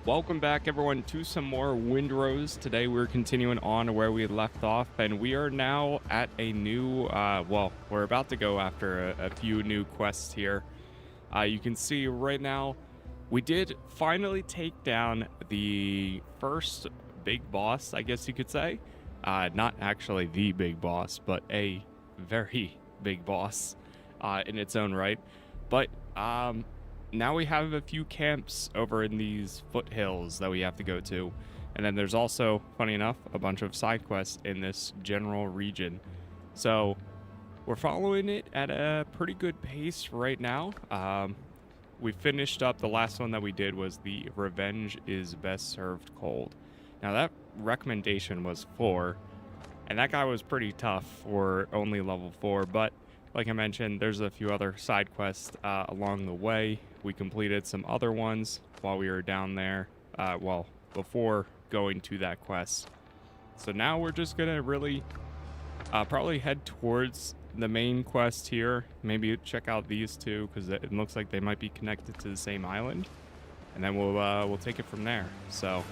Welcome back, everyone, to some more Windrose. Today we're continuing on where we left off, and we are now at a new, well, we're about to go after a few new quests here. You can see right now, we did finally take down the first big boss, I guess you could say. Not actually the big boss, but a very big boss in its own right. But, now we have a few camps over in these foothills that we have to go to. And then there's also, funny enough, a bunch of side quests in this general region. So we're following it at a pretty good pace right now. We finished up, the last one that we did was the Revenge is Best Served Cold. Now that recommendation was 4, and that guy was pretty tough for only level 4, but like I mentioned, there's a few other side quests along the way. We completed some other ones while we were down there, well, before going to that quest. So now we're just gonna really probably head towards the main quest here. Maybe check out these two, because it looks like they might be connected to the same island. And then we'll take it from there. So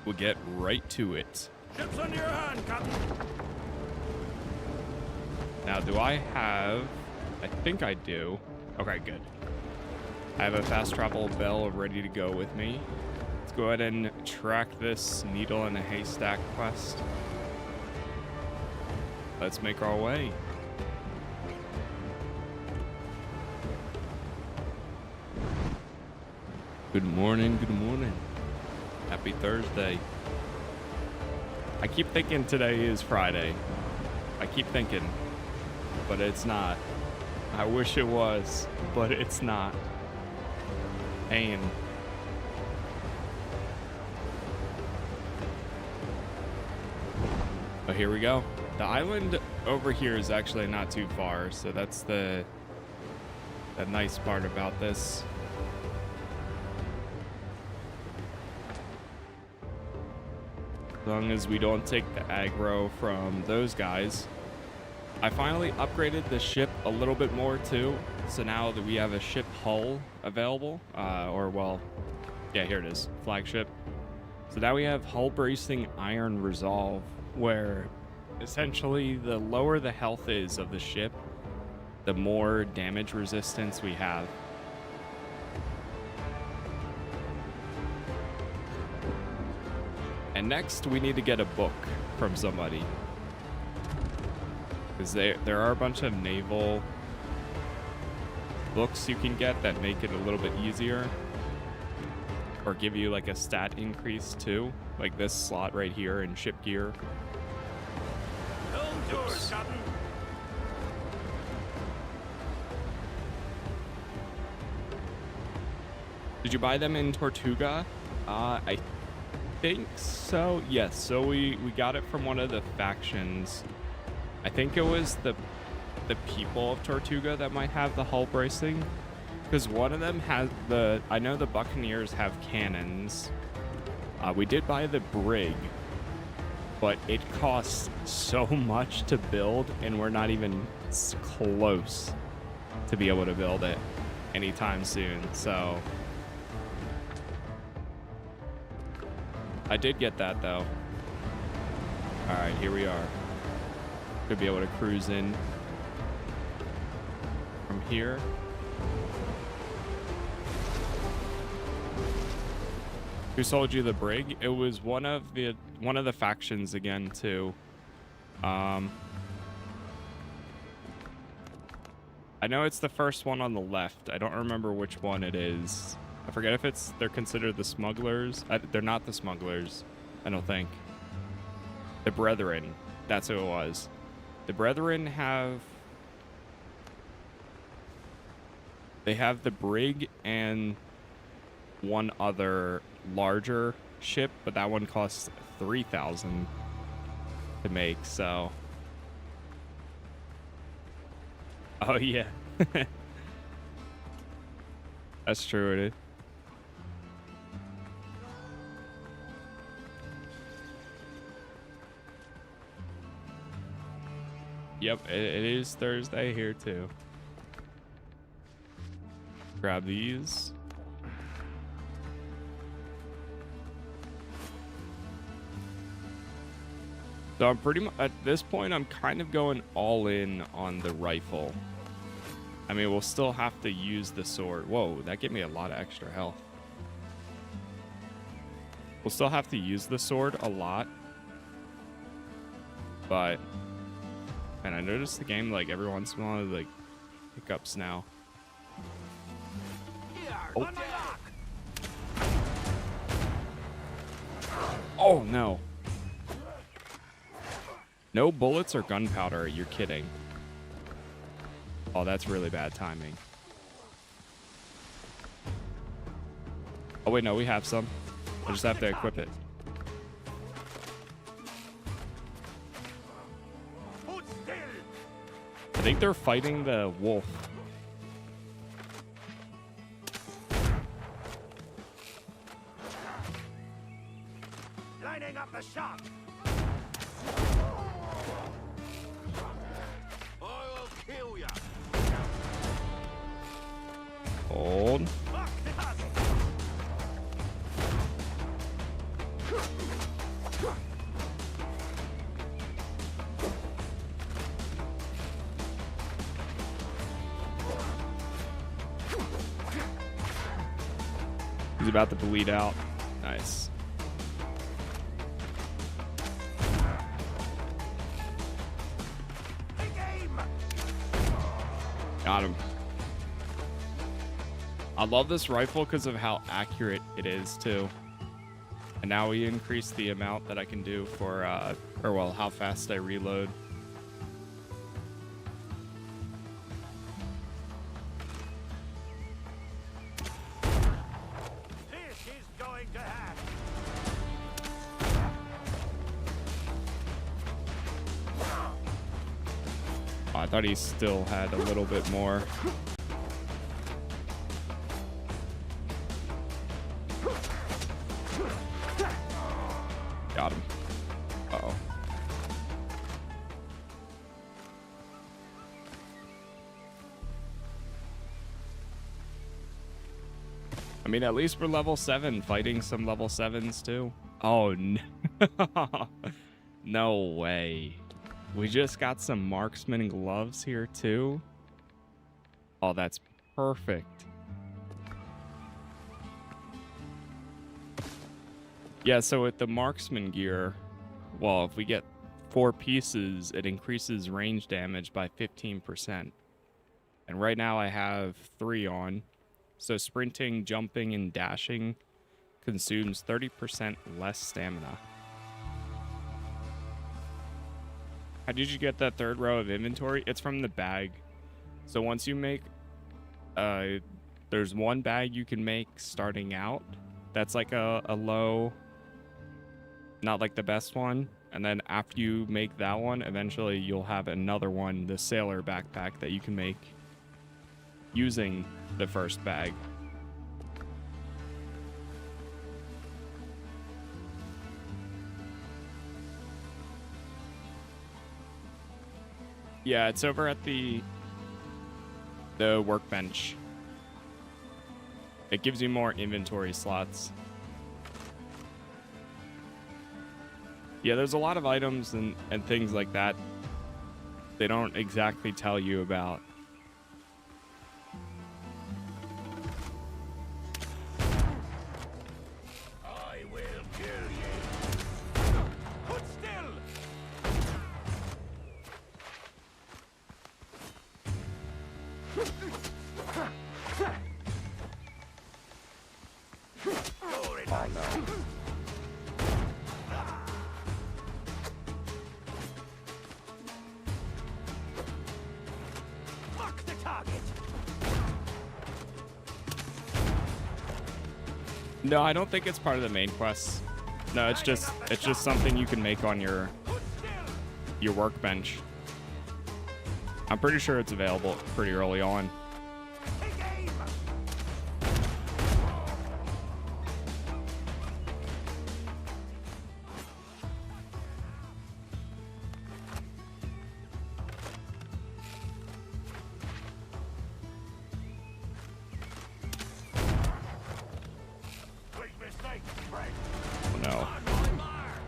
we'll get right to it. Ships under your hand, Captain. Now, do I have... I think I do. Okay, good. I have a fast travel bell ready to go with me. Let's go ahead and track this needle in a haystack quest. Let's make our way. Good morning, good morning. Happy Thursday. I keep thinking today is Friday. I keep thinking. But it's not. I wish it was, but it's not. Pain. But here we go. The island over here is actually not too far, so that's the nice part about this. As long as we don't take the aggro from those guys. I finally upgraded the ship a little bit more too, so now that we have a ship hull available, or well, yeah, here it is, flagship. So now we have hull bracing iron resolve, where essentially the lower the health is of the ship, the more damage resistance we have. And next we need to get a book from somebody. Because there are a bunch of naval books you can get that make it a little bit easier. Or give you like a stat increase too. Like this slot right here in ship gear. Helm's yours, Captain. Did you buy them in Tortuga? I think so. Yes, so we got it from one of the factions. I think it was the people of Tortuga that might have the hull bracing, because one of them has the... I know the Buccaneers have cannons. We did buy the brig, but it costs so much to build, and we're not even close to be able to build it anytime soon. So I did get that though. All right, here we are. Could be able to cruise in from here. Who sold you the brig? It was one of the factions again too. I know it's the first one on the left. I don't remember which one it is. I forget if they're considered the smugglers. They're not the smugglers, I don't think. The Brethren. That's who it was. The Brethren have the brig and one other larger ship, but that one costs 3,000 to make, so. Oh yeah. That's true, it is. Yep, it is Thursday here too. Grab these. So I'm pretty much, at this point, I'm kind of going all in on the rifle. I mean, we'll still have to use the sword. Whoa, that gave me a lot of extra health. We'll still have to use the sword a lot. But, and I noticed the game, like, every once in a while, like, hiccups now. Oh. Oh, no. No bullets or gunpowder. You're kidding. Oh, that's really bad timing. Oh, wait, no, we have some. I just have to equip it. I think they're fighting the wolf. Lining up the shot. I'll kill ya. Hold. He's about to bleed out. Nice. Got him. I love this rifle because of how accurate it is too. And now we increase the amount that I can do for, or well, how fast I reload. This is going to happen. Oh, I thought he still had a little bit more. Got him. Uh-oh. I mean, at least we're level 7, fighting some level 7s too. Oh, no. No way. We just got some marksman gloves here too. Oh, that's perfect. Yeah, so with the marksman gear, well, if we get 4 pieces, it increases range damage by 15%. And right now I have 3 on. So sprinting, jumping, and dashing consumes 30% less stamina. How did you get that 3rd row of inventory? It's from the bag. So once you make, there's one bag you can make starting out. That's like a low, not like the best one. And then after you make that one, eventually you'll have another one, the sailor backpack, that you can make using the first bag. Yeah, it's over at the workbench. It gives you more inventory slots. Yeah, there's a lot of items and things like that they don't exactly tell you about. I will kill you. Hold still. Oh no. Mark the target. No, I don't think it's part of the main quest. No, it's just something you can make on your workbench. I'm pretty sure it's available pretty early on. Take aim. Quick mistake, Frank. Oh no. On my mark.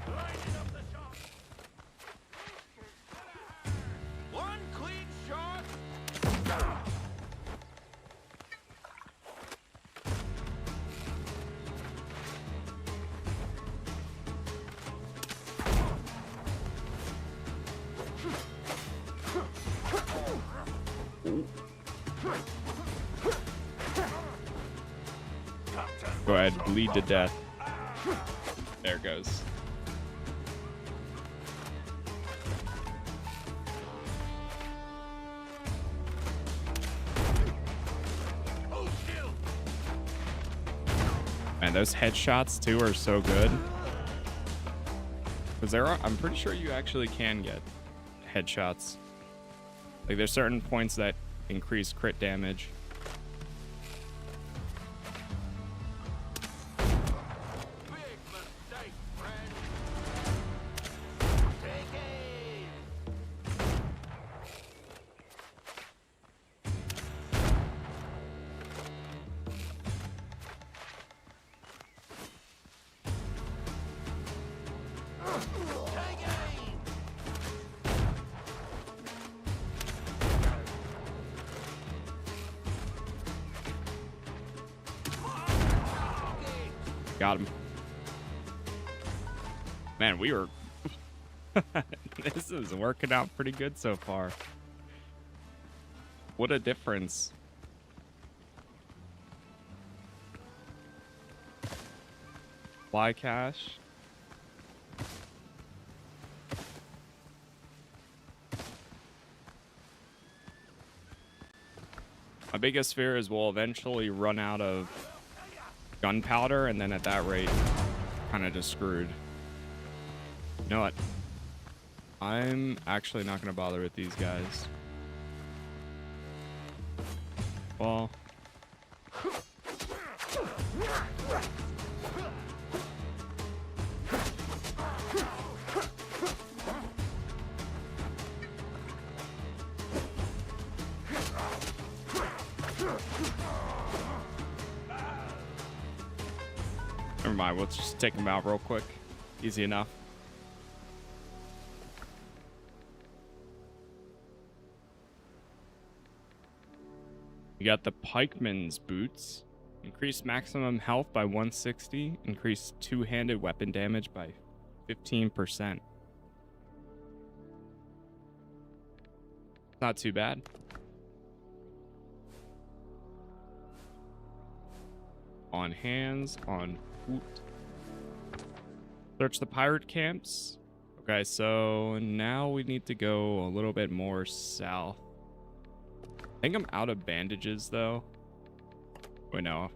Lining up the Go ahead, bleed to death. There it goes. Man, those headshots too are so good. Because I'm pretty sure you actually can get headshots. Like there's certain points that increase crit damage. Got him. Man, we were... This is working out pretty good so far. What a difference. Fly cash. My biggest fear is we'll eventually run out of gunpowder, and then at that rate, kind of just screwed. You know what? I'm actually not going to bother with these guys. Well... Never mind, we'll just take them out real quick. Easy enough. You got the pikeman's boots. Increase maximum health by 160. Increase two-handed weapon damage by 15%. Not too bad. On hands, on foot. Search the pirate camps. Okay, so now we need to go a little bit more south. I think I'm out of bandages though. Wait, no.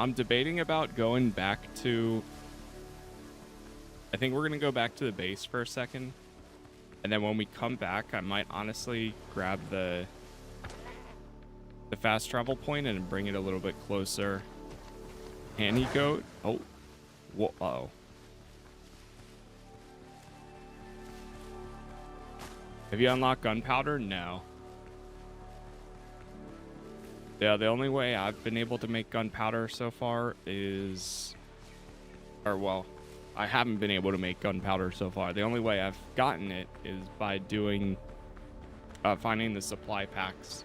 I'm debating about going back to... I think we're going to go back to the base for a second. And then when we come back, I might honestly grab the fast travel point and bring it a little bit closer. Handy goat. Oh. Whoa. Have you unlocked gunpowder? No. Yeah, the only way I've been able to make gunpowder so far is... Or, well, I haven't been able to make gunpowder so far. The only way I've gotten it is by doing... finding the supply packs.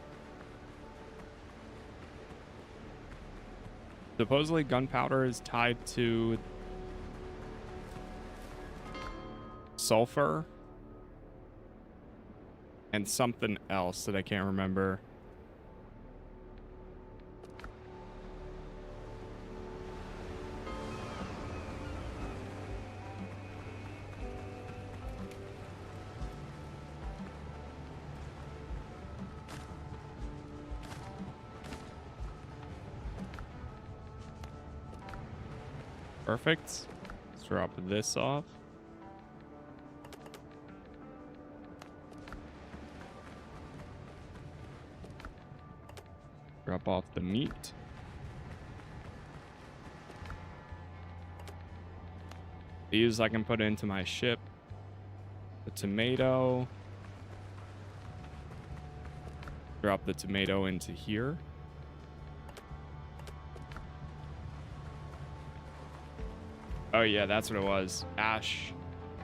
Supposedly gunpowder is tied to... sulfur. And something else that I can't remember. Perfect. Let's drop this off. Drop off the meat. These I can put into my ship. The tomato. Drop the tomato into here. Oh yeah, that's what it was. Ash.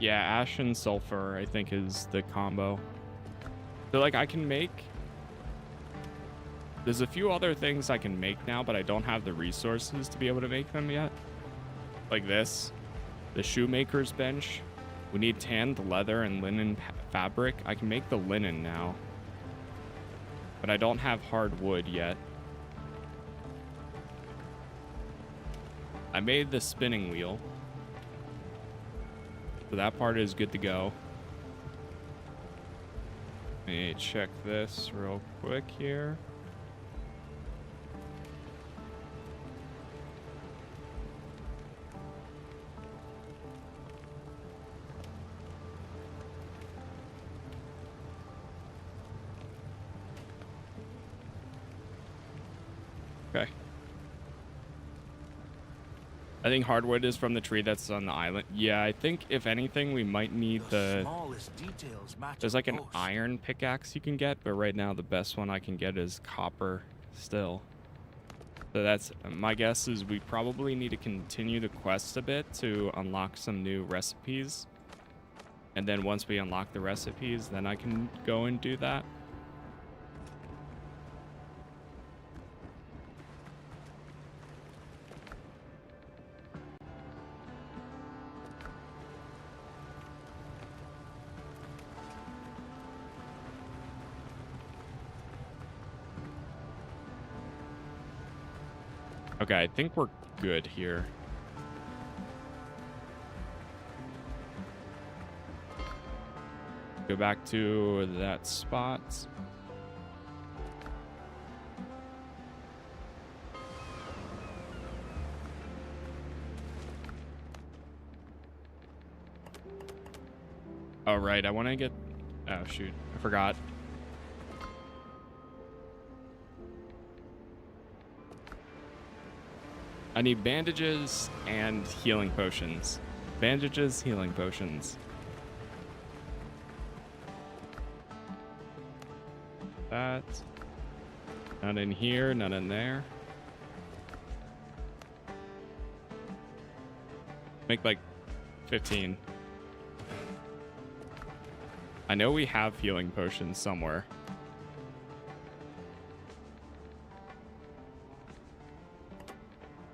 Yeah, ash and sulfur, I think, is the combo. So like I can make... There's a few other things I can make now, but I don't have the resources to be able to make them yet. Like this. The shoemaker's bench. We need tanned leather and linen fabric. I can make the linen now, but I don't have hard wood yet. I made the spinning wheel, so that part is good to go. Let me check this real quick here. Okay. I think hardwood is from the tree that's on the island. Yeah, I think if anything, we might need the... smallest details match There's like an most. iron pickaxe you can get, but right now the best one I can get is copper still. So that's... My guess is we probably need to continue the quest a bit to unlock some new recipes. And then once we unlock the recipes, then I can go and do that. Okay, I think we're good here. Go back to that spot. Oh, right. I want to get... Oh, shoot. I forgot. I need bandages and healing potions. Bandages, healing potions. That. None in here, none in there. Make like 15. I know we have healing potions somewhere.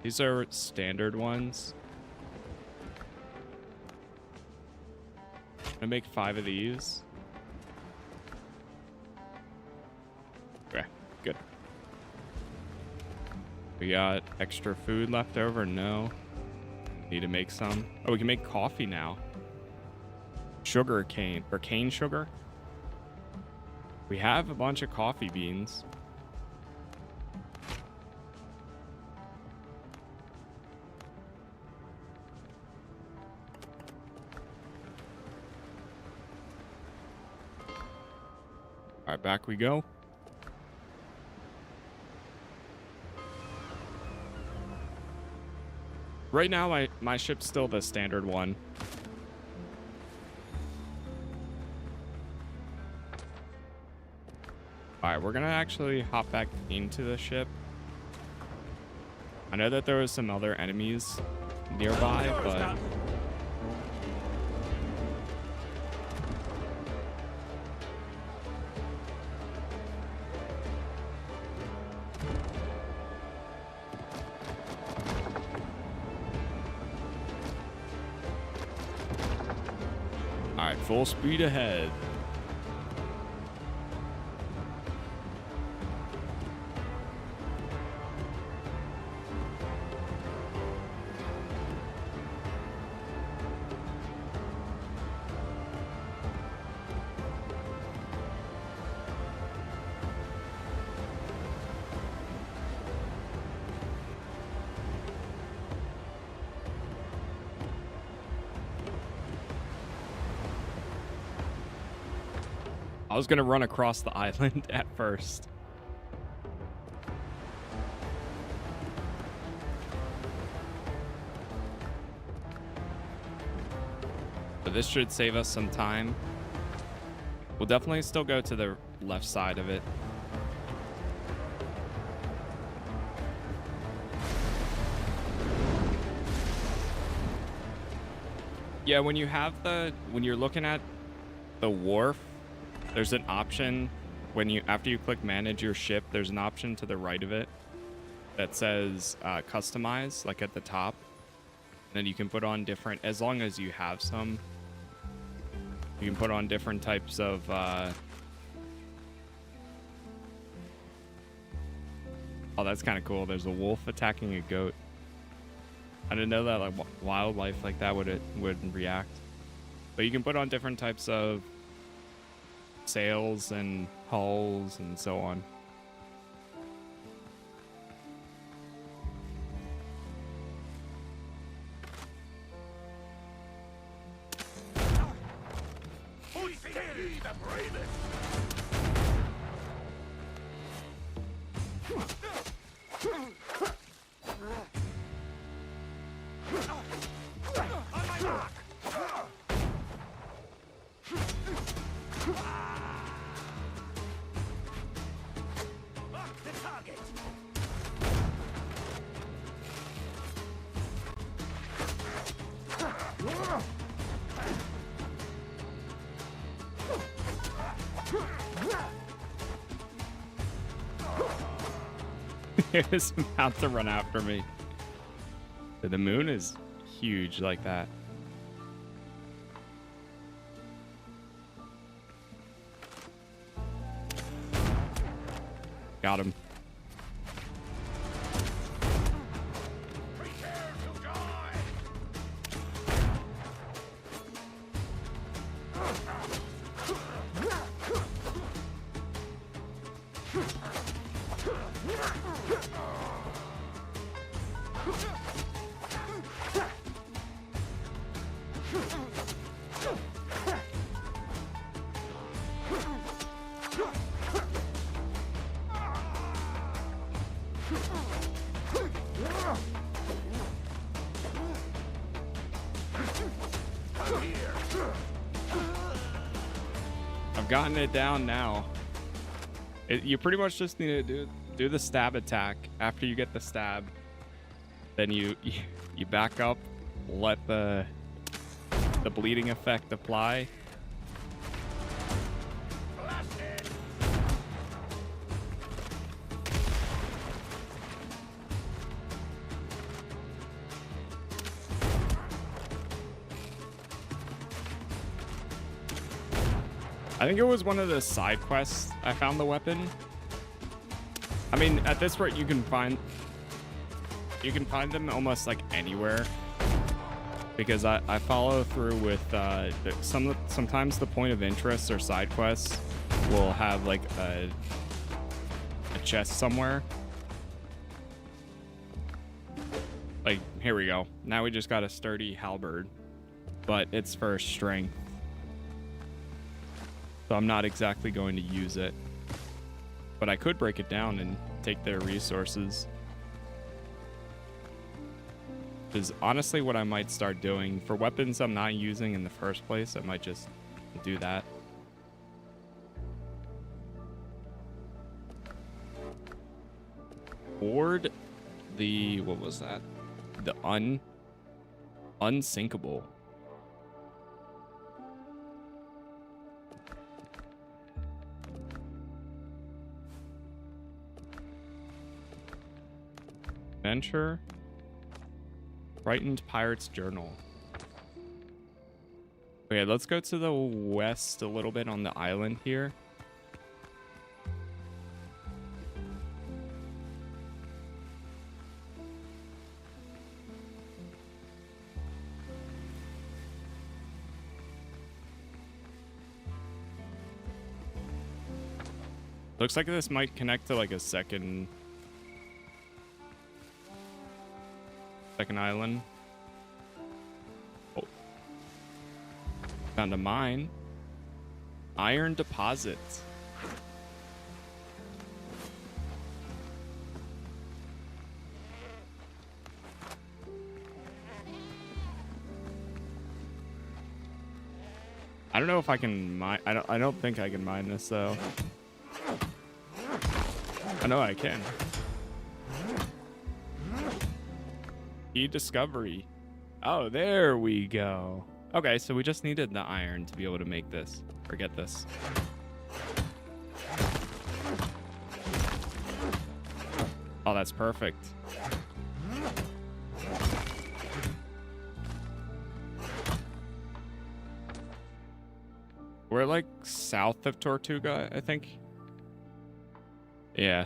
These are standard ones. I'm gonna make 5 of these. Okay, good. We got extra food left over? No. Need to make some. Oh, we can make coffee now. Sugar cane, or cane sugar. We have a bunch of coffee beans. All right, back we go. Right now, my ship's still the standard one. All right, we're gonna actually hop back into the ship. I know that there was some other enemies nearby, but... All right, full speed ahead. I was gonna run across the island at first. But this should save us some time. We'll definitely still go to the left side of it. Yeah, when you're looking at the wharf, there's an option after you click manage your ship, there's an option to the right of it that says customize, like at the top. And then you can put on different, as long as you have some, You can put on different types of oh, that's kind of cool. There's a wolf attacking a goat. I didn't know that like wildlife like that would react. But you can put on different types of sails and hulls and so on. It was about to run after me. The moon is huge like that. Got him. I've gotten it down now. You pretty much just need to do the stab attack. After you get the stab, then you back up, let the bleeding effect apply. I think it was one of the side quests I found the weapon. I mean, at this rate, you can find them almost like anywhere, because I follow through with sometimes the point of interest or side quests will have like a chest somewhere. Like, here we go. Now we just got a sturdy halberd, but it's for strength. So I'm not exactly going to use it, but I could break it down and take their resources. Is honestly what I might start doing for weapons I'm not using in the first place. I might just do that. Board the, what was that? The unsinkable. Adventure. Frightened Pirate's Journal. Okay, let's go to the west a little bit on the island here. Looks like this might connect to like a second island. Oh. Found a mine. Iron deposits. I don't know if I can mine. I don't think I can mine this though. I know I can. Key discovery. Oh, there we go. Okay, so we just needed the iron to be able to make this. Forget this. Oh, that's perfect. We're like south of Tortuga, I think. Yeah.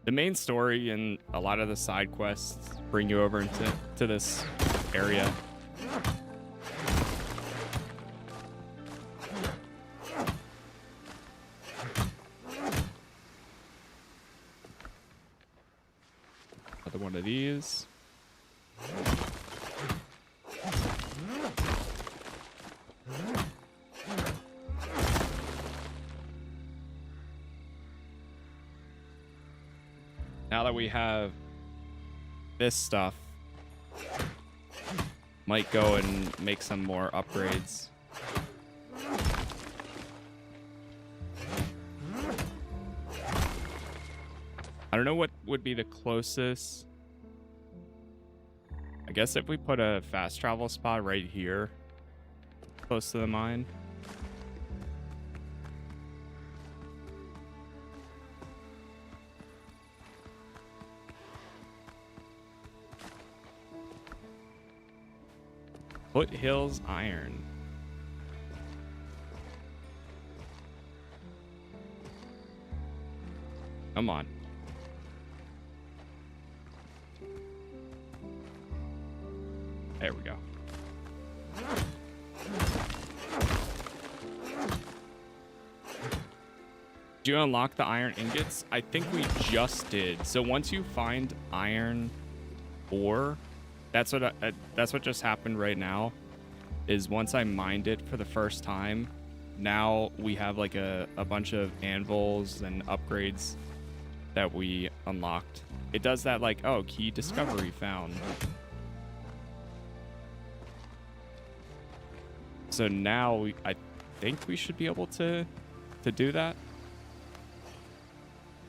The main story and a lot of the side quests bring you over into this area. Another one of these. Now that we have this stuff, might go and make some more upgrades. I don't know what would be the closest. I guess if we put a fast travel spot right here, close to the mine. Foothills iron. Come on. There we go. Do you unlock the iron ingots? I think we just did. So once you find iron ore, that's what just happened right now. Is once I mined it for the first time, now we have like a bunch of anvils and upgrades that we unlocked. It does that like, oh, key discovery found. So now I think we should be able to do that.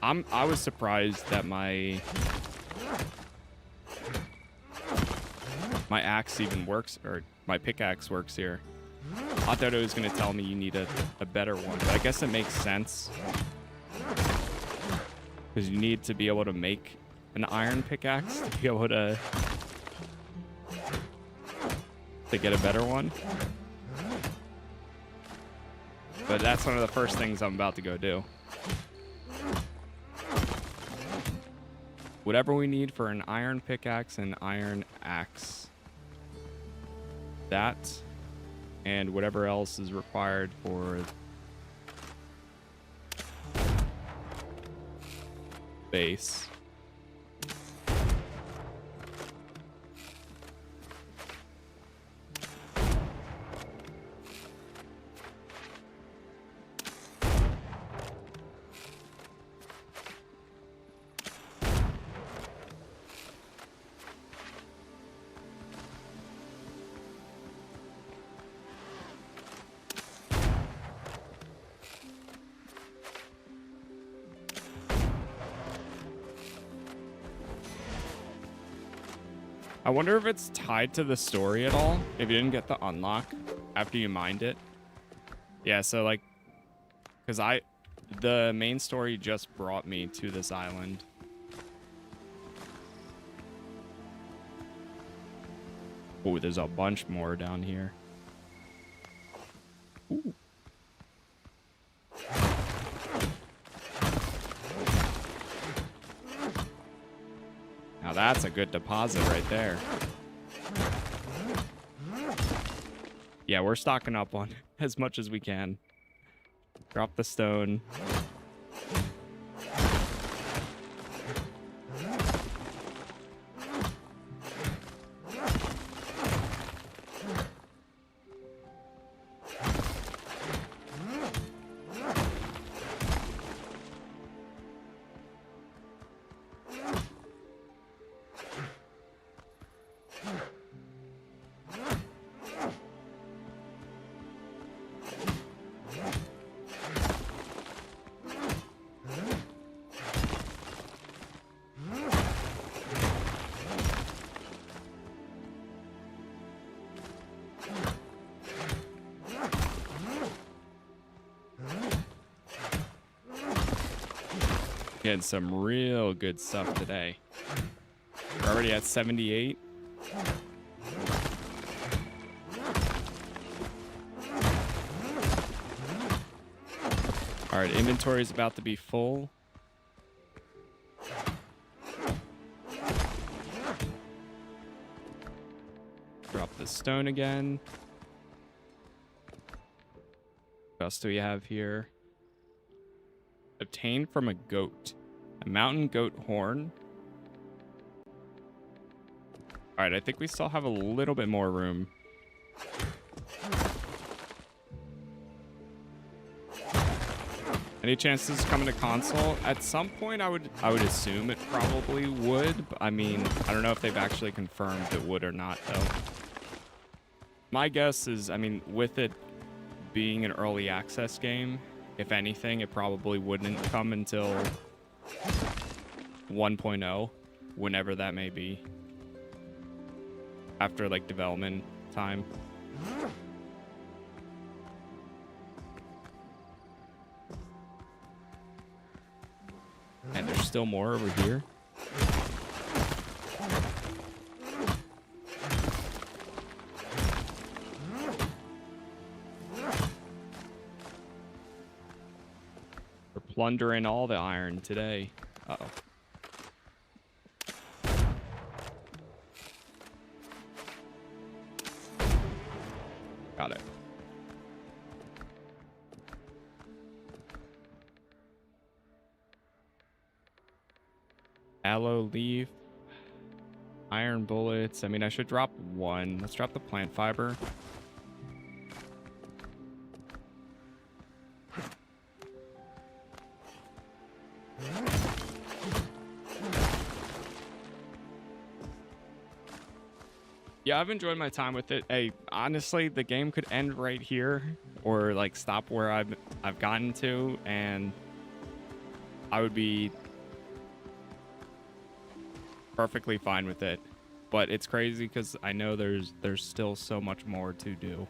I was surprised that my axe even works, or my pickaxe works here. I thought it was going to tell me you need a better one, but I guess it makes sense. Because you need to be able to make an iron pickaxe to be able to get a better one. But that's one of the first things I'm about to go do. Whatever we need for an iron pickaxe and iron axe. That, and whatever else is required for base. I wonder if it's tied to the story at all, if you didn't get the unlock after you mined it. Yeah, so like, because the main story just brought me to this island. Oh, there's a bunch more down here. Ooh. Now that's a good deposit right there. Yeah, we're stocking up on as much as we can. Drop the stone. Getting some real good stuff today. We're already at 78. I All right, inventory is about to be full. Drop the stone again. What else do we have here? Obtained from a goat. A mountain goat horn. All right, I think we still have a little bit more room. Any chances coming to console? At some point, I would assume it probably would. But I mean, I don't know if they've actually confirmed it would or not, though. My guess is, I mean, with it being an early access game, if anything, it probably wouldn't come until 1.0, whenever that may be. After, like, development time. And there's still more over here. We're plundering all the iron today. Uh-oh. Got it. Aloe leaf. Iron bullets. I mean, I should drop one. Let's drop the plant fiber. Yeah, I've enjoyed my time with it. Hey, honestly, the game could end right here or like stop where I've gotten to, and I would be perfectly fine with it. But it's crazy because I know there's still so much more to do.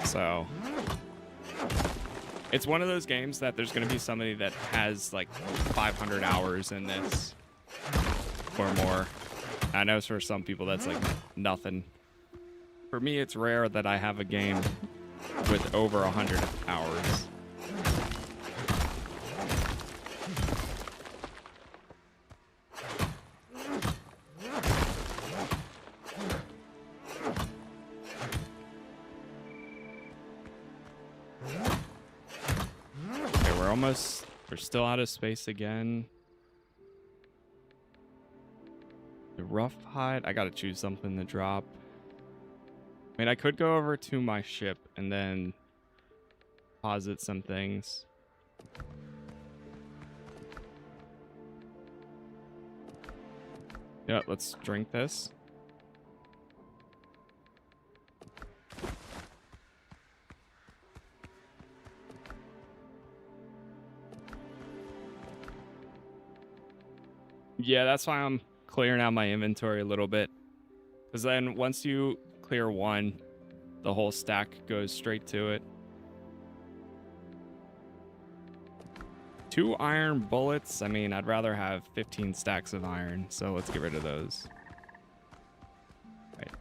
So it's one of those games that there's going to be somebody that has like 500 hours in this or more. I know for some people that's like nothing. For me, it's rare that I have a game with over 100 hours. Okay, we're still out of space again. The rough hide. I gotta choose something to drop. I mean, I could go over to my ship and then deposit some things. Yeah, let's drink this. Yeah, that's why I'm clearing out my inventory a little bit, because then once you clear one, the whole stack goes straight to it. 2 iron bullets. I mean, I'd rather have 15 stacks of iron, so let's get rid of those. Right.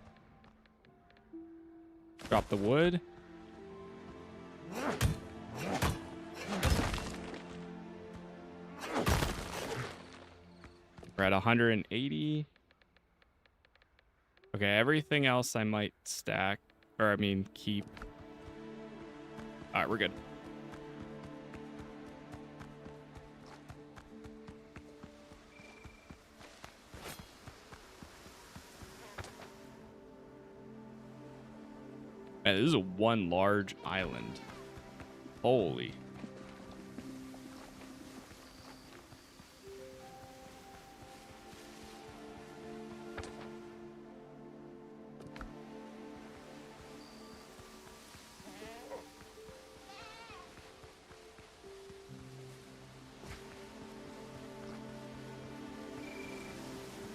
Drop the wood. We're at 180. Okay, everything else I might stack, or I mean keep. All right, we're good. Man, this is one large island. Holy.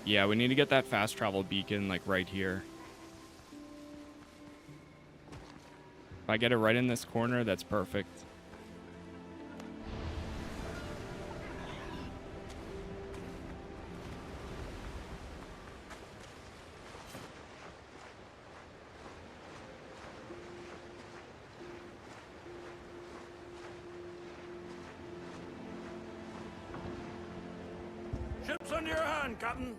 Yeah, we need to get that fast travel beacon like right here. If I get it right in this corner, that's perfect. Help's under your hand, Captain.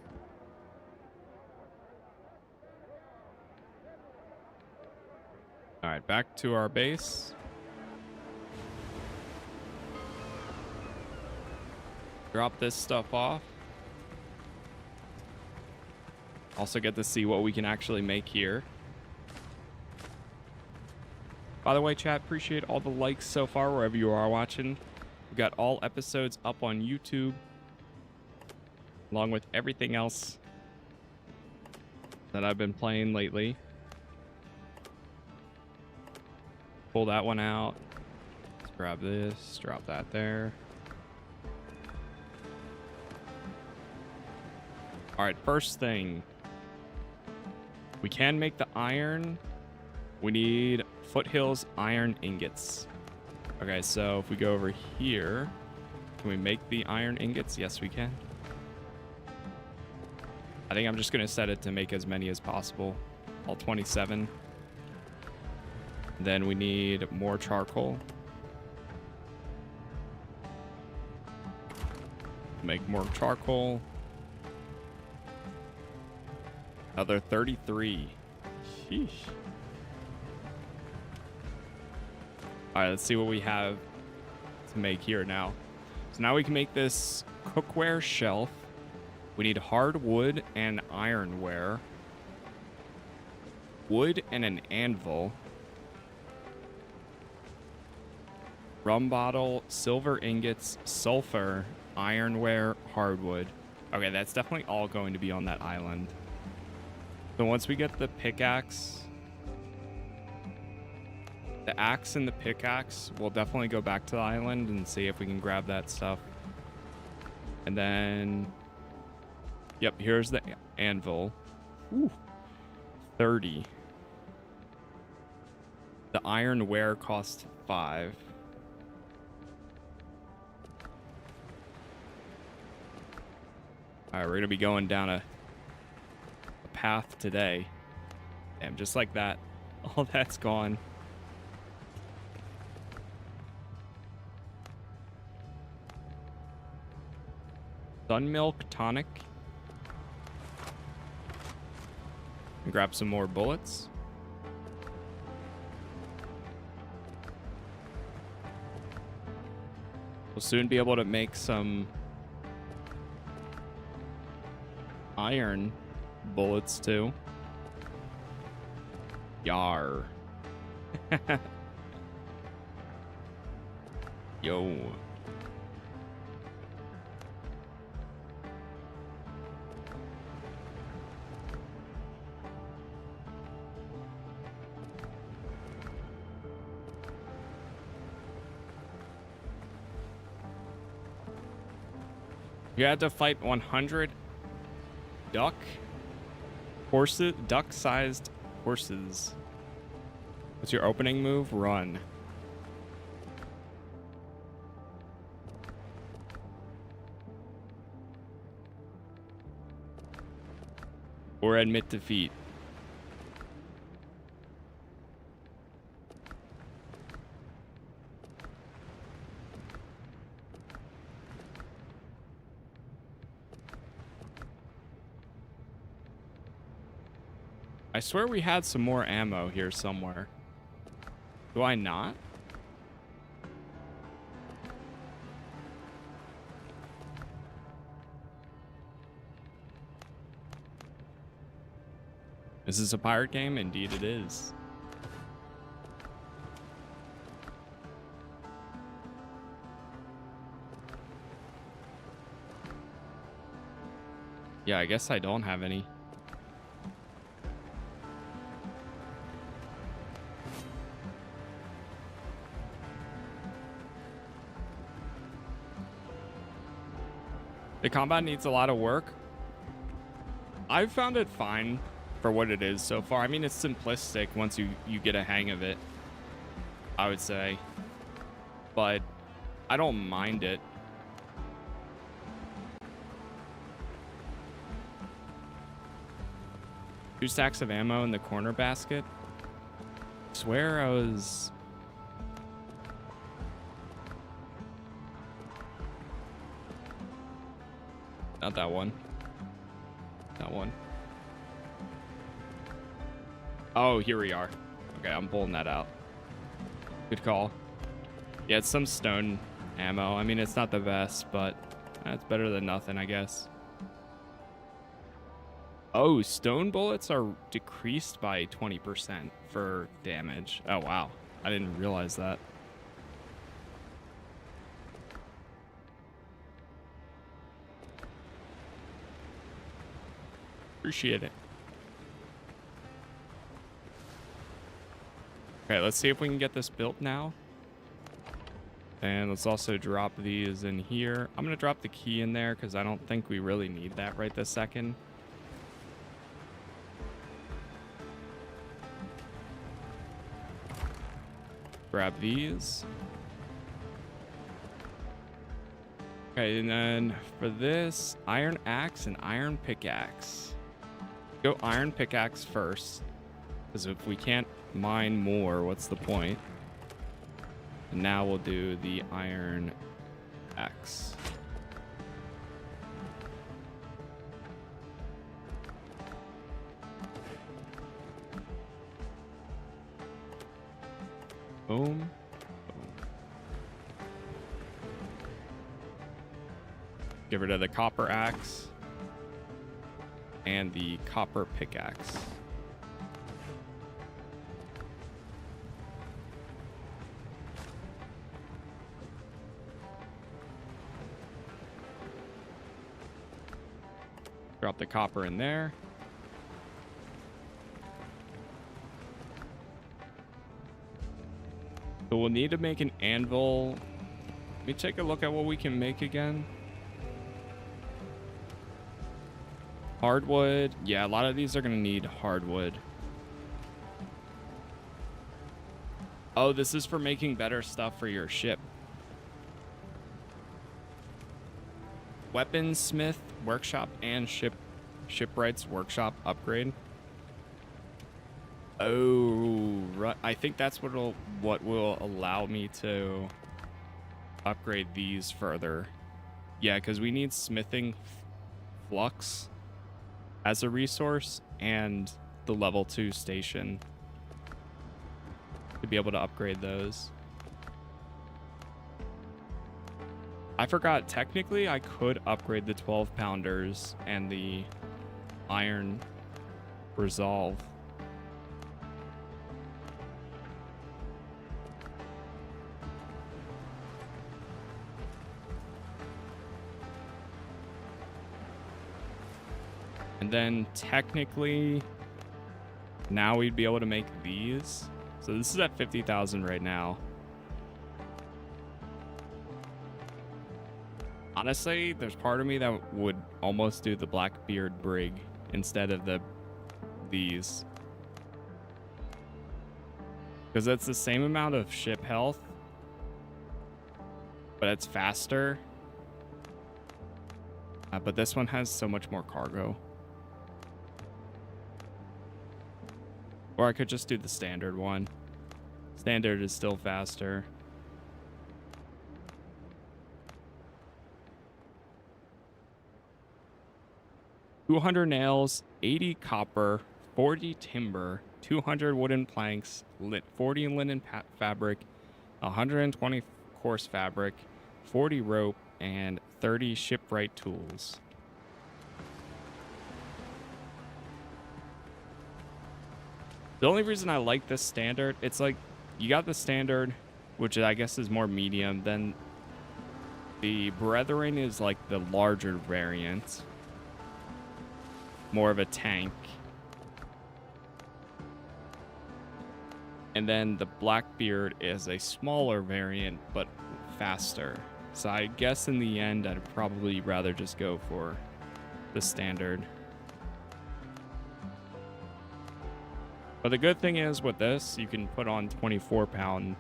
All right, back to our base. Drop this stuff off. Also get to see what we can actually make here. By the way, chat, appreciate all the likes so far wherever you are watching. We've got all episodes up on YouTube, along with everything else that I've been playing lately. Pull that one out. Let's grab this, drop that there. All right, first thing. We can make the iron. We need Foothills iron ingots. Okay, so if we go over here, can we make the iron ingots? Yes, we can. I think I'm just going to set it to make as many as possible. All 27. Then we need more charcoal. Make more charcoal. Another 33. Sheesh. All right, let's see what we have to make here now. So now we can make this cookware shelf. We need hardwood and ironware. Wood and an anvil. Rum bottle, silver ingots, sulfur, ironware, hardwood. Okay, that's definitely all going to be on that island. So once we get the pickaxe, the axe and the pickaxe, we'll definitely go back to the island and see if we can grab that stuff. And then, yep, here's the anvil. Ooh, 30. The ironware cost 5. All right, we're gonna be going down a path today. Damn, just like that, all that's gone. Sun milk tonic. And grab some more bullets. We'll soon be able to make some iron bullets too. Yar. Yo. You had to fight 100 duck-sized horses. What's your opening move? Run. Or admit defeat. I swear we had some more ammo here somewhere. Do I not? Is this a pirate game? Indeed it is. Yeah, I guess I don't have any. The combat needs a lot of work. I've found it fine for what it is so far. I mean, it's simplistic once you get a hang of it, I would say. But I don't mind it. Two stacks of ammo in the corner basket. I swear I was... Not that one. That one. Oh, here we are. Okay, I'm pulling that out. Good call. Yeah, it's some stone ammo. I mean, it's not the best, but it's better than nothing, I guess. Oh, stone bullets are decreased by 20% for damage. Oh, wow. I didn't realize that. Appreciate it. Okay, let's see if we can get this built now. And let's also drop these in here. I'm going to drop the key in there because I don't think we really need that right this second. Grab these. Okay, and then for this, iron axe and iron pickaxe. Go iron pickaxe first, because if we can't mine more, what's the point? And now we'll do the iron axe. Boom. Get rid of the copper axe and the copper pickaxe. Drop the copper in there. So we'll need to make an anvil. Let me take a look at what we can make again. Hardwood. Yeah, a lot of these are going to need hardwood. Oh, this is for making better stuff for your ship. Weaponsmith workshop and shipwright's workshop upgrade. Oh, right. I think that's what will allow me to upgrade these further. Yeah, because we need smithing flux as a resource and the level 2 station to be able to upgrade those. I forgot, technically I could upgrade the 12 pounders and the iron resolve. And then technically now we'd be able to make these. So this is at 50,000 right now. Honestly, there's part of me that would almost do the Blackbeard brig instead of these. Because it's the same amount of ship health, but it's faster. But this one has so much more cargo. Or I could just do the standard one. Standard is still faster. $200 nails, 80 copper, 40 timber, 200 wooden planks, 40 linen fabric, 120 coarse fabric, 40 rope, and 30 shipwright tools. The only reason I like this standard, it's like you got the standard, which I guess is more medium, then the Brethren is like the larger variant, more of a tank. And then the Blackbeard is a smaller variant, but faster. So I guess in the end, I'd probably rather just go for the standard. But the good thing is with this, you can put on 24-pound.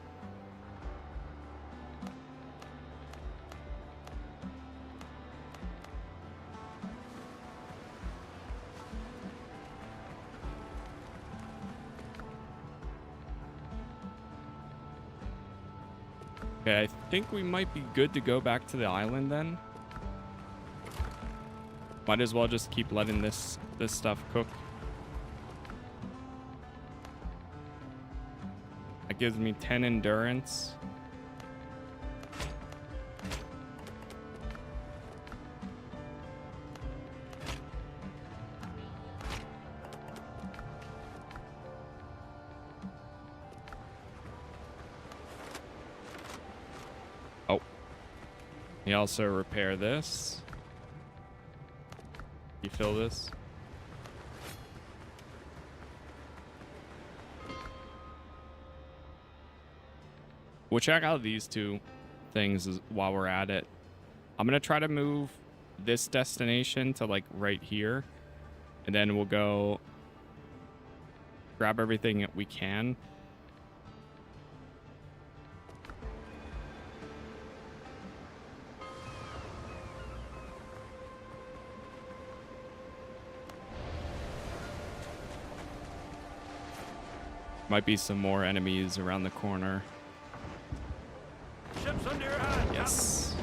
Okay, I think we might be good to go back to the island then. Might as well just keep letting this stuff cook. That gives me 10 endurance. Oh. You also repair this. You fill this. We'll check out these two things while we're at it. I'm gonna try to move this destination to like right here, and then we'll go grab everything that we can. Might be some more enemies around the corner. Ships under your hand. Yes.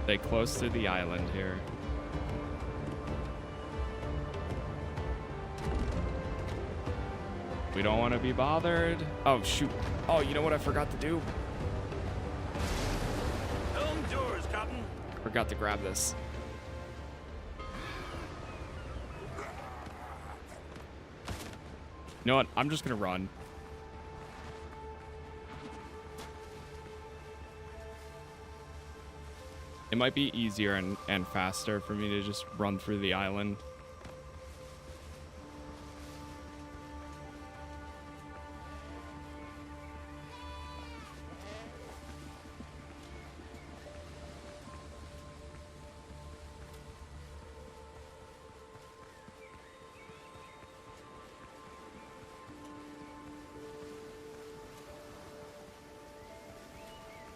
Stay close to the island here. We don't want to be bothered. Oh, shoot. Oh, you know what I forgot to do? Helm yours, Captain. Forgot to grab this. You know what? I'm just going to run. It might be easier and faster for me to just run through the island.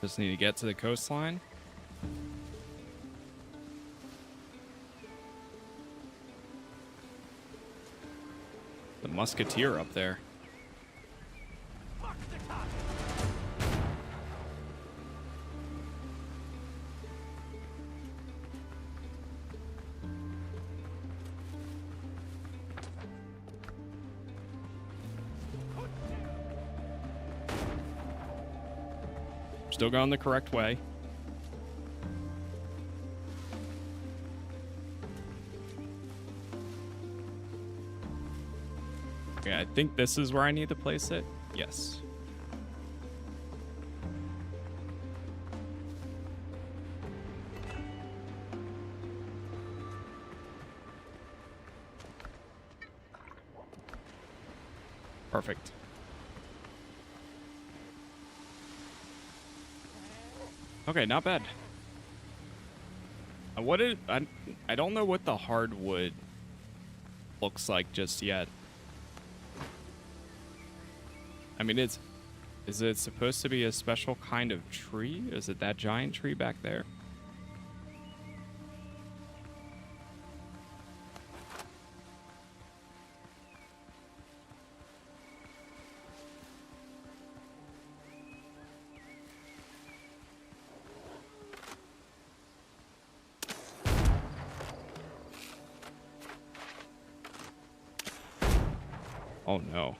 Just need to get to the coastline. The musketeer up there. Mark the target. Still going the correct way. Okay, I think this is where I need to place it. Yes. Perfect. Okay, not bad. I don't know what the hardwood looks like just yet. I mean, is it supposed to be a special kind of tree? Is it that giant tree back there? Oh no.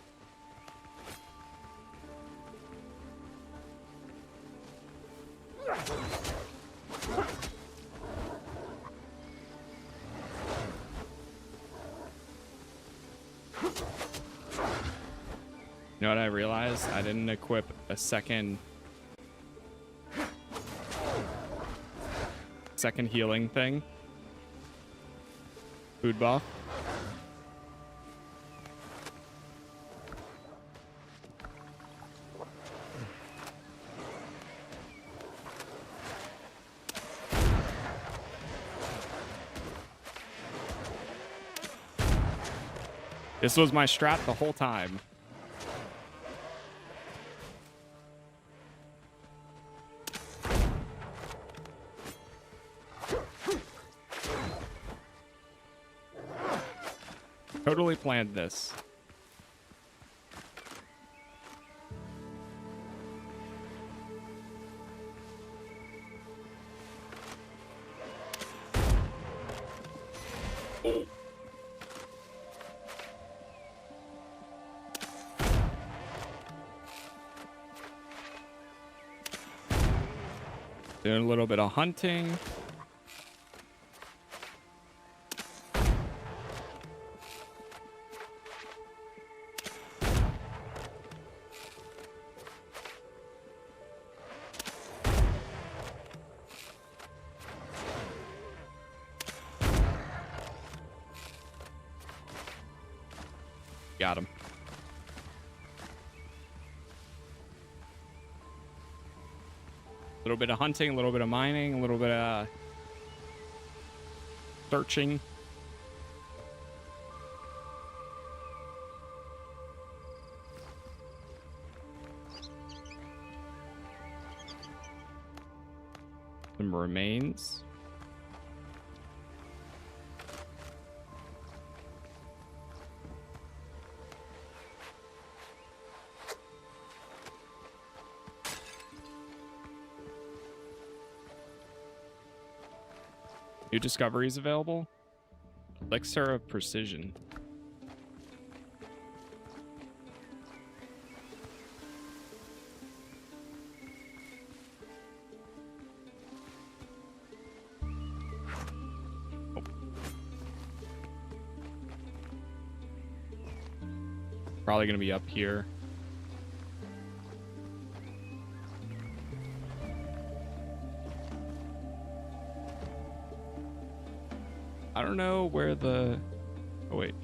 You know what I realized? I didn't equip a second healing thing. Food buff. This was my strat the whole time. Totally planned this. Doing a little bit of hunting. Got him. A little bit of hunting, a little bit of mining, a little bit of searching. Some remains. New discoveries available. Elixir of Precision. Oh. Probably gonna be up here. I don't know where the... Oh, wait.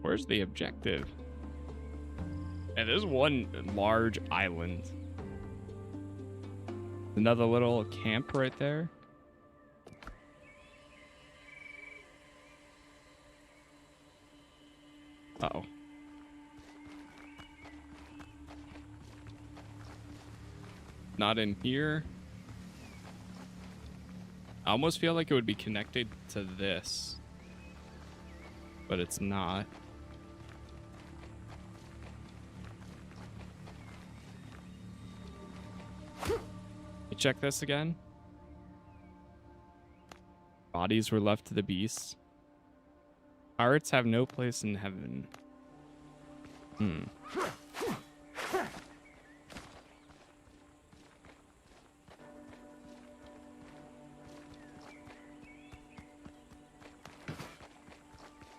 Where's the objective? And there's one large island. Another little camp right there. Uh-oh. Not in here. I almost feel like it would be connected to this, but it's not. You check this again. Bodies were left to the beasts. Pirates have no place in heaven.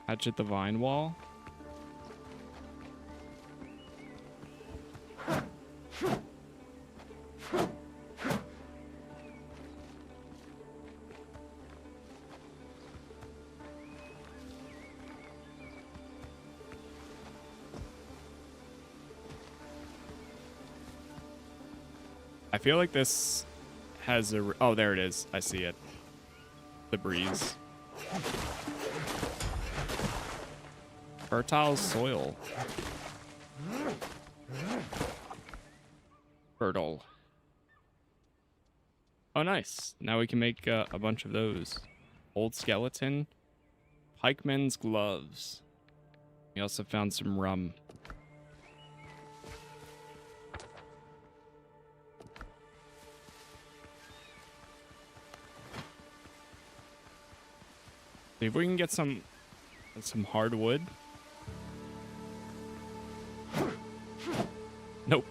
Hatchet the vine wall. I feel like this has a... Oh, there it is. I see it. The breeze. Fertile soil. Fertile. Oh, nice. Now we can make a bunch of those. Old skeleton. Pikeman's gloves. We also found some rum. See if we can get some hardwood. Nope.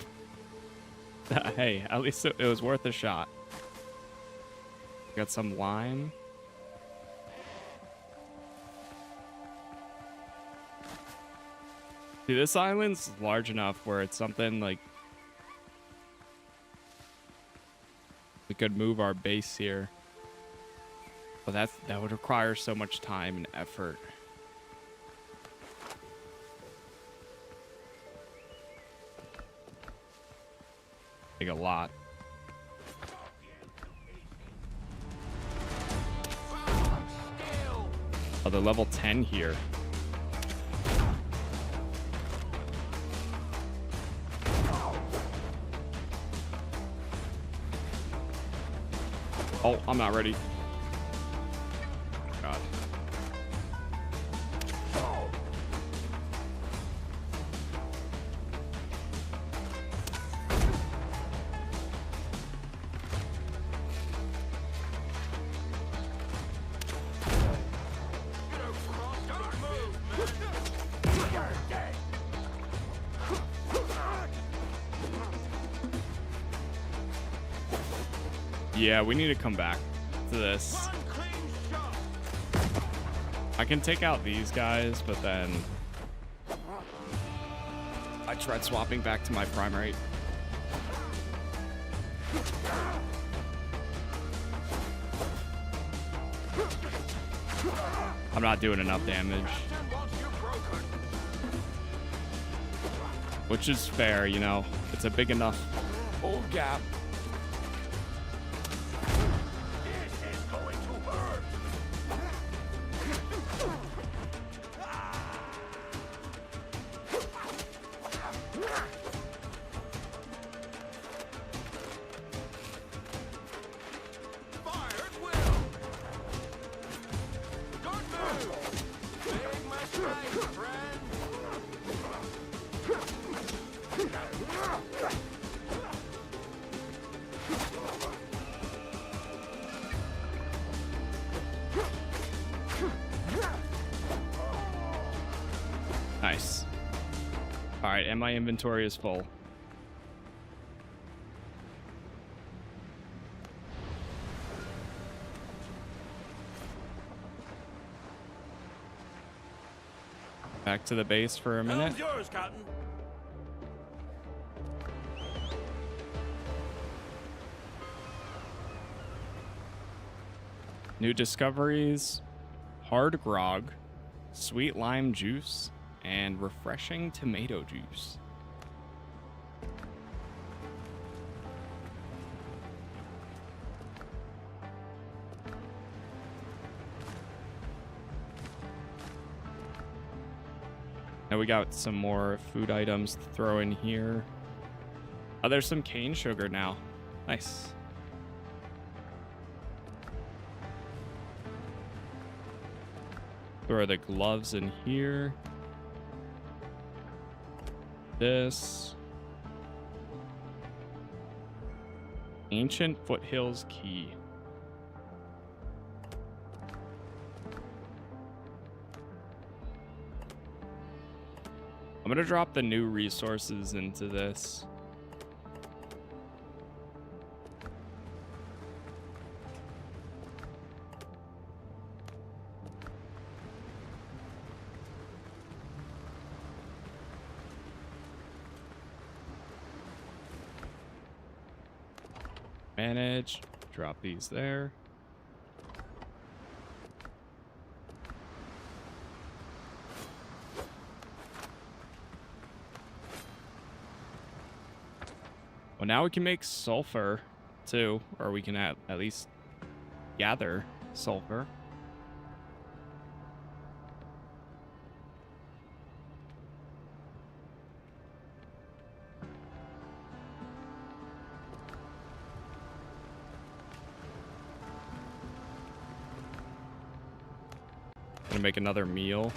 Hey, at least it was worth a shot. Got some lime. See, this island's large enough where it's something like we could move our base here. But that would require so much time and effort. Like a lot. Oh, they're level 10 here. Oh, I'm not ready. God. Yeah, we need to come back to this. One clean shot. I can take out these guys, but then I tried swapping back to my primary. I'm not doing enough damage, which is fair, you know. It's a big enough old gap. This is going to hurt. Fire at will. Don't move. Make my strike, friend. Nice. All right, and my inventory is full. Back to the base for a minute. Helm's yours, Cotton. New discoveries: hard grog, sweet lime juice, and refreshing tomato juice. Now we got some more food items to throw in here. Oh, there's some cane sugar now. Nice. Throw the gloves in here. This. Ancient Foothills key. I'm gonna drop the new resources into this. Manage, drop these there. Well, now we can make sulfur too, or we can at least gather sulfur. Gonna make another meal.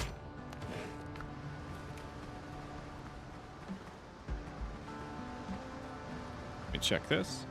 Let me check this.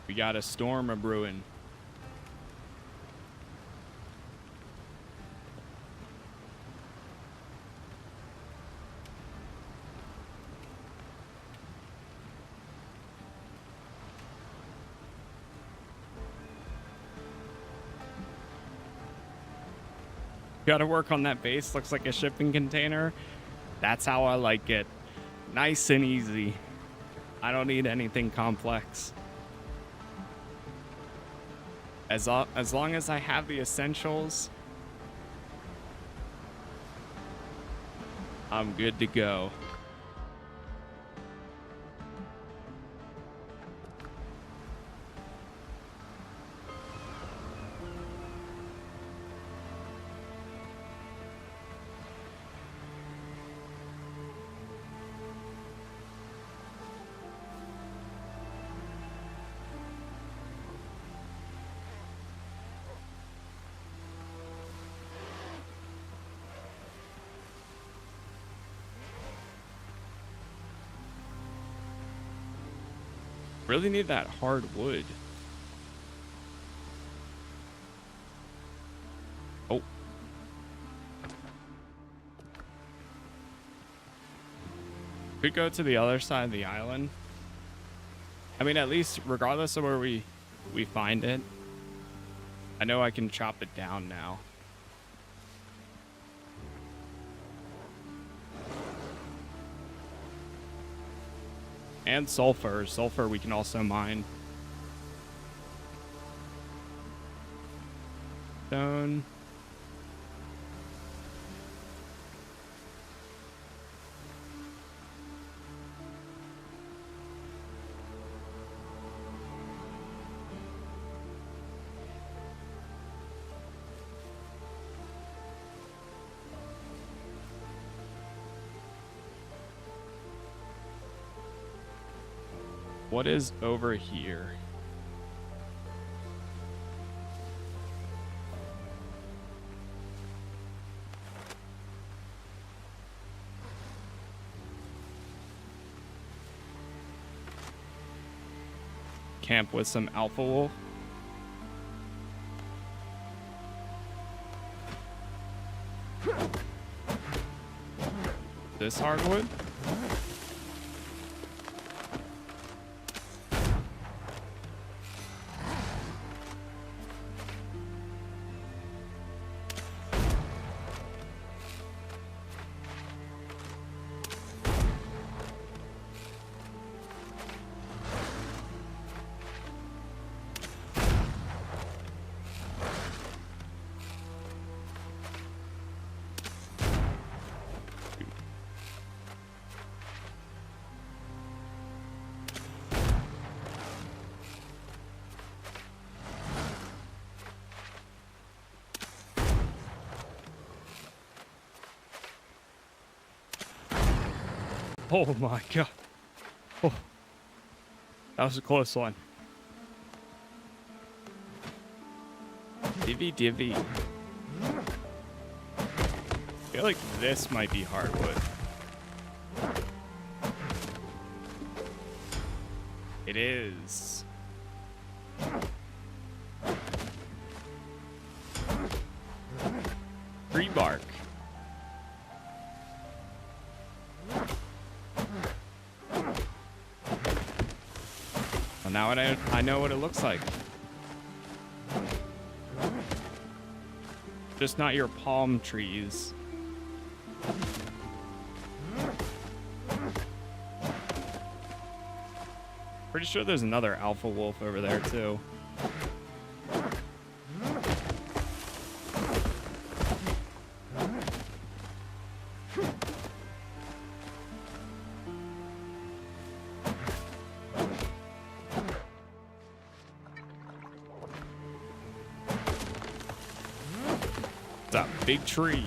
We got a storm a brewing. Gotta work on that base. Looks like a shipping container. That's how I like it. Nice and easy. I don't need anything complex. As long as I have the essentials, I'm good to go. Really need that hard wood. Oh. Could go to the other side of the island. I mean, at least regardless of where we find it, I know I can chop it down now. And sulfur. Sulfur we can also mine. Stone. What is over here? Camp with some alpha wolf. This hardwood? Oh my god. Oh. That was a close one. Divvy divvy. I feel like this might be hardwood. It is. Tree bark. Well, now I know what it looks like. Just not your palm trees. Pretty sure there's another alpha wolf over there too. It's a big tree.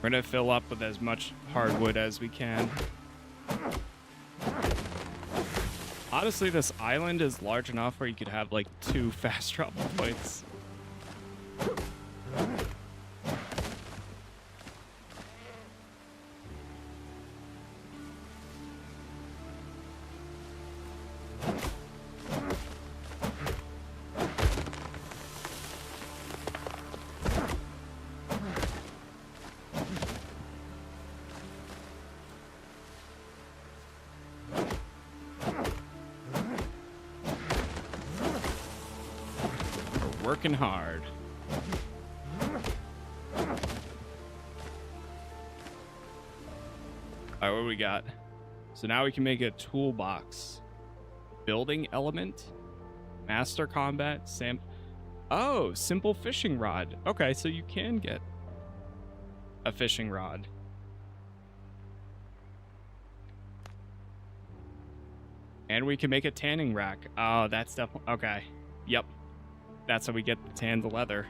We're gonna fill up with as much hardwood as we can. Honestly, this island is large enough where you could have like 2 fast travel points. Working hard. All right, what do we got? So now we can make a toolbox. Building element. Master combat. Oh, simple fishing rod. Okay, so you can get a fishing rod. And we can make a tanning rack. Oh, that's definitely... Okay. Yep. That's how we get the tanned leather.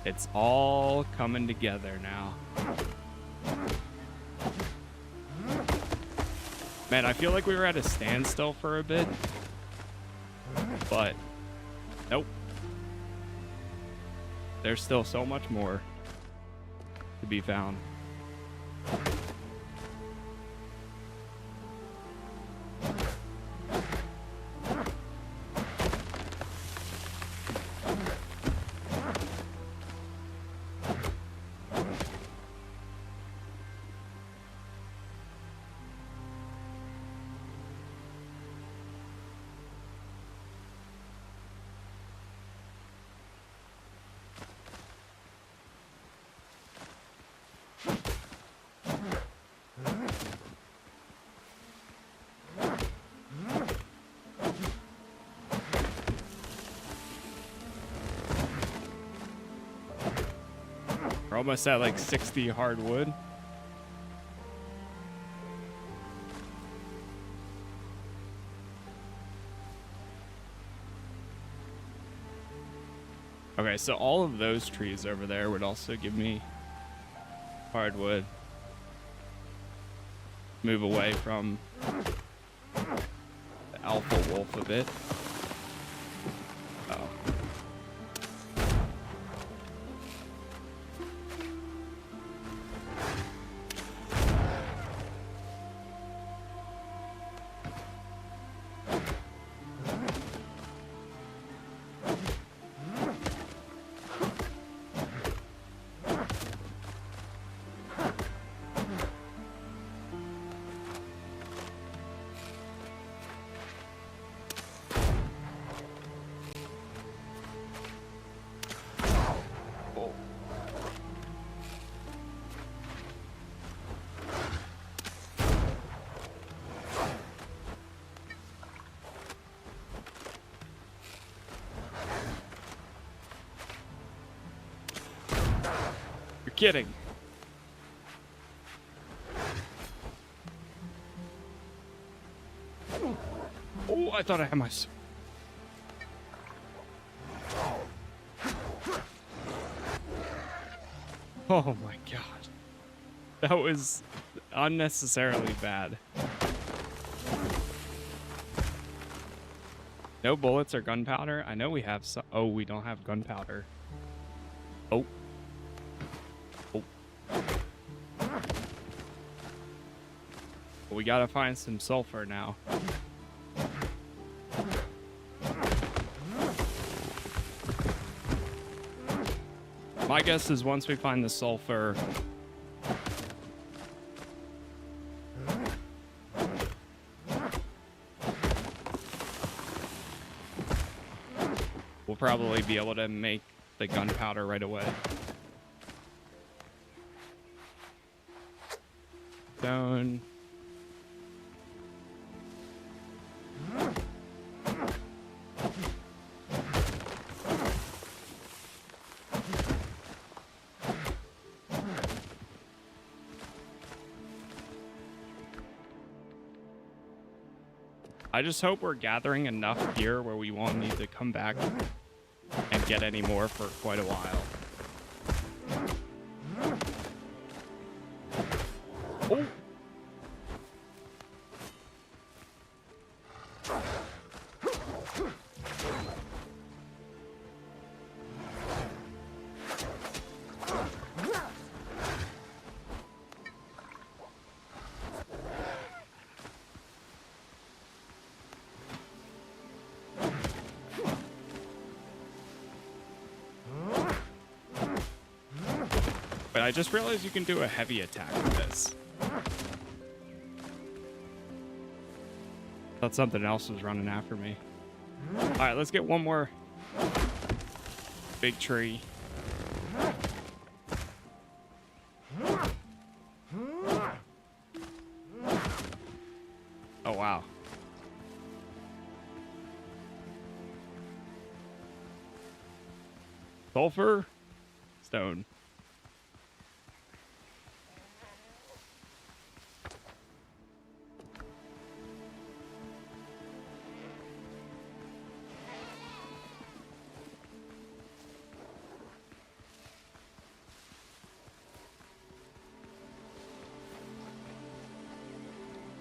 It's all coming together now. Man, I feel like we were at a standstill for a bit. But, nope. There's still so much more to be found. We're almost at like 60 hardwood. Okay, so all of those trees over there would also give me hardwood. Move away from the alpha wolf a bit. Oh. Kidding. Oh, I thought I had my... Oh my god. That was unnecessarily bad. No bullets or gunpowder? I know we have some... Oh, we don't have gunpowder. Oh. We gotta find some sulfur now. My guess is once we find the sulfur, we'll probably be able to make the gunpowder right away. Stone. I just hope we're gathering enough gear where we won't need to come back and get any more for quite a while. Oh! But I just realized you can do a heavy attack with this. Thought something else was running after me. All right, let's get one more big tree. Oh, wow. Sulfur stone.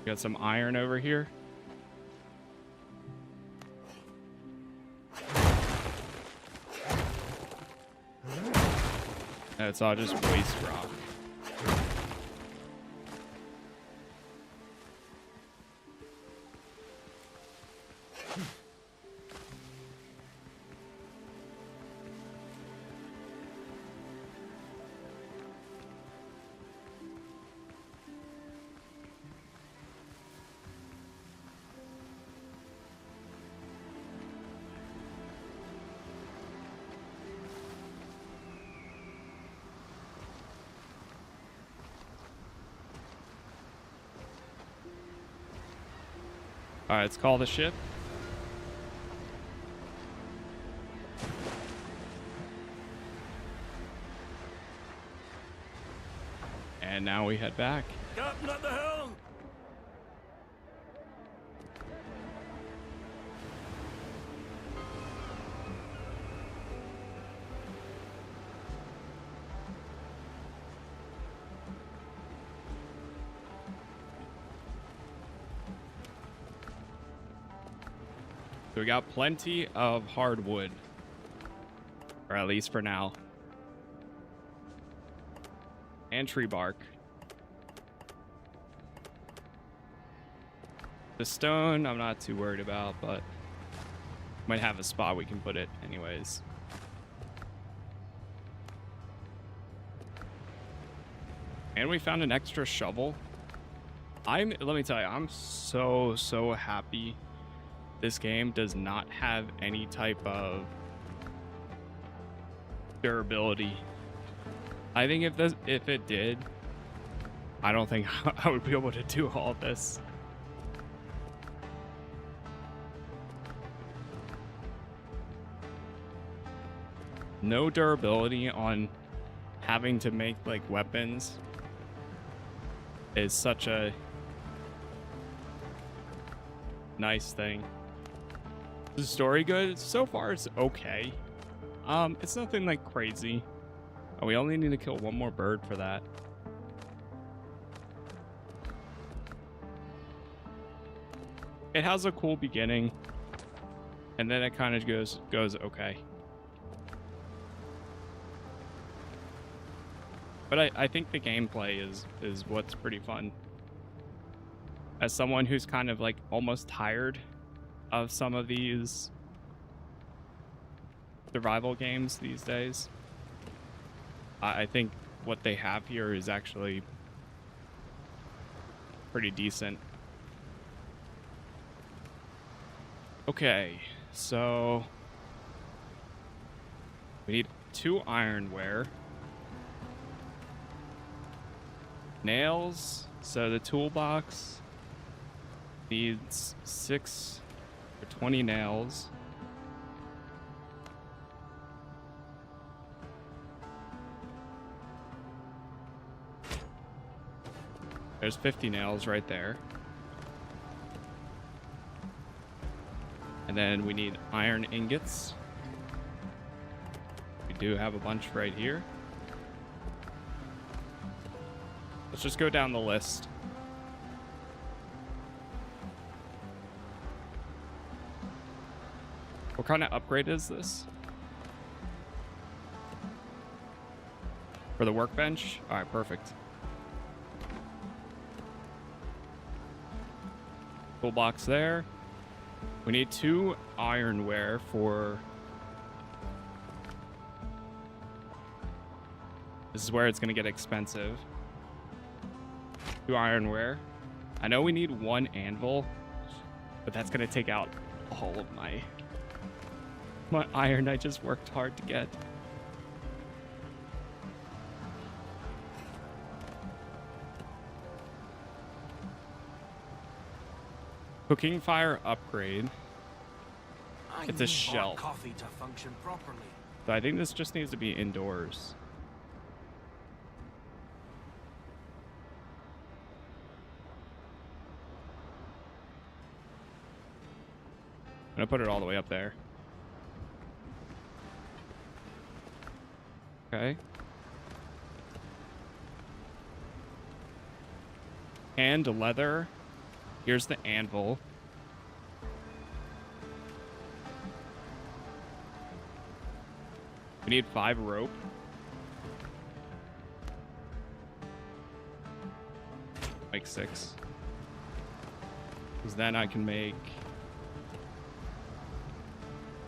Got some iron over here. That's all just waste rock. All right, let's call the ship. And now we head back. Captain at the helm! So we got plenty of hardwood, or at least for now, and tree bark. The stone, I'm not too worried about, but might have a spot we can put it anyways. And we found an extra shovel. Let me tell you, I'm so happy this game does not have any type of durability. I think if it did, I don't think I would be able to do all this. No durability on having to make like weapons is such a nice thing. Is the story good? So far it's okay. It's nothing like crazy. Oh, we only need to kill one more bird for that. It has a cool beginning, and then it kind of goes okay. But I think the gameplay is what's pretty fun. As someone who's kind of like almost tired of some of these survival games these days, I think what they have here is actually pretty decent. Okay, so we need 2 ironware. Nails, so the toolbox needs 6 or 20 nails. There's 50 nails right there. And then we need iron ingots. We do have a bunch right here. Let's just go down the list. What kind of upgrade is this? For the workbench? All right, perfect. Toolbox there. We need 2 ironware for... This is where it's going to get expensive. 2 ironware. I know we need 1 anvil, but that's going to take out all of my My iron I just worked hard to get. Cooking fire upgrade. It's a need shelf. hot coffee to function properly. So I think this just needs to be indoors. I'm gonna put it all the way up there. Okay. And leather. Here's the anvil. We need 5 rope. Make 6. Because then I can make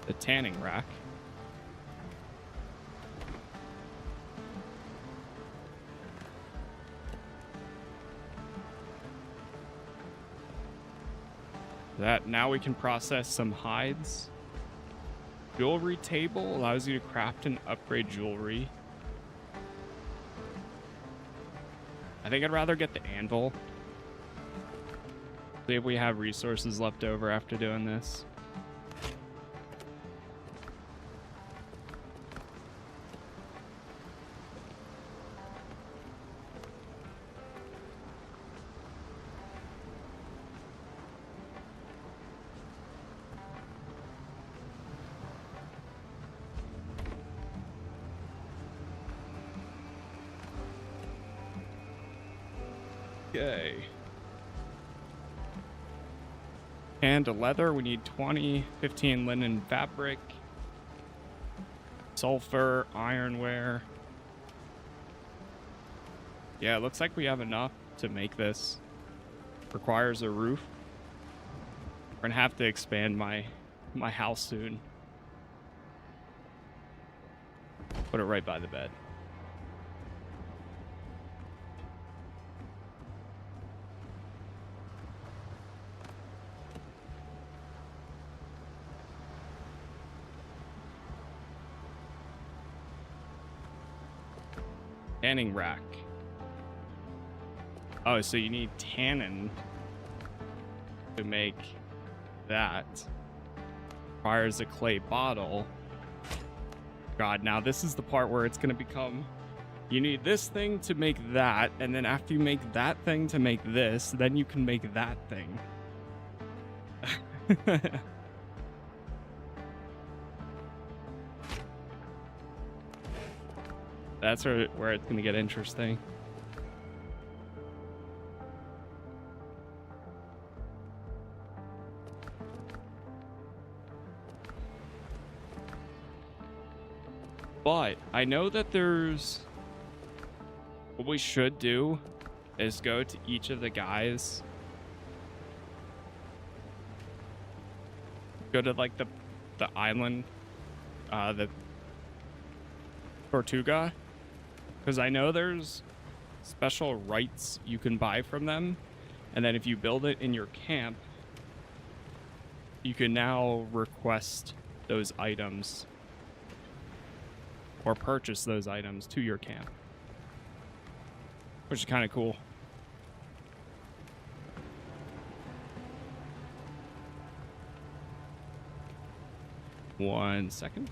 the tanning rack. That now we can process some hides. Jewelry table allows you to craft and upgrade jewelry. I think I'd rather get the anvil. See if we have resources left over after doing this. Okay. And a leather, we need 20, 15 linen fabric, sulfur, ironware. Yeah, it looks like we have enough to make this. Requires a roof. We're gonna have to expand my house soon. Put it right by the bed. Tanning rack. Oh, so you need tannin to make that. Requires a clay bottle. God, now this is the part where it's going to become... You need this thing to make that, and then after you make that thing to make this, then you can make that thing. That's where it's going to get interesting. But I know that there's... What we should do is go to each of the guys. Go to like the island, the Tortuga. Because I know there's special rights you can buy from them. And then if you build it in your camp, you can now request those items or purchase those items to your camp, which is kind of cool. One second.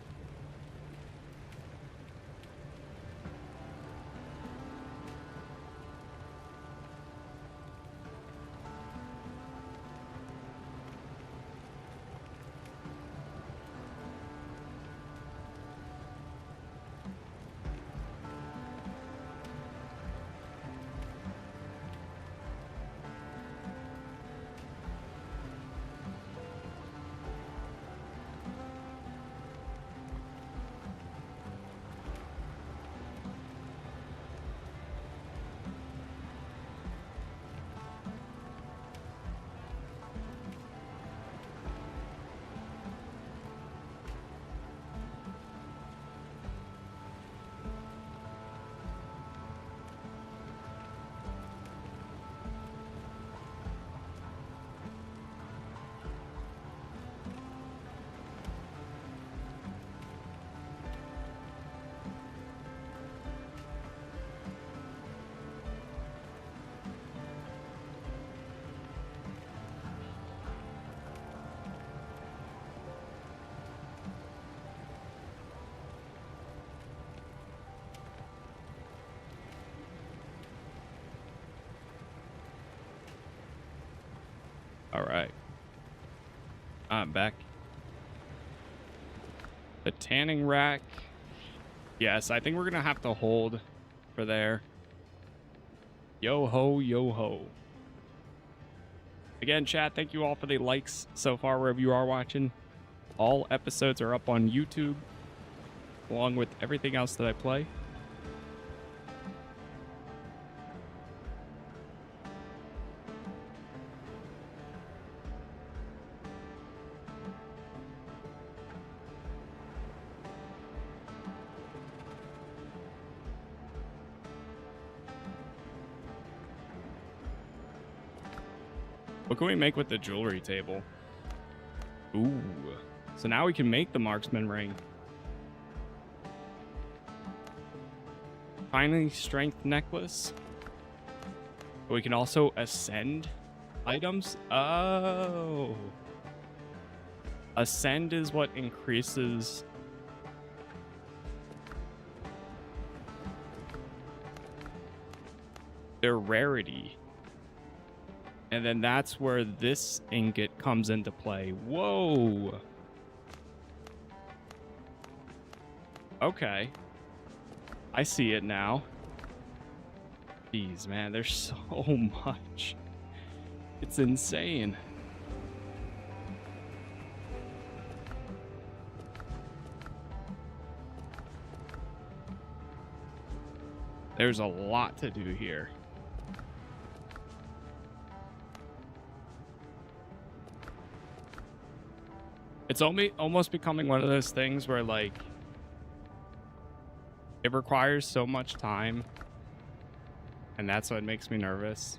All right. I'm back. The tanning rack. Yes, I think we're going to have to hold for there. Yo ho, yo ho. Again, chat, thank you all for the likes so far wherever you are watching. All episodes are up on YouTube, along with everything else that I play. What can we make with the jewelry table? Ooh. So now we can make the marksman ring. Finally, strength necklace. We can also ascend items. Oh. Ascend is what increases their rarity. And then that's where this ingot comes into play. Whoa. Okay. I see it now. Jeez, man, there's so much. It's insane. There's a lot to do here. It's almost becoming one of those things where, like, it requires so much time, and that's what makes me nervous.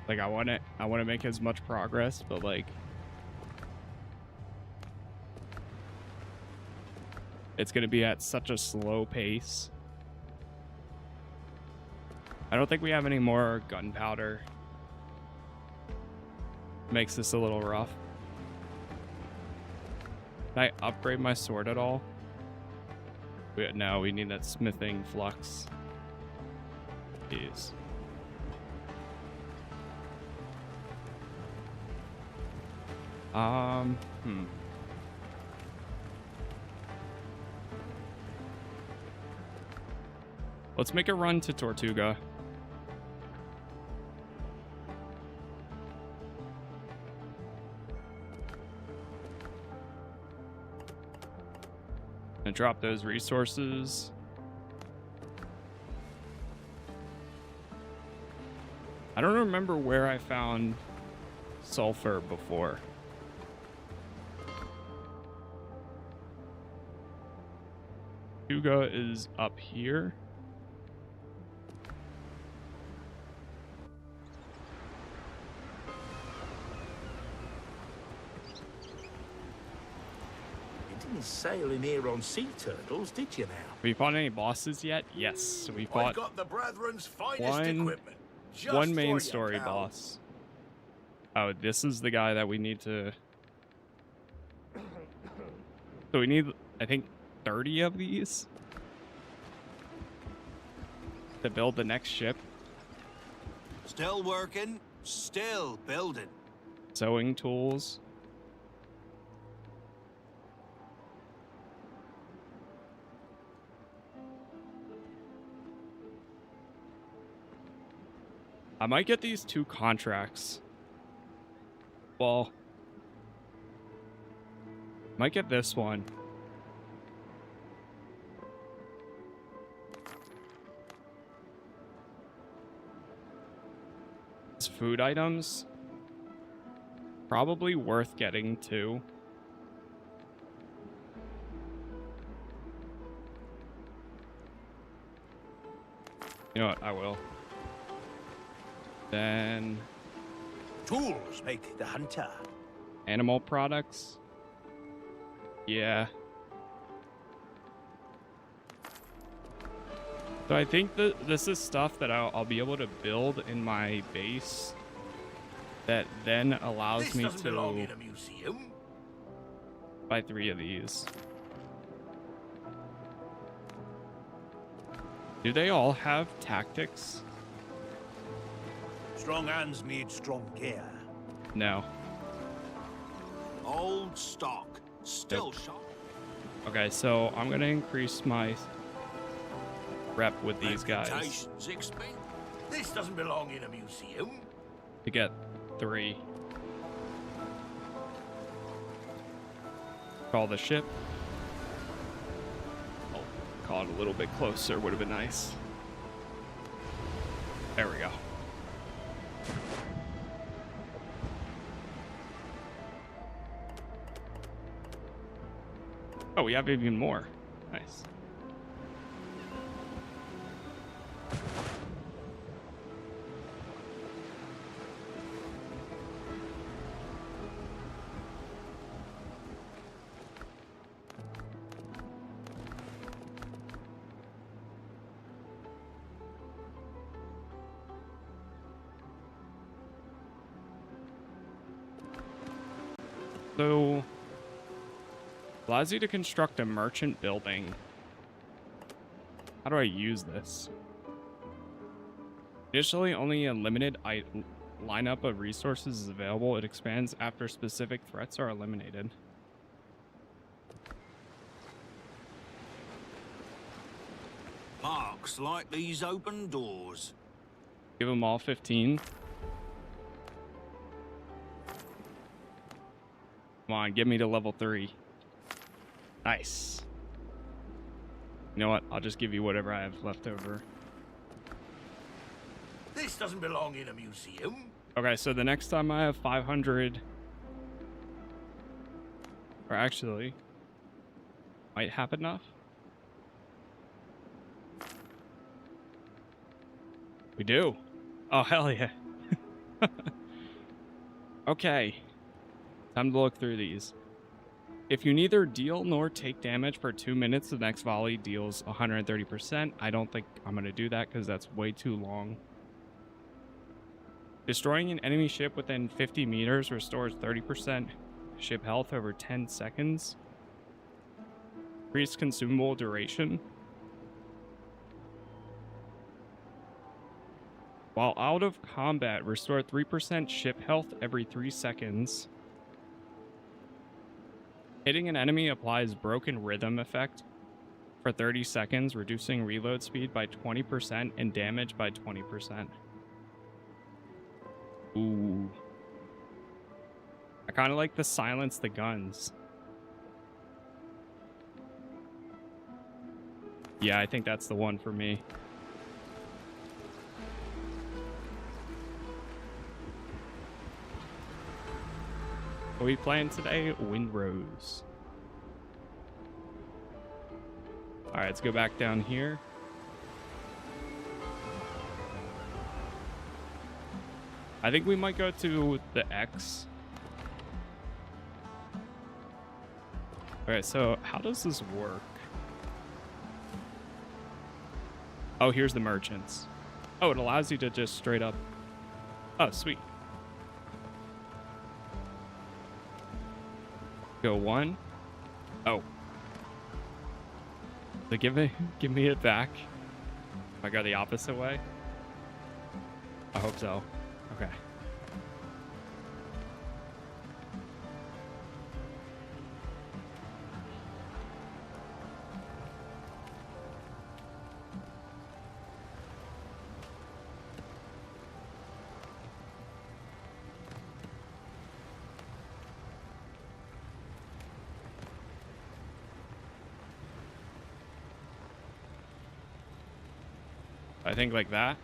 Like, I want to make as much progress, but, like, it's going to be at such a slow pace. I don't think we have any more gunpowder. Makes this a little rough. Can I upgrade my sword at all? No, we need that smithing flux. Jeez. Let's make a run to Tortuga. And drop those resources. I don't remember where I found sulfur before. Tortuga is up here. Sailing here on sea turtles, did you now? Have we fought any bosses yet? Yes, so we fought I've got the Brethren's finest equipment. Just one for main you, story pal. boss. Oh, this is the guy that we need to... So we need, I think, 30 of these to build the next ship. Still working, still building. Sewing tools. I might get these 2 contracts. Well, might get this one. It's food items. Probably worth getting too. You know what? I will. Then Tools make the hunter. animal products. Yeah. So I think that this is stuff that I'll be able to build in my base that then allows This me doesn't belong to in a museum. buy 3 of these. Do they all have tactics? Strong hands need strong gear. No. Old stock. Still sharp. Okay, so I'm gonna increase my rep with these guys Reputation's expensive. This doesn't belong in a museum. to get 3. Call the ship. Oh, call it a little bit closer would have been nice. There we go. Oh, we have even more. Nice. So, allows you to construct a merchant building. How do I use this? Initially, only a limited lineup of resources is available. It expands after specific threats are eliminated. Parks like these open doors. Give them all 15. Come on, get me to level 3. Nice. You know what? I'll just give you whatever I have left over. This doesn't belong in a museum. Okay, so the next time I have 500... Or actually... Might have enough? We do. Oh, hell yeah. Okay. Time to look through these. If you neither deal nor take damage for 2 minutes, the next volley deals 130%. I don't think I'm going to do that because that's way too long. Destroying an enemy ship within 50 meters restores 30% ship health over 10 seconds. Increase consumable duration. While out of combat, restore 3% ship health every 3 seconds. Hitting an enemy applies broken rhythm effect for 30 seconds, reducing reload speed by 20% and damage by 20%. Ooh. I kind of like the silence the guns. Yeah, I think that's the one for me. What are we playing today? Windrose. Alright, let's go back down here. I think we might go to the X. Alright, so how does this work? Oh, here's the merchants. Oh, it allows you to just straight up... Oh, sweet. Go 1. Oh. So give me it back. If I go the opposite way? I hope so. Okay. I think like that.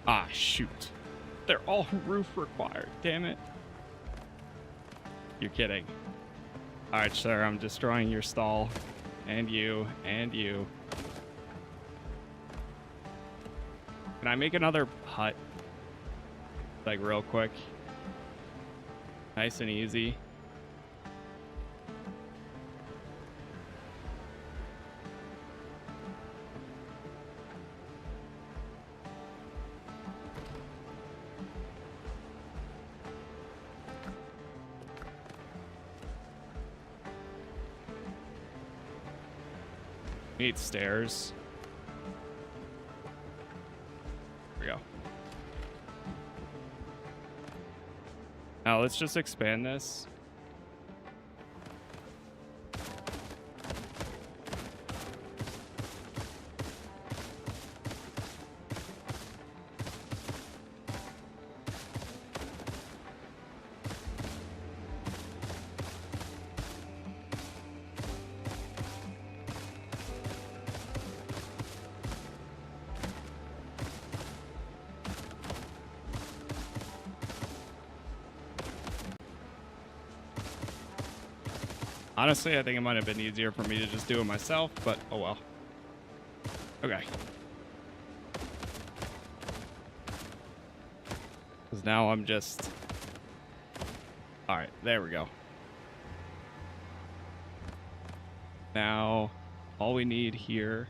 Ah, shoot. They're all roof required, damn it. You're kidding. Alright, sir, I'm destroying your stall. And you, and you. Can I make another hut? Like, real quick. Nice and easy. Need stairs. There we go. Now let's just expand this. Honestly, I think it might have been easier for me to just do it myself, but oh well. Okay. Because now I'm just... Alright, there we go. Now, all we need here...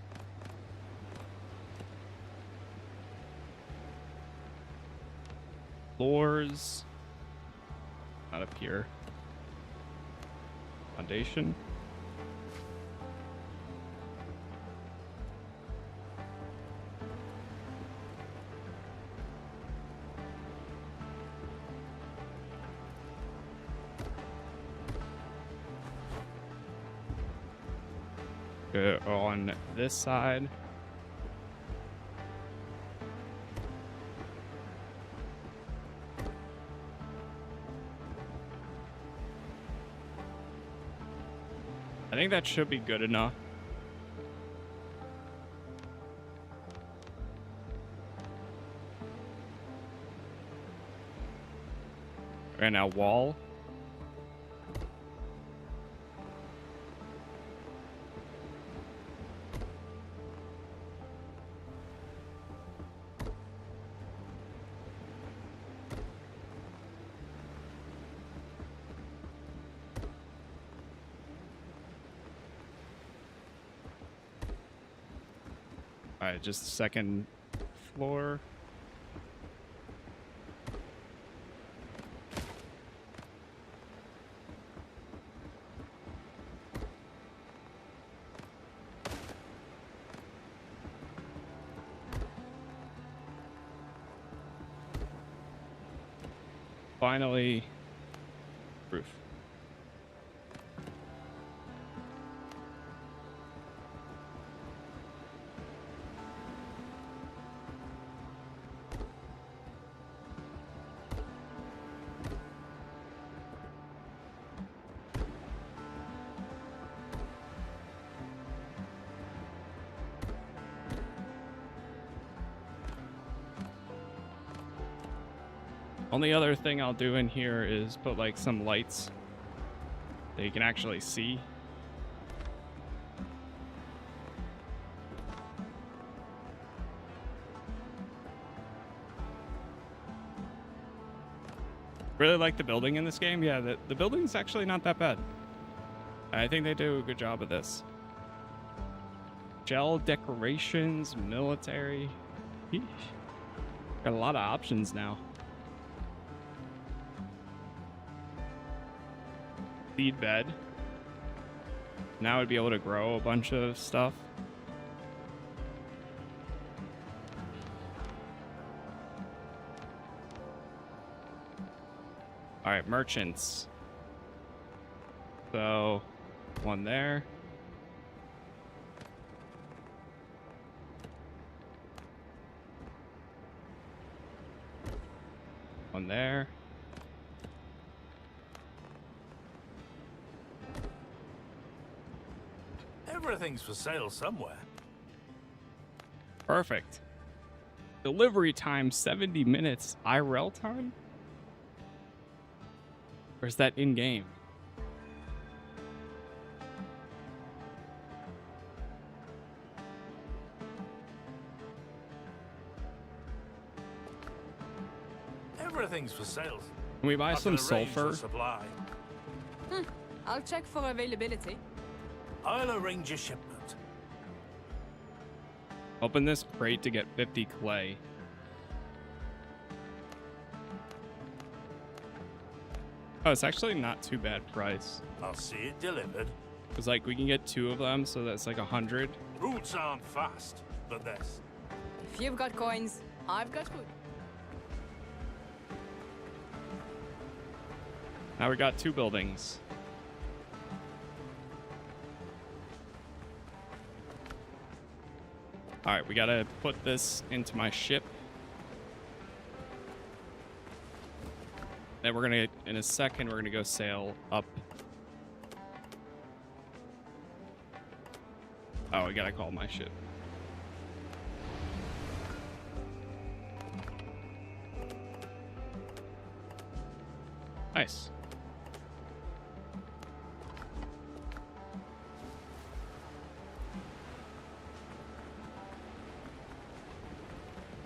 Floors. Not up here. Foundation. Good on this side. I think that should be good enough. And now wall. All right, just the second floor. Finally, roof. Only other thing I'll do in here is put like some lights that you can actually see. Really like the building in this game. Yeah, the building's actually not that bad. I think they do a good job of this. Gel decorations, military. Yeesh. Got a lot of options now. Seed bed. Now I'd be able to grow a bunch of stuff. All right, merchants. So, one there. One there. Everything's for sale somewhere. Perfect. Delivery time 70 minutes. IRL time? Or is that in game? Everything's for sale. Can we buy I some can arrange the sulfur? supply. I'll check for availability. I'll arrange a shipment. Open this crate to get 50 clay. Oh, it's actually not too bad price. I'll see it delivered. Because like we can get 2 of them, so that's like 100. Routes aren't fast, but this. If you've got coins, I've got food. Now we got 2 buildings. All right, we gotta put this into my ship. Then we're gonna, in a second, we're gonna go sail up. Oh, we gotta call my ship. Nice.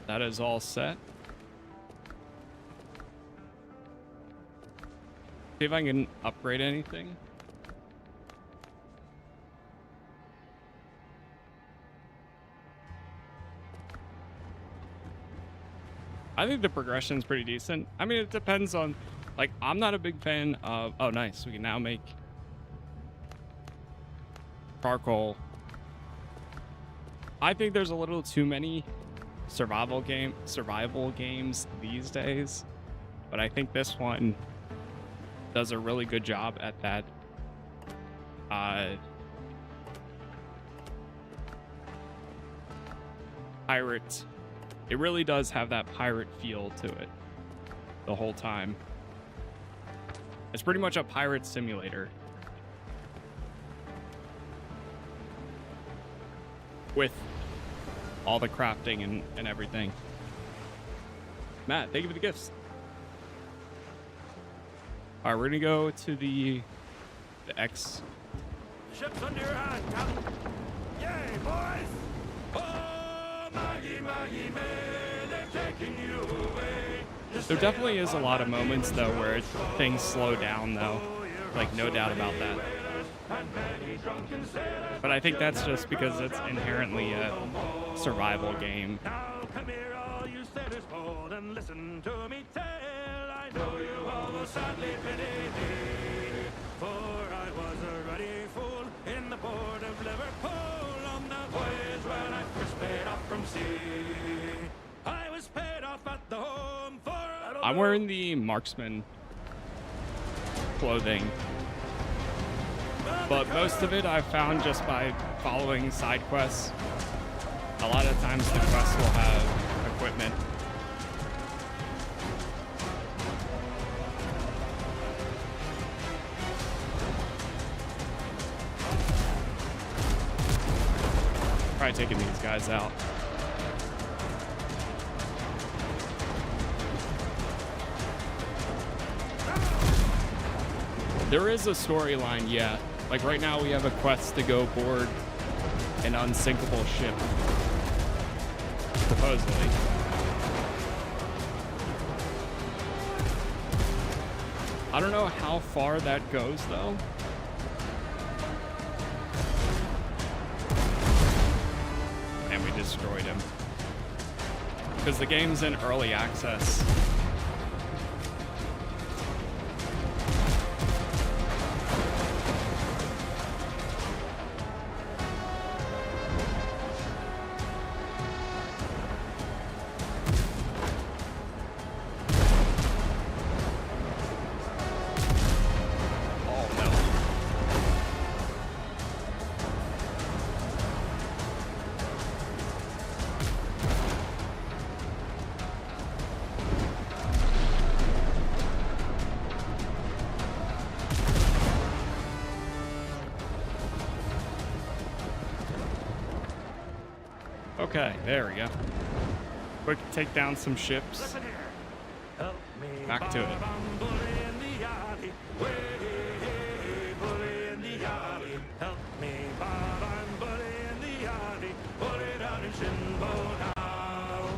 That is all set. See if I can upgrade anything. I think the progression's pretty decent. I mean, it depends on, like, I'm not a big fan of, oh, nice. We can now make charcoal. I think there's a little too many survival games these days, but I think this one does a really good job at that. Pirate. It really does have that pirate feel to it the whole time. It's pretty much a pirate simulator with all the crafting and everything. Matt, thank you for the gifts. All right, we're gonna go to the X. Ship's under your hand, Captain. Yay, boys! Oh, Maggie, Maggie, May, they're taking you away. There definitely is a lot of moments though where things slow down though, like no doubt about that. But I think that's just because it's inherently a survival game. Now come here, all you sailors bold, and listen to me tell. I know you all will sadly pity me, for I was a ruddy fool in the port of Liverpool on the voyage when I first paid off from sea. I was paid off at the home for I'm wearing the marksman clothing, but most of it I've found just by following side quests. A lot of times the quests will have equipment. Probably taking these guys out. There is a storyline, yeah. Like right now we have a quest to go board an unsinkable ship. Supposedly. I don't know how far that goes though. And we destroyed him. Because the game's in early access. Okay, there we go. Quick take down some ships. Listen here. Help me. Back to it. I'm bully in the alley. Way, bully in the alley. Help me, Bob. I'm bully in the alley. Bully down in Shinbo now.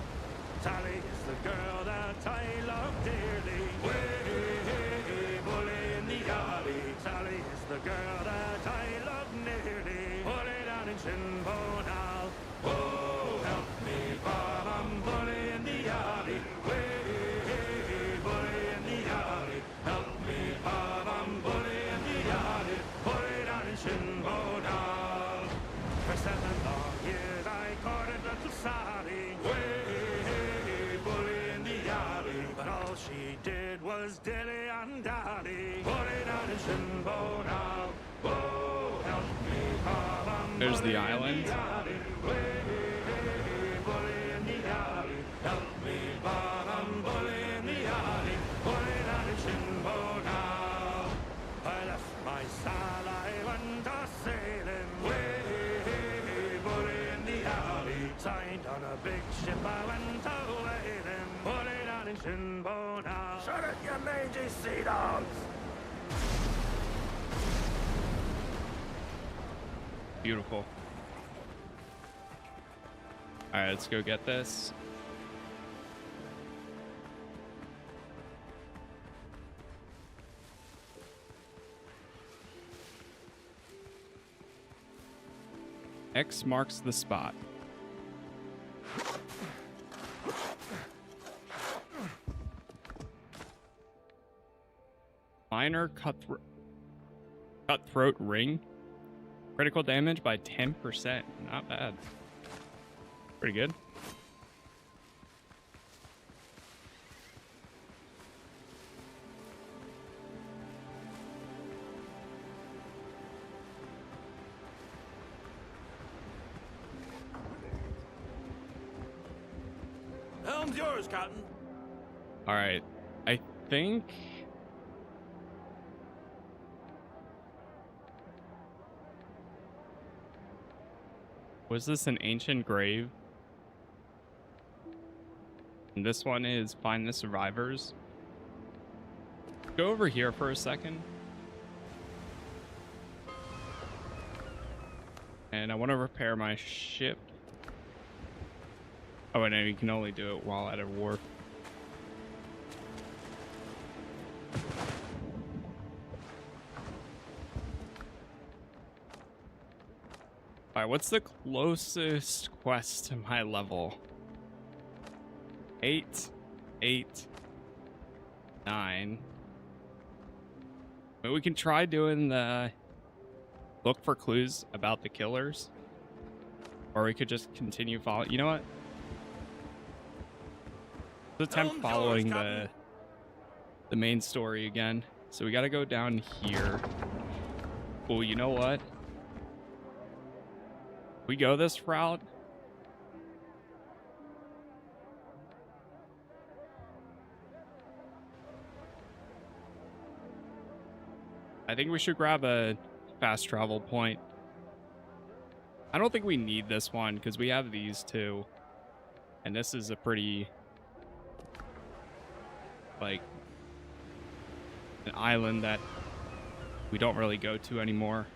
Sally is the girl that I love dearly. Way, bully in the alley. Sally is the girl that I love nearly. Bully down in Shinbo now. Oh, help me, Bob. I'm bully in the alley. Way, bully in the alley. Help me, Bob. I'm bully in the alley. Bully down in Shinbo. There's the island. I left my sad island a sailing way, bully in the alley. Signed on a big ship, I went away then, bully down in Shinbo now. Shut it, you mangy sea dogs! Beautiful. All right, let's go get this. X marks the spot. Minor cutthroat ring. Critical damage by 10%. Not bad. Pretty good. Helm's yours, Captain. All right. I think... Was this an ancient grave? And this one is find the survivors. Go over here for a second. And I want to repair my ship. Oh, and you can only do it while at a wharf. Alright, what's the closest quest to my level? 8, 8, 9. But we can try doing the look for clues about the killers. Or we could just continue following. You know what? Let's attempt following the main story again. So we gotta go down here. Oh, you know what? We go this route. I think we should grab a fast travel point. I don't think we need this one because we have these two. And this is a pretty, like, an island that we don't really go to anymore.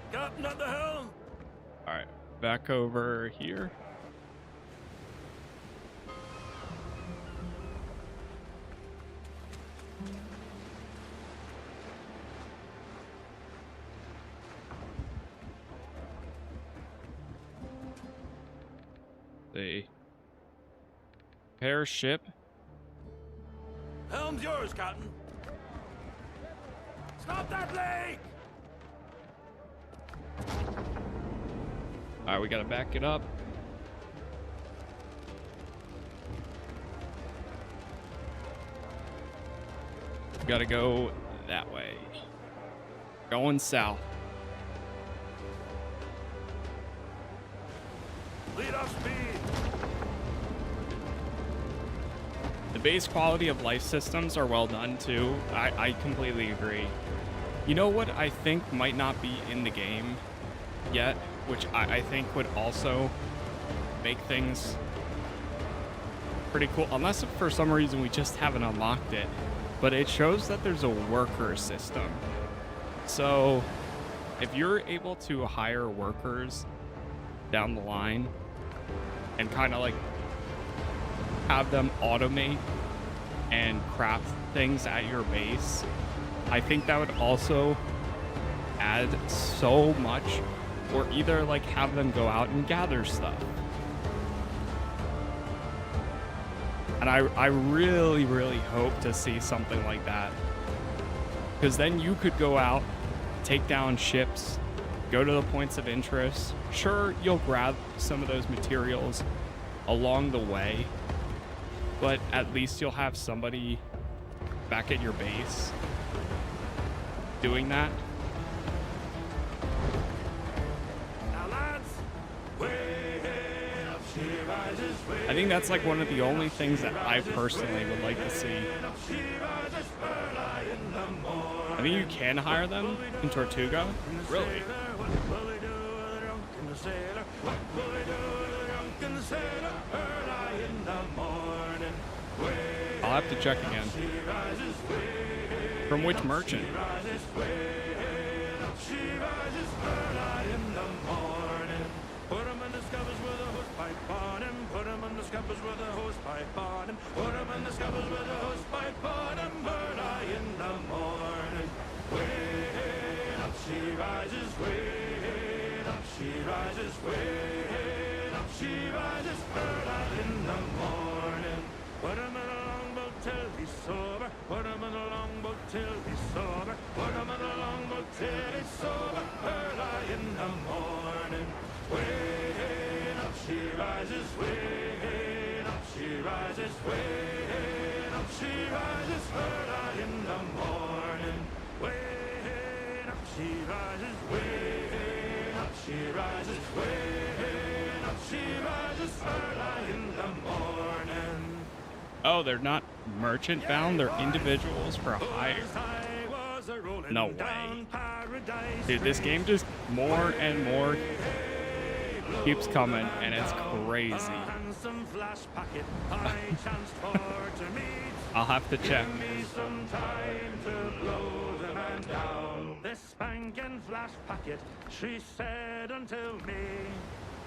Captain at the helm! Alright, back over here. The repair ship. Helm's yours, Captain. Stop that leak! Alright, we gotta back it up. We gotta go that way. Going south. Lead off speed! The base quality of life systems are well done too. I completely agree. You know what I think might not be in the game yet, which I think would also make things pretty cool, unless for some reason we just haven't unlocked it. But it shows that there's a worker system. So if you're able to hire workers down the line and kind of like have them automate and craft things at your base, I think that would also add so much. Or either like have them go out and gather stuff. And I really, really hope to see something like that. Because then you could go out, take down ships, go to the points of interest. Sure, you'll grab some of those materials along the way, but at least you'll have somebody back at your base doing that. Now, lads, way up she rises, way I think that's like one of the only things that I personally would like to see. up she rises early in the morning. I think you can hire them in Tortuga. Really? What will we do with the drunken sailor? What will we do with the drunken sailor early in the morning? Way I'll have to check again. she rises, way From which merchant? rises, way up she rises early in the morning. Put 'em in the scuppers with a hose pipe on him. Put 'em in the scuppers with a hose pipe on him. Put 'em in the scuppers with a hose pipe on him early in the morning. Way up she rises, way up she rises, way up she rises early in the morning. Put 'em in a longboat till he's sober. Put 'em in a longboat till he's sober. Put 'em in a longboat till he's sober early in the morning. Way up she rises, way up she rises, way up she rises early in the morning. Way up she rises, way up she rises, way up she rises early in the morning. Oh, they're not merchant bound, they're individuals for hire. No way. Dude, this game just more and more keeps coming, and it's crazy. I'll have to check. Some time to blow the man down. This spanking flash packet, she said unto me,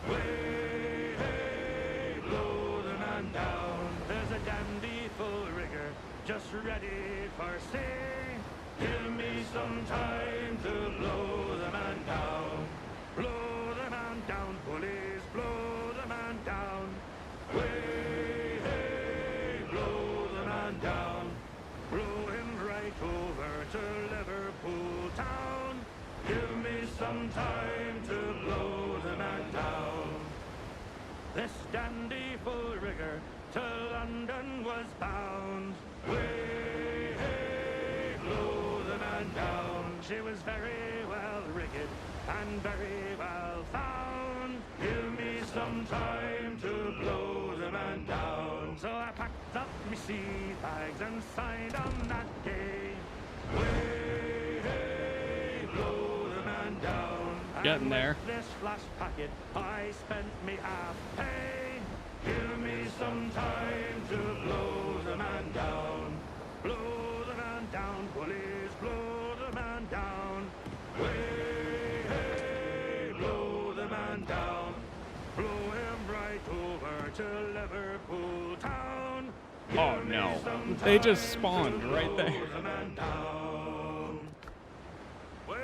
way, hey, blow the man down. There's a dandy full rigger just ready for sea. Give me some time to blow the man down. Blow the man down, bullies, blow the man down. Way, hey, blow the man down. Blow him right over to Liverpool town. Give me some time to blow the man down. This dandy full rigger to London was bound. Way, hey, blow the man down. She was very well rigged and very well found. Give me some time to blow the man down. So I packed up me sea bags and signed on that day. Way, hey, blow the man down. Getting And there. with this flash packet, I spent me half pay. Give me some time to blow the man down. Blow the man down, bullies, blow the man down. Way, hey, blow the man down. Blow him right over to Liverpool town. Oh no, they just spawned right there. Blow the man down.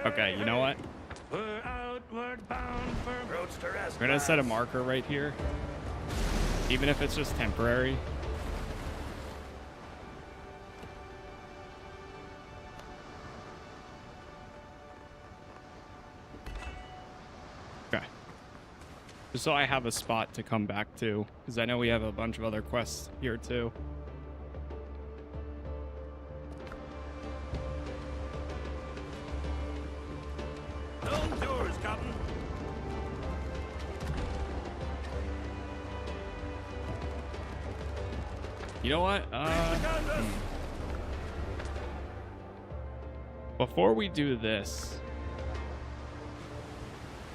Okay, you know what? We're outward bound for Roadster S. We're gonna set a marker right here, even if it's just temporary. Okay. Just so I have a spot to come back to, because I know we have a bunch of other quests here too. Helm's yours, Captain. You know what? Before we do this,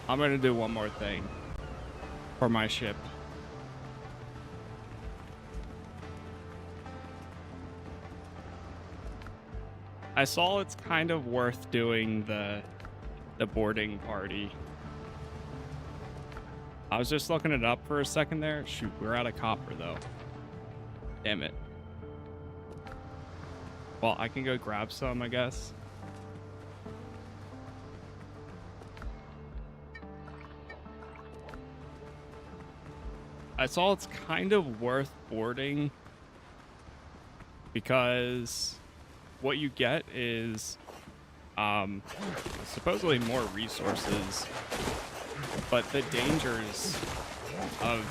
I'm gonna do one more thing for my ship. I saw it's kind of worth doing the boarding party. I was just looking it up for a second there. Shoot, we're out of copper though. Damn it. Well, I can go grab some, I guess. I saw it's kind of worth boarding because what you get is supposedly more resources, but the dangers of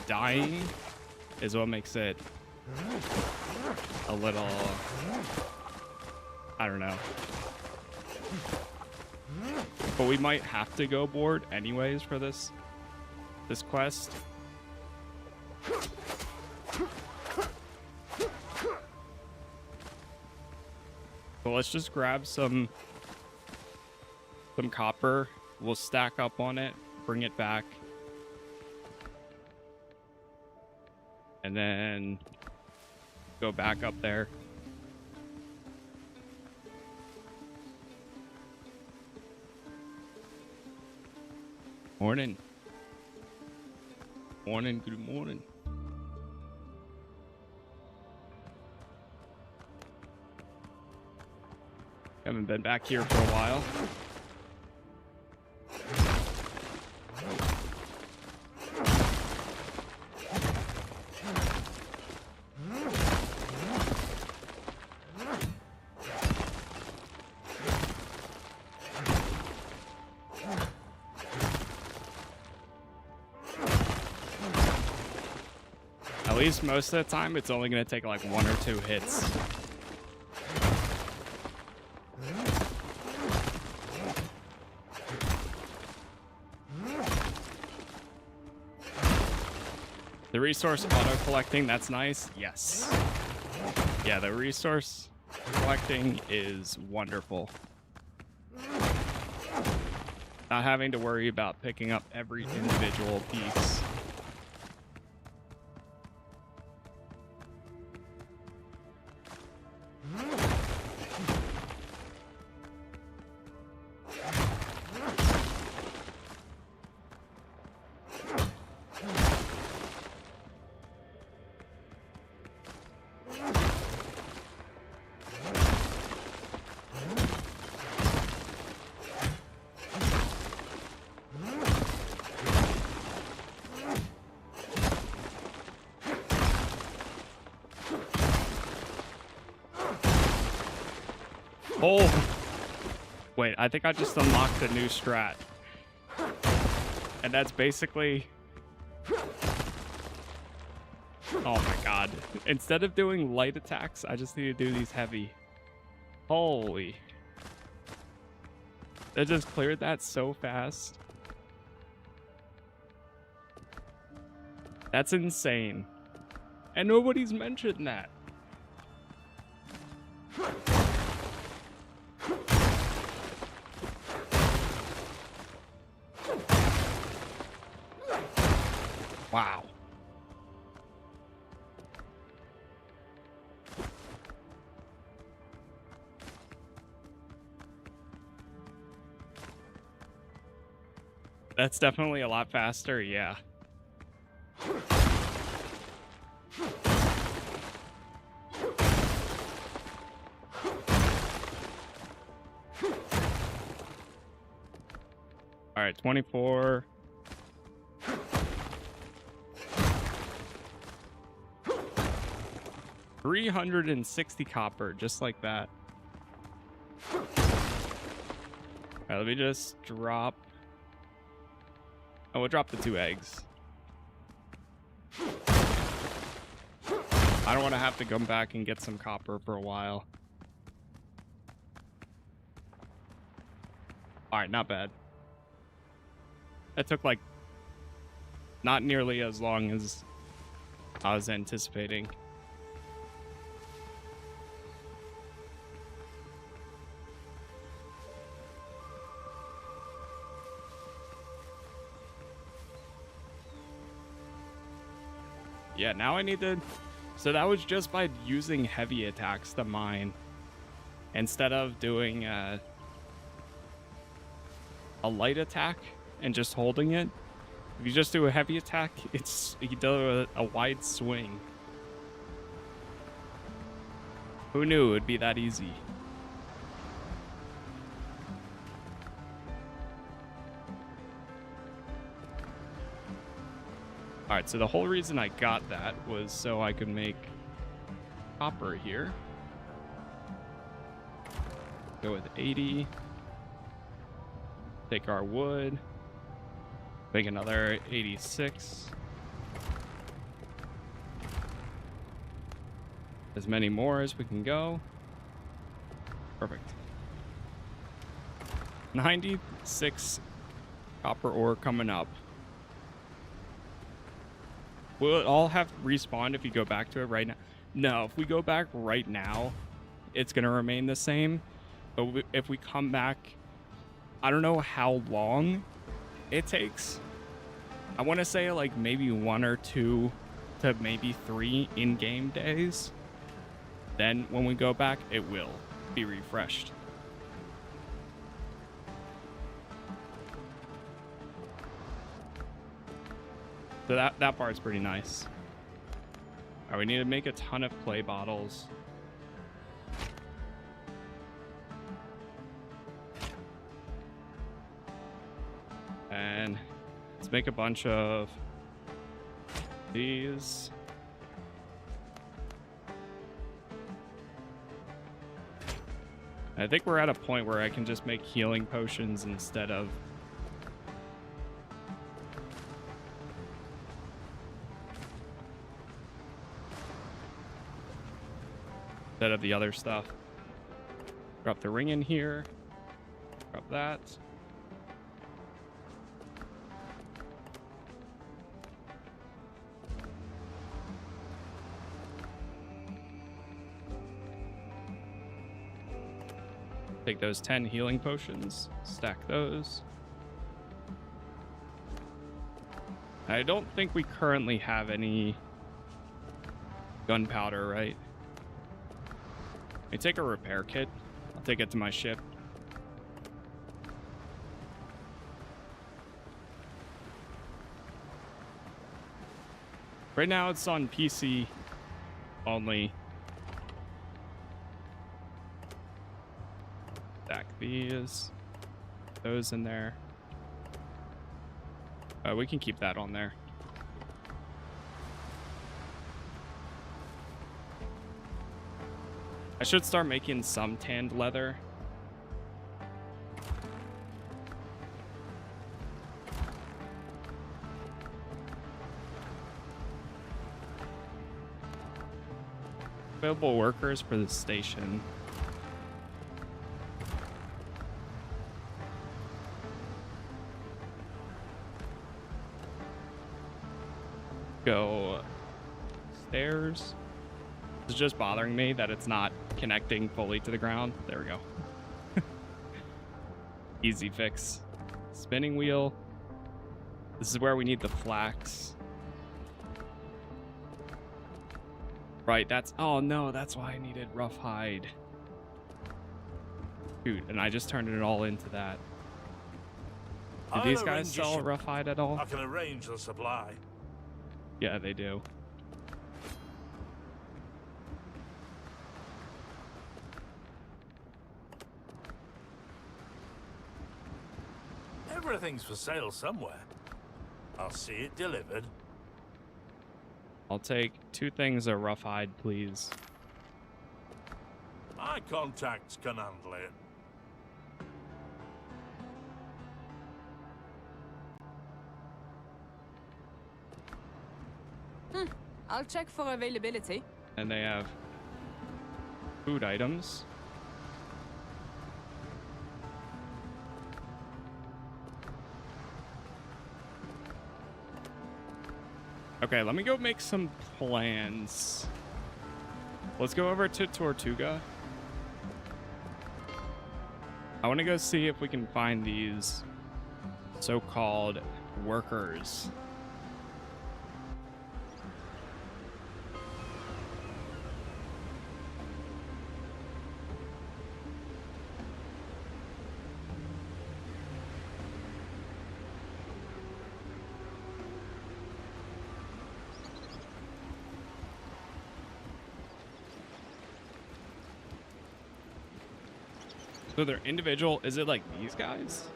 dying is what makes it a little, I don't know. But we might have to go board anyways for this quest. So let's just grab some copper. We'll stack up on it, bring it back, and then go back up there. Morning. Morning, good morning. Haven't been back here for a while. At least most of the time, it's only going to take like 1 or 2 hits. The resource auto-collecting, that's nice. Yes. Yeah, the resource collecting is wonderful. Not having to worry about picking up every individual piece. Oh, wait, I think I just unlocked a new strat. And that's basically... Oh my god. Instead of doing light attacks, I just need to do these heavy. Holy. They just cleared that so fast. That's insane. And nobody's mentioned that. Wow. That's definitely a lot faster, yeah. All right, 24. $360 copper, just like that. All right, let me just drop. Oh, we'll drop the 2 eggs. I don't want to have to come back and get some copper for a while. All right, not bad. That took like not nearly as long as I was anticipating. Yeah, now I need to... So that was just by using heavy attacks to mine. Instead of doing a light attack and just holding it. If you just do a heavy attack, you do a wide swing. Who knew it would be that easy? Alright, so the whole reason I got that was so I could make copper here. Go with 80. Take our wood. Make another 86. As many more as we can go. Perfect. 96 copper ore coming up. Will it all have respawned if you go back to it right now? No, if we go back right now, it's going to remain the same. But if we come back, I don't know how long it takes. I want to say like maybe 1 or 2 to maybe 3 in-game days. Then when we go back, it will be refreshed. So that part's pretty nice. All right, we need to make a ton of clay bottles. And let's make a bunch of these. I think we're at a point where I can just make healing potions instead of the other stuff. Drop the ring in here. Drop that. Take those 10 healing potions, stack those. I don't think we currently have any gunpowder, right? I take a repair kit. I'll take it to my ship. Right now it's on PC only. Stack these. Those in there. We can keep that on there. I should start making some tanned leather. Available workers for the station. Go stairs. It's just bothering me that it's not connecting fully to the ground. There we go. Easy fix. Spinning wheel. This is where we need the flax. Right, that's... Oh, no, that's why I needed rough hide. Dude, and I just turned it all into that. Do these guys sell rough hide at all? I can arrange the supply. Yeah, they do. Everything's for sale somewhere. I'll see it delivered. I'll take 2 things of rough hide, please. My contacts can handle it. I'll check for availability. And they have food items. Okay, let me go make some plans. Let's go over to Tortuga. I want to go see if we can find these so-called workers. So they're individual. Is it like these guys?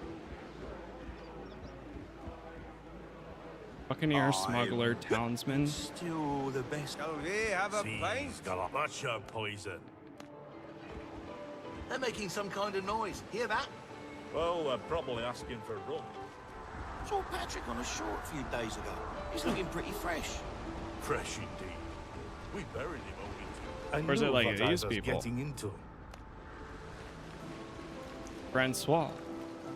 Buccaneer, smuggler, townsman. Still the best. Shall we have a pint? What's your poison? They're making some kind of noise. Hear that? Well, they're probably asking for rum. Saw Patrick on a shore a few days ago. He's looking pretty fresh. Fresh indeed. We buried him over Or is it like these people? Getting into him. Francois.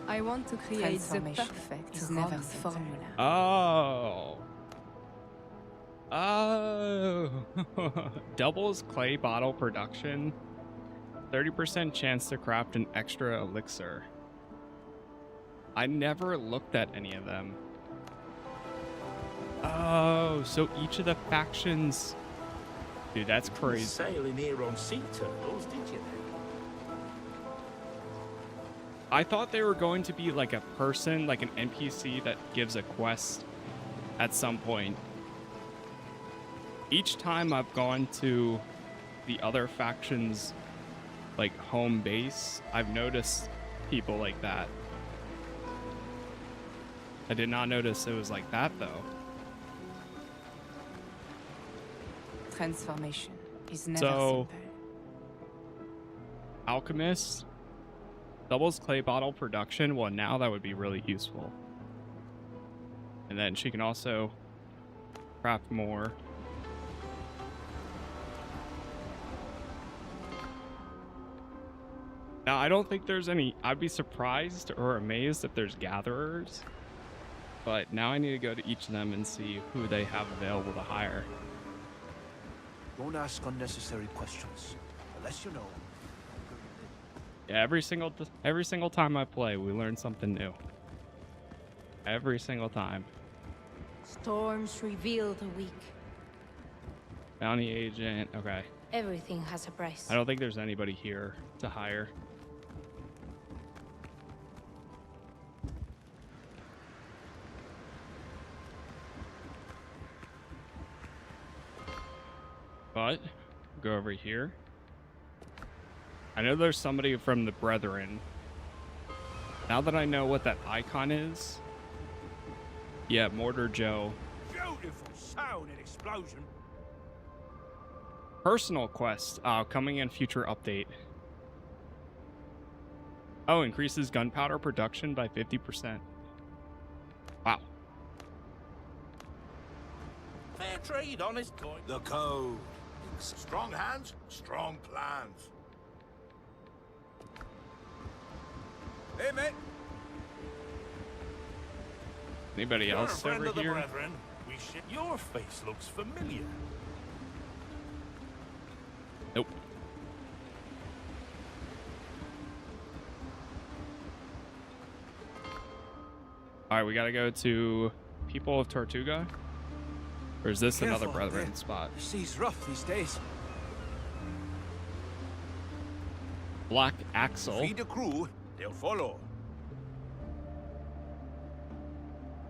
I want to create the Transformation perfect is never rum the formula. Oh. Oh. Doubles clay bottle production. 30% chance to craft an extra elixir. I never looked at any of them. Oh, so each of the factions. Dude, that's crazy. Sailing here on sea turtles, did you? I thought they were going to be like a person, like an NPC that gives a quest at some point. Each time I've gone to the other faction's like home base, I've noticed people like that. I did not notice it was like that though. Transformation is never So- simple. Alchemist doubles clay bottle production. Well, now that would be really useful. And then she can also craft more. Now, I don't think there's any. I'd be surprised or amazed if there's gatherers. But now I need to go to each of them and see who they have available to hire. Don't ask unnecessary questions. Unless you know. Yeah, every single time I play, we learn something new. Every single time. Storms reveal the weak. Bounty agent. Okay. Everything has a price. I don't think there's anybody here to hire. But go over here. I know there's somebody from the Brethren. Now that I know what that icon is. Yeah, Mortar Joe. Beautiful sound and explosion. Personal quest. Coming in future update. Oh, increases gunpowder production by 50%. Wow. Fair trade, honest coin. The code. Strong hands, strong plans. Hey, mate. Anybody You're a else friend over of the here? brethren. Your face looks familiar. Nope. Alright, we gotta go to People of Tortuga? Or is this another Careful, Brethren yeah. spot? The sea's rough these days. Black Axle. Feed the crew, they'll follow.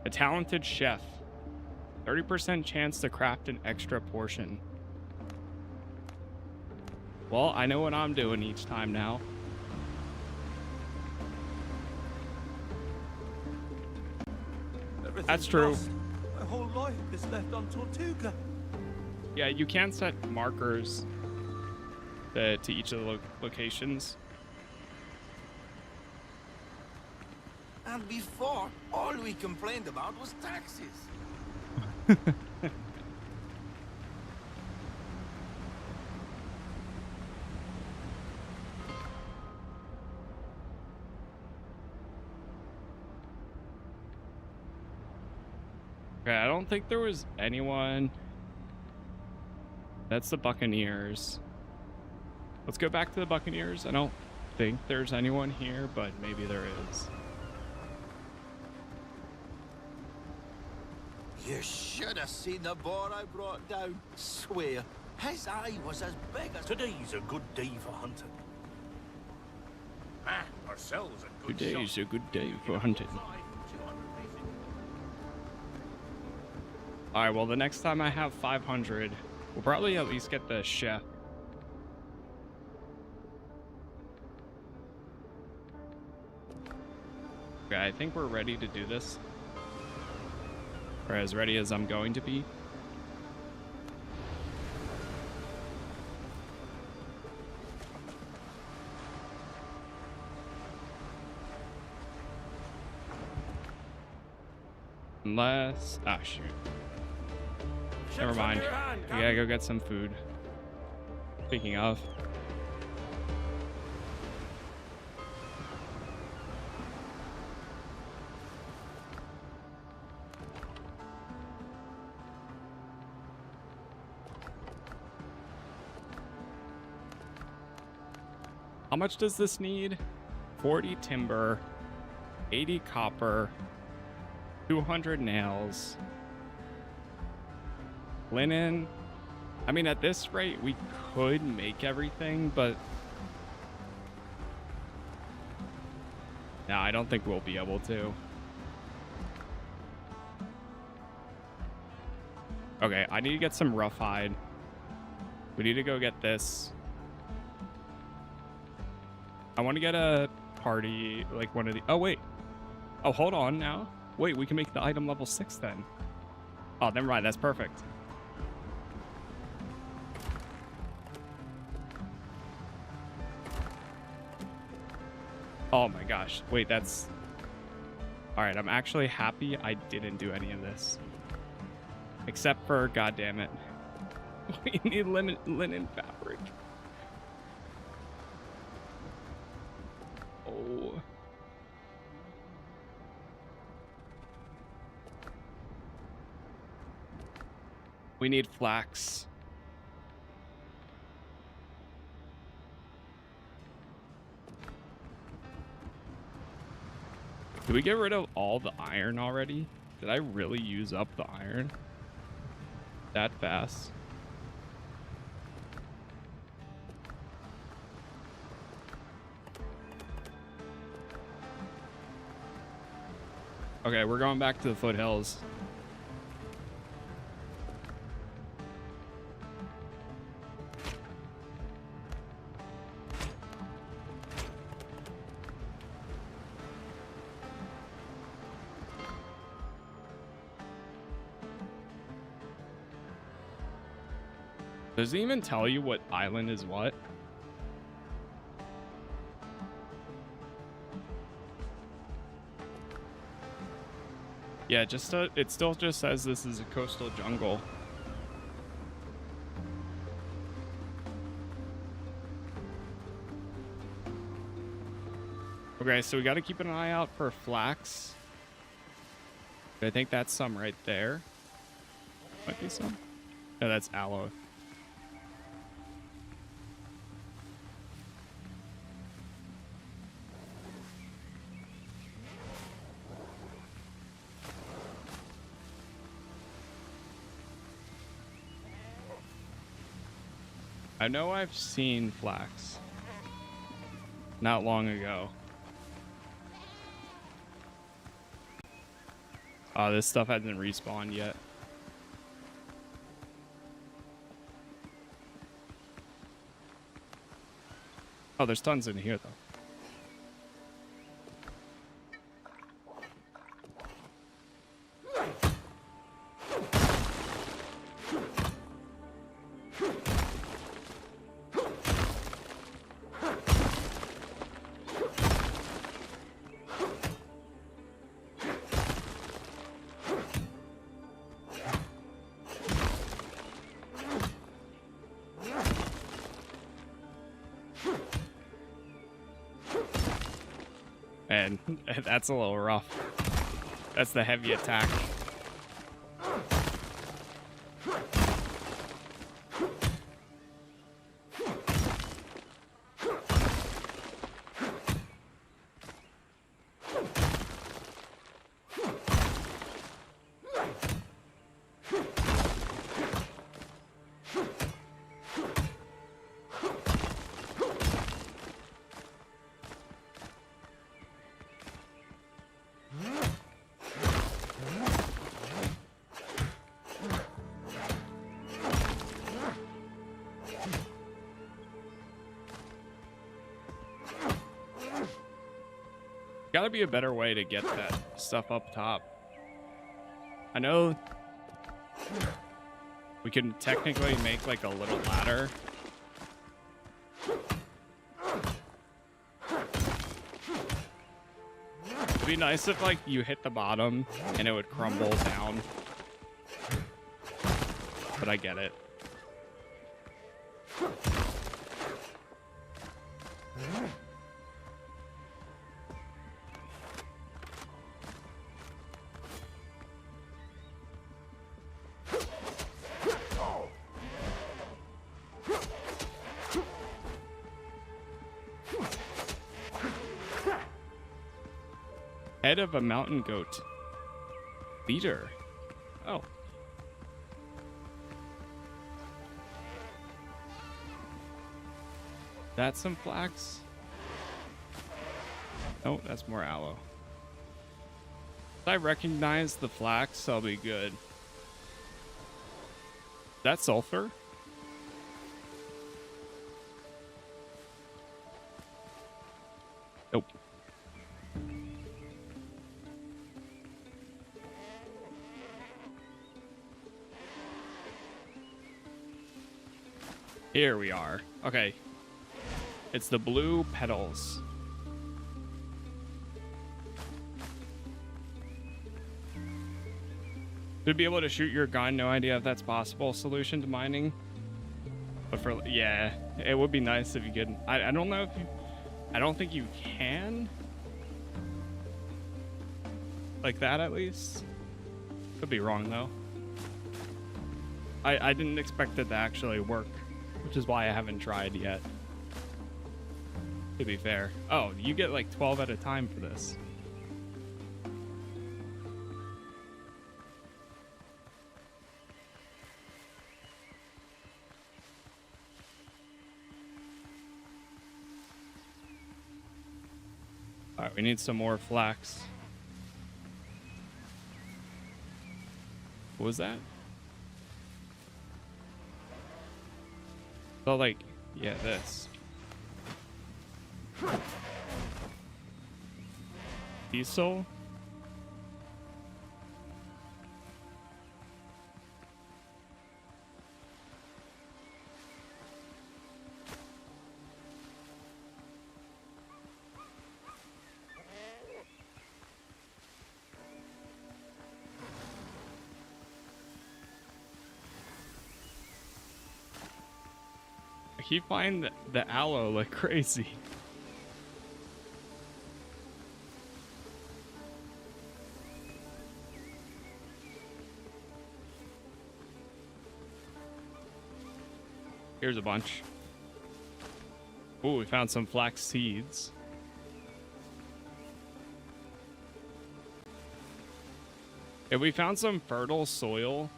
A talented chef. 30% chance to craft an extra portion. Well, I know what I'm doing each time now. That's true. My whole life is left on Tortuga. Yeah, you can set markers to each of the locations. And before, all we complained about was taxes. Okay, I don't think there was anyone. That's the Buccaneers. Let's go back to the Buccaneers. I don't think there's anyone here, but maybe there is. You should have seen the boar I brought down. Swear, his eye was as big as... Today's a good day for hunting. Ah, ourselves a good Today is shot. a good day for hunting. Alright, well, the next time I have 500, we'll probably at least get the chef. Okay, I think we're ready to do this. or as ready as I'm going to be. Unless, ah, shoot. Never Ship's mind. under your hand, We gotta go get some food. Speaking of. How much does this need? 40 timber, 80 copper, 200 nails, linen. I mean, at this rate, we could make everything, but no, I don't think we'll be able to. Okay, I need to get some rough hide. We need to go get this. I want to get a party, like one of the... Oh, wait. Oh, hold on now. Wait, we can make the item level 6 then. Oh, never mind. That's perfect. Oh my gosh. Wait, that's... All right, I'm actually happy I didn't do any of this. Except for, goddammit, we need linen fabric. Oh. We need flax. Did we get rid of all the iron already? Did I really use up the iron that fast? Okay, we're going back to the foothills. Does it even tell you what island is what? Yeah, just it still just says this is a coastal jungle. Okay, so we got to keep an eye out for flax. I think that's some right there. Might be some. No, that's aloe. I know I've seen flax not long ago. Oh, this stuff hasn't respawned yet. Oh, there's tons in here though. And that's a little rough. That's the heavy attack. Gotta be a better way to get that stuff up top. I know we can technically make like a little ladder. It'd be nice if like you hit the bottom and it would crumble down. But I get it. Head of a mountain goat. Leader. Oh. That's some flax. Oh, that's more aloe. If I recognize the flax, I'll be good. That's sulfur? Nope. Here we are. Okay. It's the blue petals. To be able to shoot your gun, no idea if that's possible. Solution to mining. But for, yeah, it would be nice if you could. I don't know if you, I don't think you can. Like that at least. Could be wrong though. I didn't expect it to actually work, which is why I haven't tried yet. To be fair. Oh, you get like 12 at a time for this. All right, we need some more flax. What was that? So like, yeah, this. Diesel. I keep finding the aloe like crazy. Here's a bunch. Ooh, we found some flax seeds. If we found some fertile soil,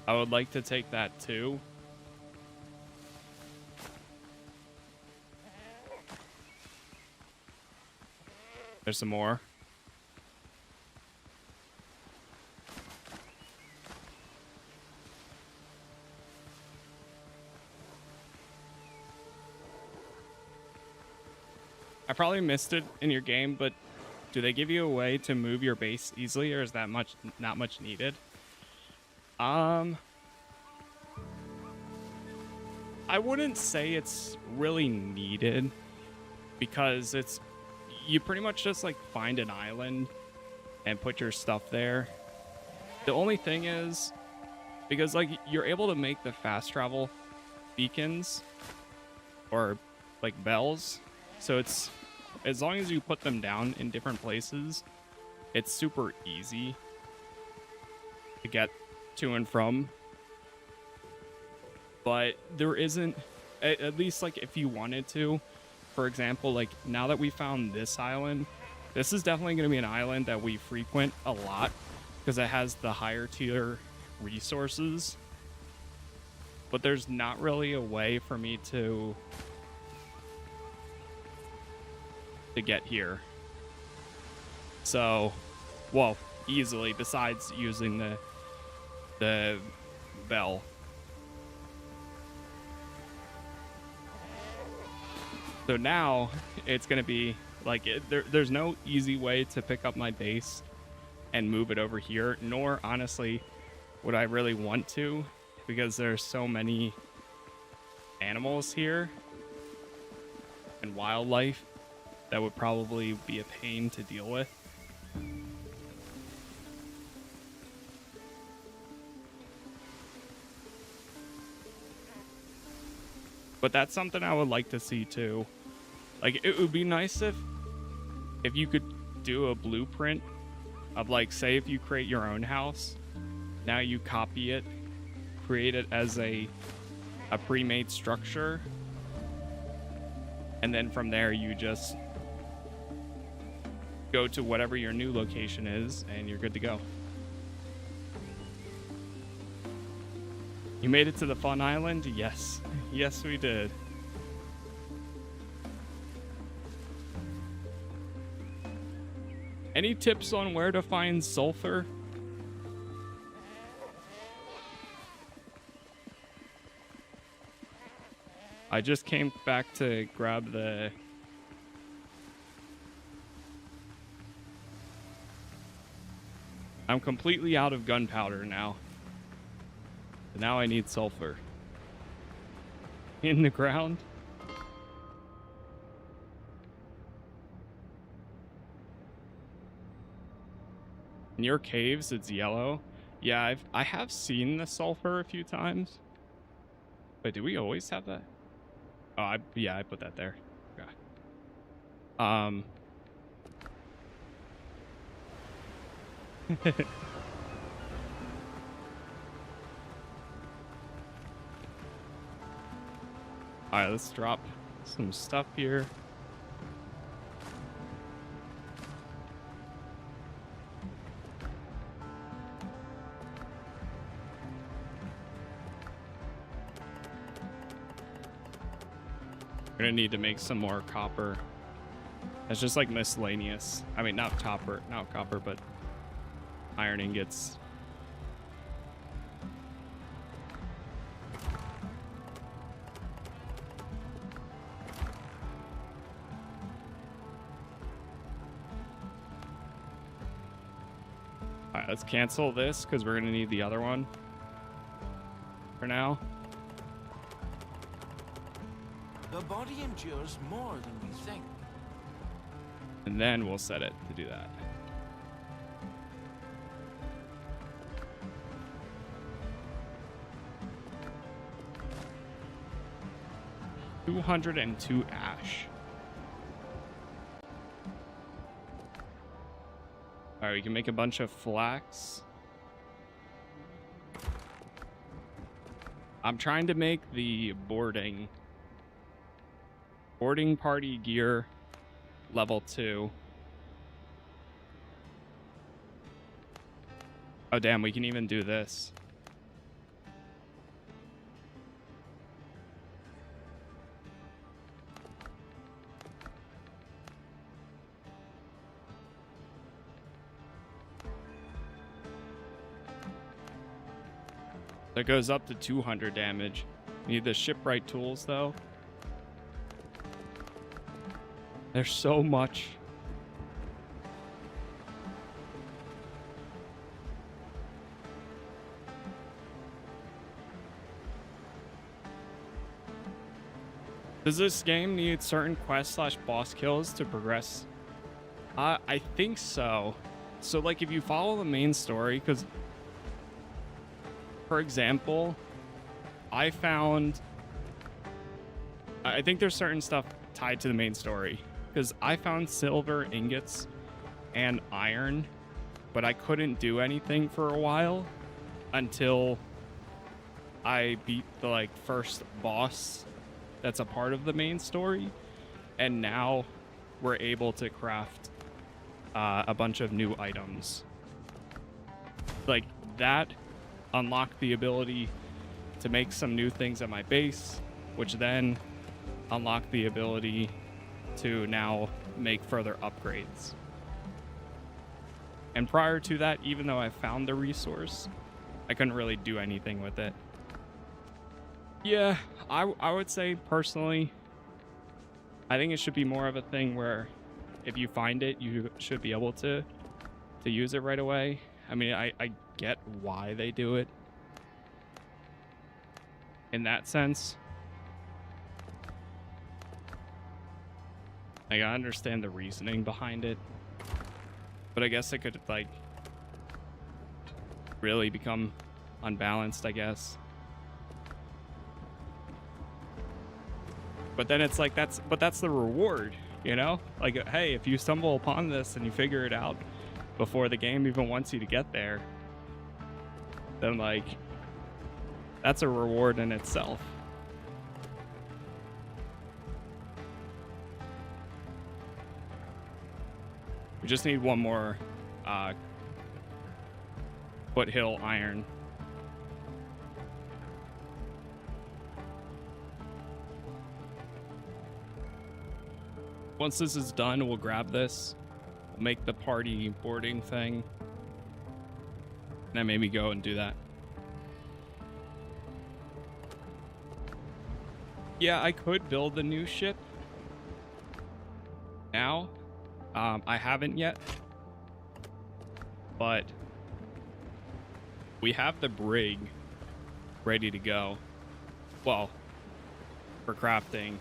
I would like to take that too. There's some more. I probably missed it in your game, but do they give you a way to move your base easily, or is that not much needed? I wouldn't say it's really needed, because you pretty much just like find an island and put your stuff there. The only thing is, because like you're able to make the fast travel beacons or like bells, so it's, as long as you put them down in different places, it's super easy to get to and from. But there isn't, at least like if you wanted to, for example, like now that we found this island, this is definitely going to be an island that we frequent a lot because it has the higher tier resources. But there's not really a way for me to get here. So, well, easily, besides using the bell. So now it's going to be Like, there's no easy way to pick up my base and move it over here, nor, honestly, would I really want to, because there's so many animals here and wildlife that would probably be a pain to deal with. But that's something I would like to see too. Like, it would be nice if you could do a blueprint of, like, say if you create your own house, now you copy it, create it as a pre-made structure, and then from there you just go to whatever your new location is and you're good to go. You made it to the fun island? Yes. Yes, we did. Any tips on where to find sulfur? I just came back to grab the... I'm completely out of gunpowder now. Now I need sulfur. In the ground? In your caves, it's yellow. Yeah, I have seen the sulfur a few times. Wait, do we always have that? Oh, yeah, I put that there. Okay. Alright, let's drop some stuff here. We're gonna need to make some more copper. That's just like miscellaneous. I mean, not copper, but iron ingots. Alright, let's cancel this because we're gonna need the other one for now. The body endures more than we think. And then we'll set it to do that. $202 ash. Alright, we can make a bunch of flax. I'm trying to make the boarding party gear level 2. Oh damn, we can even do this. That goes up to 200 damage. Need the shipwright tools though. There's so much. Does this game need certain quest/boss kills to progress? I think so. So like if you follow the main story, because for example, I think there's certain stuff tied to the main story. Because I found silver ingots and iron, but I couldn't do anything for a while until I beat the first boss that's a part of the main story, and now we're able to craft a bunch of new items. Like that unlocked the ability to make some new things at my base, which then unlocked the ability to now make further upgrades. And prior to that, even though I found the resource, I couldn't really do anything with it. Yeah, I would say personally, I think it should be more of a thing where if you find it, you should be able to use it right away. I mean, I get why they do it in that sense. Like, I understand the reasoning behind it, but I guess it could, like, really become unbalanced, I guess. But then it's like, that's the reward, you know? Like, hey, if you stumble upon this and you figure it out before the game even wants you to get there, then, like, that's a reward in itself. We just need one more foothill iron. Once this is done, we'll grab this, we'll make the party boarding thing, and then maybe go and do that. Yeah, I could build a new ship now. I haven't yet, but we have the brig ready to go. Well, for crafting.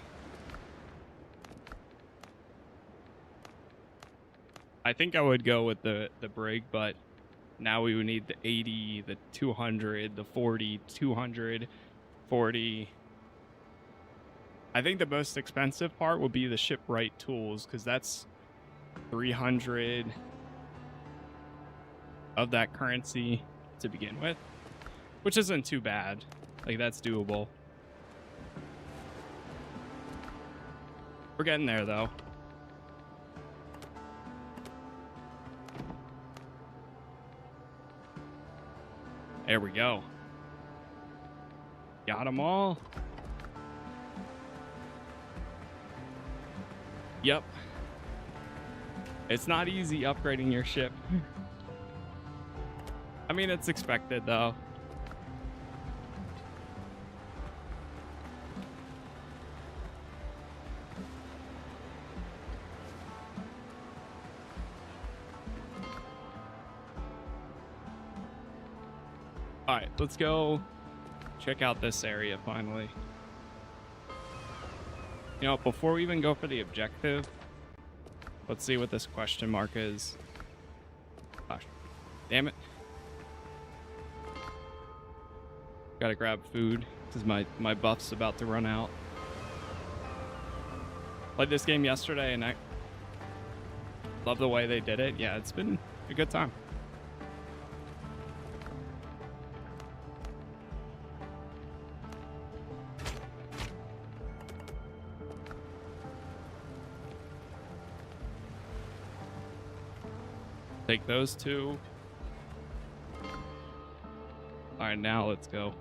I think I would go with the brig, but now we would need the 80, the 200, the 40, 200, 40. I think the most expensive part would be the shipwright tools, because that's 300 of that currency to begin with, which isn't too bad. Like, that's doable. We're getting there, though. There we go. Got them all. Yep. It's not easy upgrading your ship. I mean, it's expected, though. All right, let's go check out this area finally. You know, before we even go for the objective, let's see what this question mark is. Gosh, damn it. Gotta grab food because my buff's about to run out. Played this game yesterday and I love the way they did it. Yeah, it's been a good time. Take those two. All right, now let's go.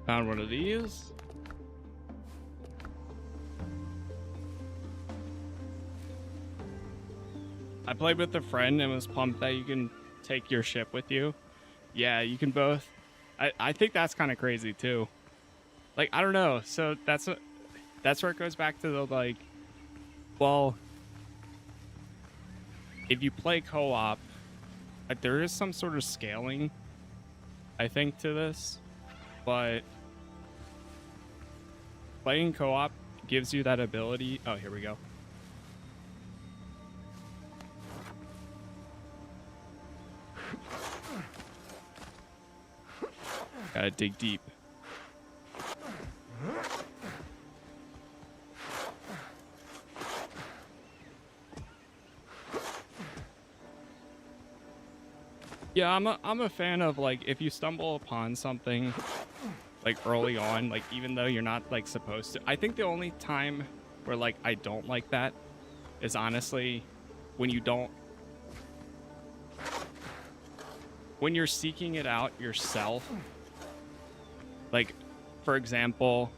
Found one of these. I played with a friend and was pumped that you can take your ship with you. Yeah, you can both. I think that's kind of crazy too. Like, I don't know. So that's where it goes back to the, like, well, if you play co-op, like, there is some sort of scaling, I think, to this, but playing co-op gives you that ability. Oh, here we go. Gotta dig deep. Yeah, I'm a fan of, like, if you stumble upon something like early on, like even though you're not like supposed to. I think the only time where like I don't like that is honestly when you don't, when you're seeking it out yourself. Like, for example,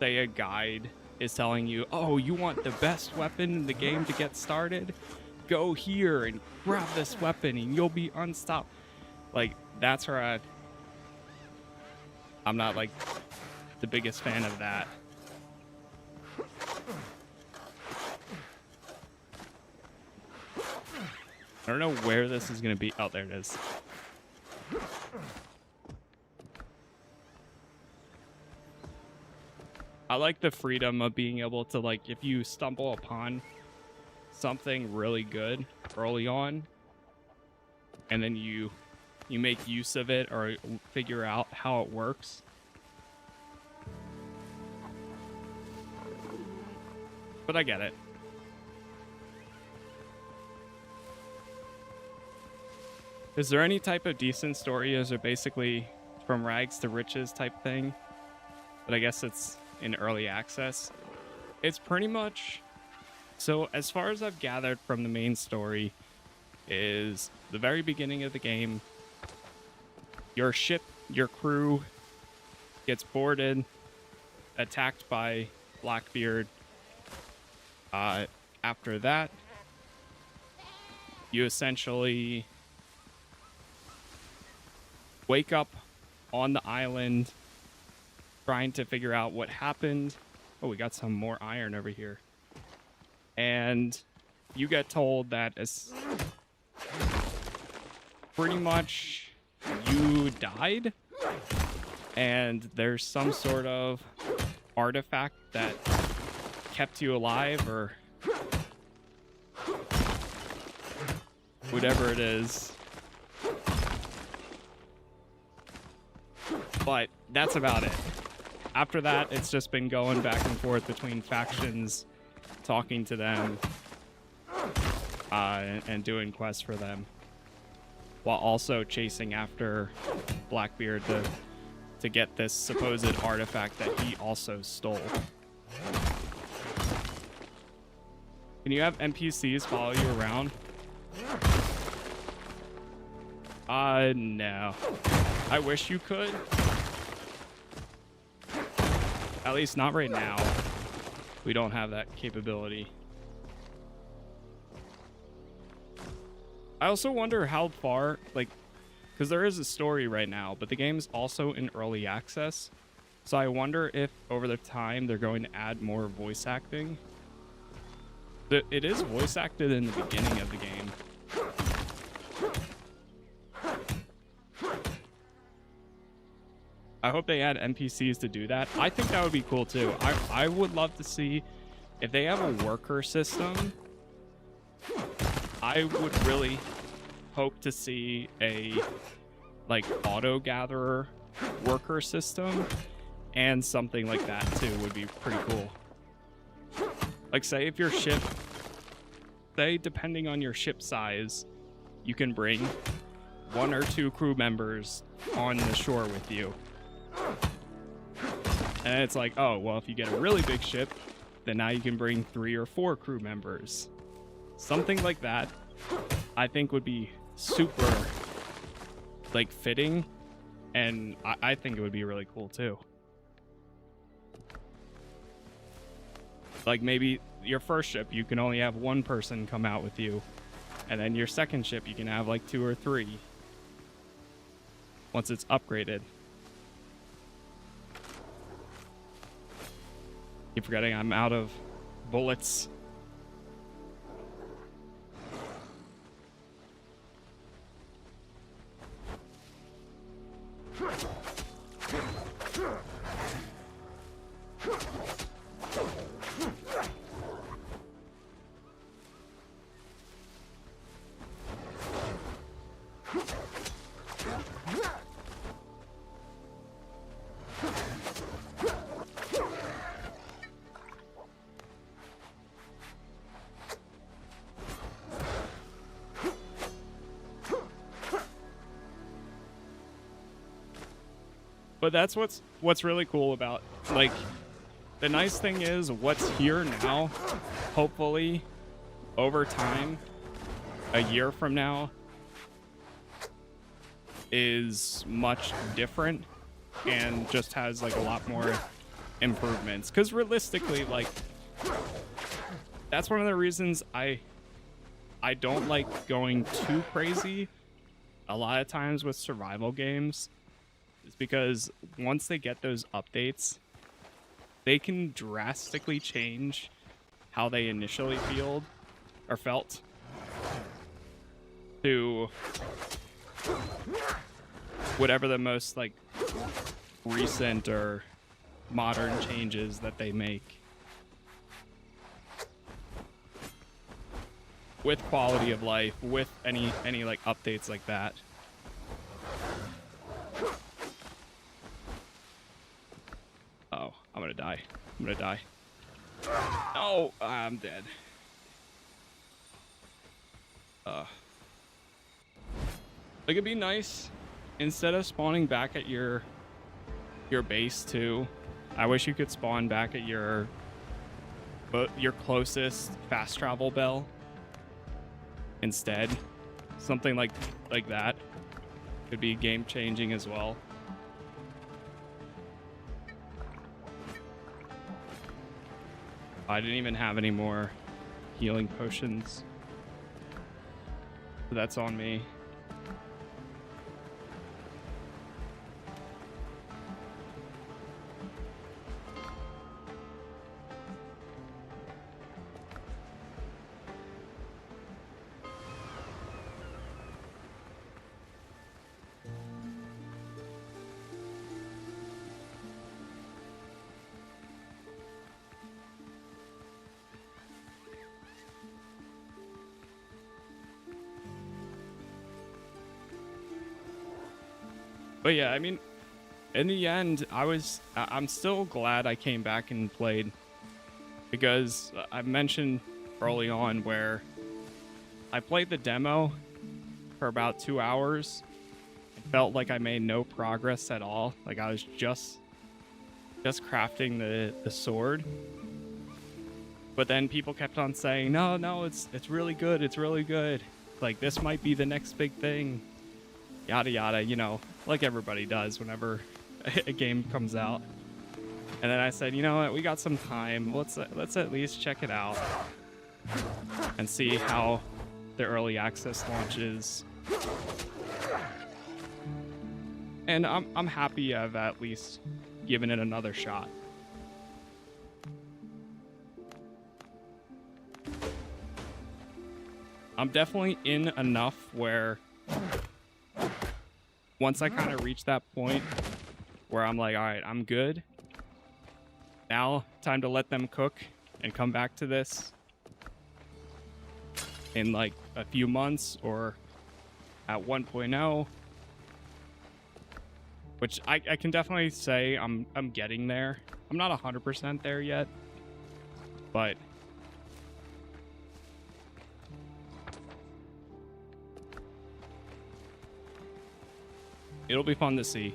say a guide is telling you, oh, you want the best weapon in the game to get started? Go here and grab this weapon and you'll be unstoppable. Like, that's where I'm not like the biggest fan of that. I don't know where this is going to be. Oh, there it is. I like the freedom of being able to, like, if you stumble upon something really good early on and then you make use of it or figure out how it works. But I get it. Is there any type of decent story? Is it basically from rags to riches type thing? But I guess it's in early access. It's pretty much... So as far as I've gathered from the main story is the very beginning of the game, your ship, your crew gets boarded, attacked by Blackbeard. After that, you essentially wake up on the island trying to figure out what happened. Oh, we got some more iron over here. And you get told that it's pretty much you died and there's some sort of artifact that kept you alive or whatever it is. But that's about it. After that, it's just been going back and forth between factions, talking to them, and doing quests for them, while also chasing after Blackbeard to get this supposed artifact that he also stole. Can you have NPCs follow you around? No. I wish you could. At least not right now. We don't have that capability. I also wonder how far, like, because there is a story right now, but the game's also in early access. So I wonder if over the time they're going to add more voice acting. It is voice acted in the beginning of the game. I hope they add NPCs to do that. I think that would be cool too. I would love to see if they have a worker system. I would really hope to see a like auto gatherer worker system, and something like that too would be pretty cool. Like, say if your ship, say depending on your ship size, you can bring 1 or 2 crew members on the shore with you. And it's like, oh, well, if you get a really big ship, then now you can bring 3 or 4 crew members. Something like that, I think would be super, like, fitting. And I think it would be really cool, too. Like, maybe your first ship, you can only have 1 person come out with you. And then your second ship, you can have, like, 2 or 3. Once it's upgraded. Keep forgetting I'm out of bullets. But that's what's really cool about, like, the nice thing is what's here now, hopefully over time, a year from now, is much different and just has like a lot more improvements. Because realistically, like, that's one of the reasons I don't like going too crazy a lot of times with survival games, is because once they get those updates, they can drastically change how they initially felt to whatever the most like recent or modern changes that they make with quality of life, with any like updates like that. Oh, I'm gonna die. Oh, I'm dead. Like, it'd be nice, instead of spawning back at your base too, I wish you could spawn back at your closest fast travel bell instead. Something like that could be game changing as well. I didn't even have any more healing potions, so that's on me. But yeah, I mean, in the end, I'm still glad I came back and played, because I mentioned early on where I played the demo for about 2 hours. It felt like I made no progress at all. Like, I was just crafting the sword. But then people kept on saying, no, it's really good. It's really good. Like, this might be the next big thing. Yada yada, you know, like everybody does whenever a game comes out. And then I said, you know what, we got some time. Let's at least check it out and see how the early access launch is. And I'm happy I've at least given it another shot. I'm definitely in enough where once I kind of reach that point where I'm like, all right, I'm good. Now, time to let them cook and come back to this in like a few months or at 1.0, which I can definitely say I'm getting there. I'm not 100% there yet, but it'll be fun to see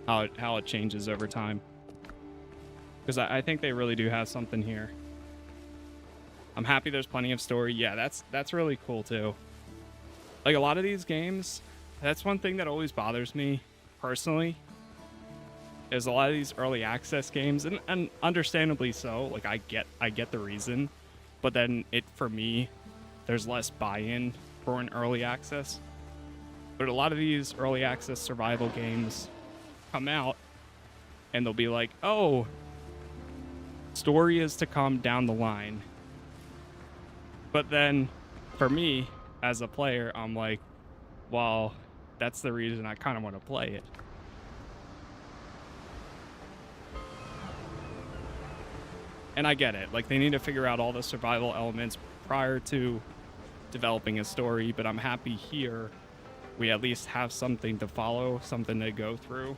how it changes over time, because I think they really do have something here. I'm happy there's plenty of story. Yeah, that's really cool too. Like, a lot of these games, that's one thing that always bothers me personally, is a lot of these early access games, and understandably so. Like, I get the reason, but then for me, there's less buy-in for an early access. But a lot of these early access survival games come out and they'll be like, oh, story is to come down the line. But then for me as a player, I'm like, well, that's the reason I kind of want to play it. And I get it. Like, they need to figure out all the survival elements prior to developing a story, but I'm happy here we at least have something to follow, something to go through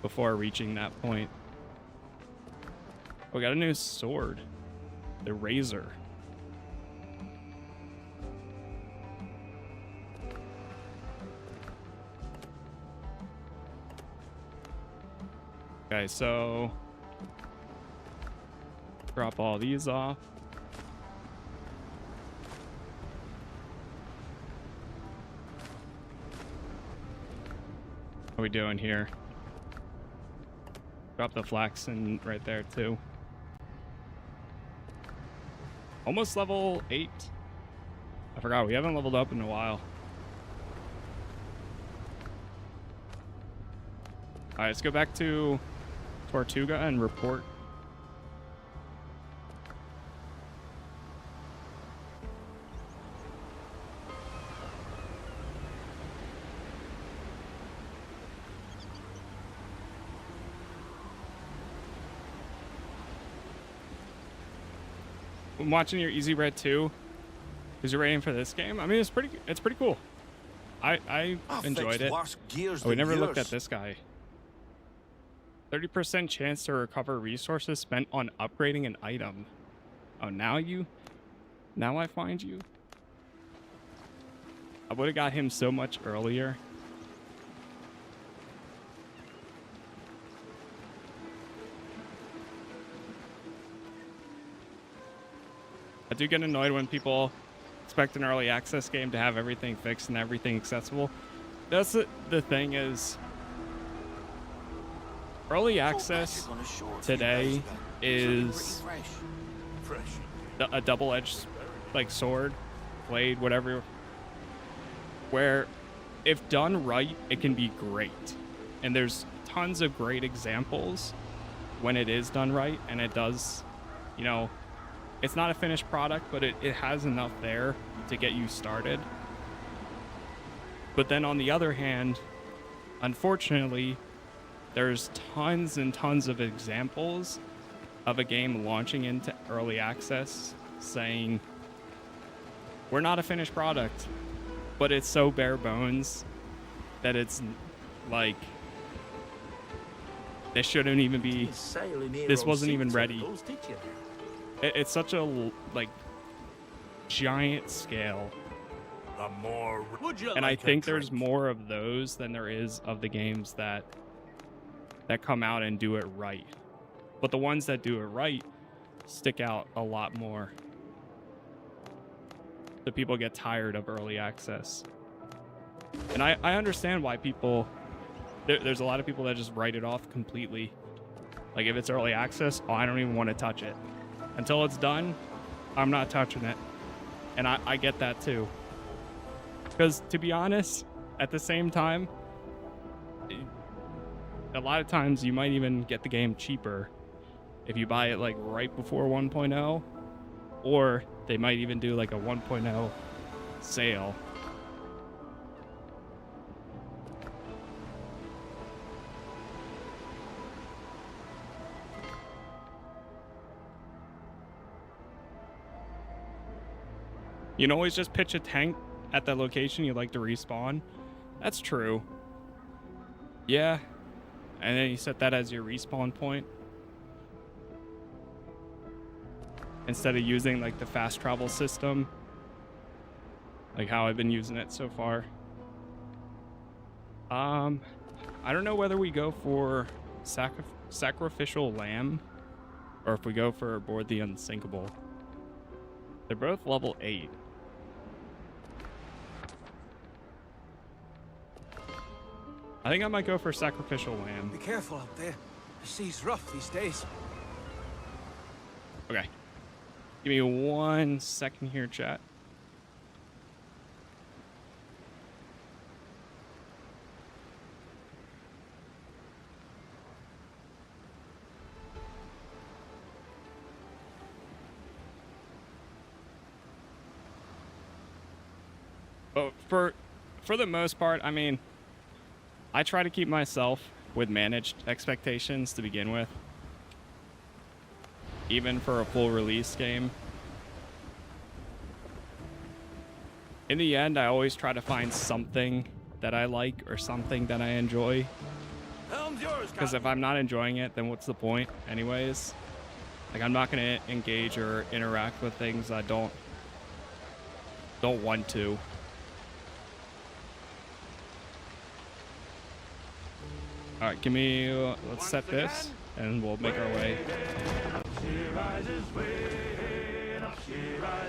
before reaching that point. We got a new sword, the Razor. Okay, so drop all these off. What are we doing here? Drop the flax in right there too. Almost level 8. I forgot we haven't leveled up in a while. All right, let's go back to Tortuga and report. I'm watching your Easy Red 2 because you're waiting for this game. I mean, it's pretty cool. I enjoyed it. Oh, we never looked at this guy. 30% chance to recover resources spent on upgrading an item. Oh, now I find you. I would have got him so much earlier. I do get annoyed when people expect an early access game to have everything fixed and everything accessible. That's the thing is, early access today is a double-edged like sword, blade, whatever, where if done right, it can be great. And there's tons of great examples when it is done right, and it does, you know, it's not a finished product, but it has enough there to get you started. But then on the other hand, unfortunately, there's tons and tons of examples of a game launching into early access saying, we're not a finished product, but it's so bare bones that it's like, this shouldn't even be, this wasn't even ready. It's such a like giant scale. And I think there's more of those than there is of the games that come out and do it right. But the ones that do it right stick out a lot more. The people get tired of early access. And I understand why people, there's a lot of people that just write it off completely. Like if it's early access, oh, I don't even want to touch it. Until it's done, I'm not touching it. And I get that too. Because to be honest, at the same time, a lot of times you might even get the game cheaper if you buy it like right before 1.0, or they might even do like a 1.0 sale. You can always just pitch a tank at the location you'd like to respawn. That's true. Yeah. And then you set that as your respawn point. Instead of using like the fast travel system. Like how I've been using it so far. I don't know whether we go for sacrificial lamb or if we go for board the unsinkable. They're both level 8. I think I might go for sacrificial lamb. Be careful out there. The sea's rough these days. Okay. Give me 1 second here, chat. But for the most part, I mean, I try to keep myself with managed expectations to begin with. Even for a full release game. In the end, I always try to find something that I like or something that I enjoy. Because if I'm not enjoying it, then what's the point anyways? Like, I'm not going to engage or interact with things I don't want to. All right, give me. Let's set this, and we'll make our way.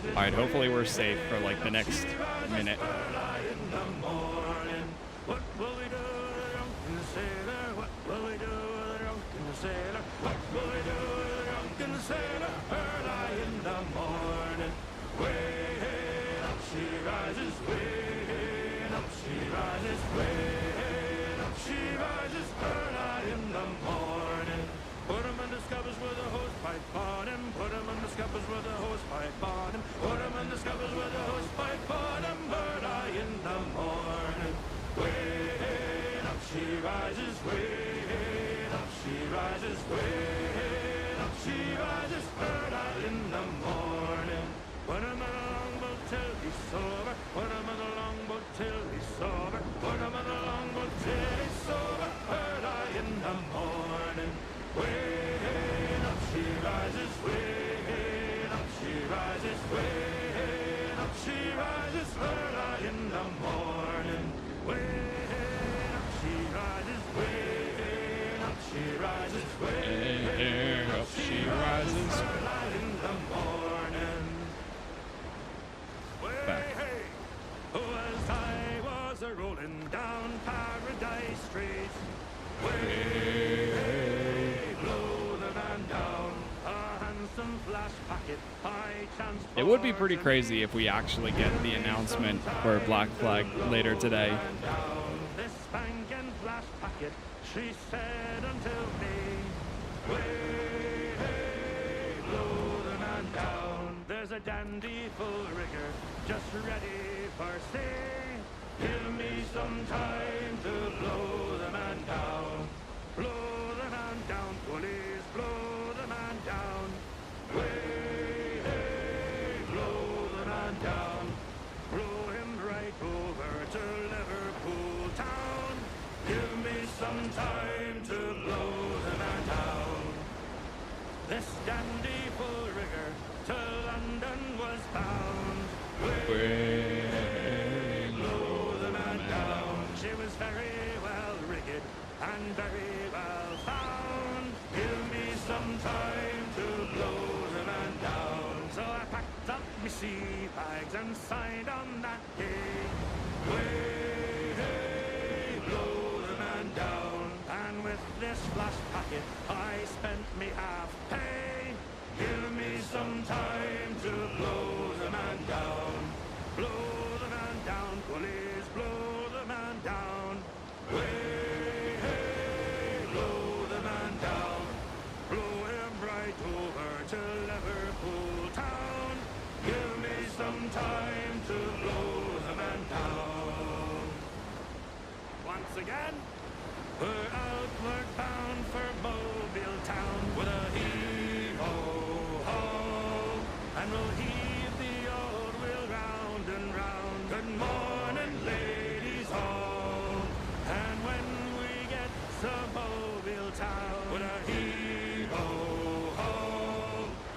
All right, hopefully we're safe for like the next minute. What will we do with a drunken sailor? What will we do with a drunken sailor? What will we do with a drunken sailor? Early in the morning, way up she rises, way up she rises, way up she rises. Early in the morning, put him in the scuppers with a hose pipe on him. Put him in the scuppers with a hose pipe on him. Put him in the scuppers with a hose pipe on him. Early in the morning. Way up she rises, way up she rises, way up she rises, early in the morning. Put him in a longboat till he's sober, put him in a longboat till he's sober, put him in a longboat till he's sober, early in the morning. Way up she rises, way up she rises, way up she rises, early in the morning. Way up she rises, way up she rises, way up she rises, early in the morning. Way as I was a rolling down Paradise Street, way blow the man down, a handsome flash packet I chanced. It would be pretty crazy if we actually get the announcement for Black Flag later today. This spanking flash packet, she said unto me, way, blow the man down. There's a dandy full rigger just ready for sea. Give me some time to blow the man down. Blow the man down, police, blow the man down. Way, blow the man down. Blow him right over to Liverpool town. Give me some time to blow the man down. This dandy full rigger to London was bound. Way, blow the man down. She was very well rigged and very well found. Give me some time to blow the man down. So I packed up my sea bags and signed on that day. Way, blow the man down. And with this flash packet I spent me half pay. Give me some time to blow the man down. Blow the man down, police, blow the man down. Way, blow the man down. Blow him right over to Liverpool town. Give me some time to blow the man down. Once again, we're outward bound for Mobile town with a heave-ho-ho, and we'll heave the old wheel round and round. Good morning, ladies all. And when we get to Mobile town with a heave-ho-ho,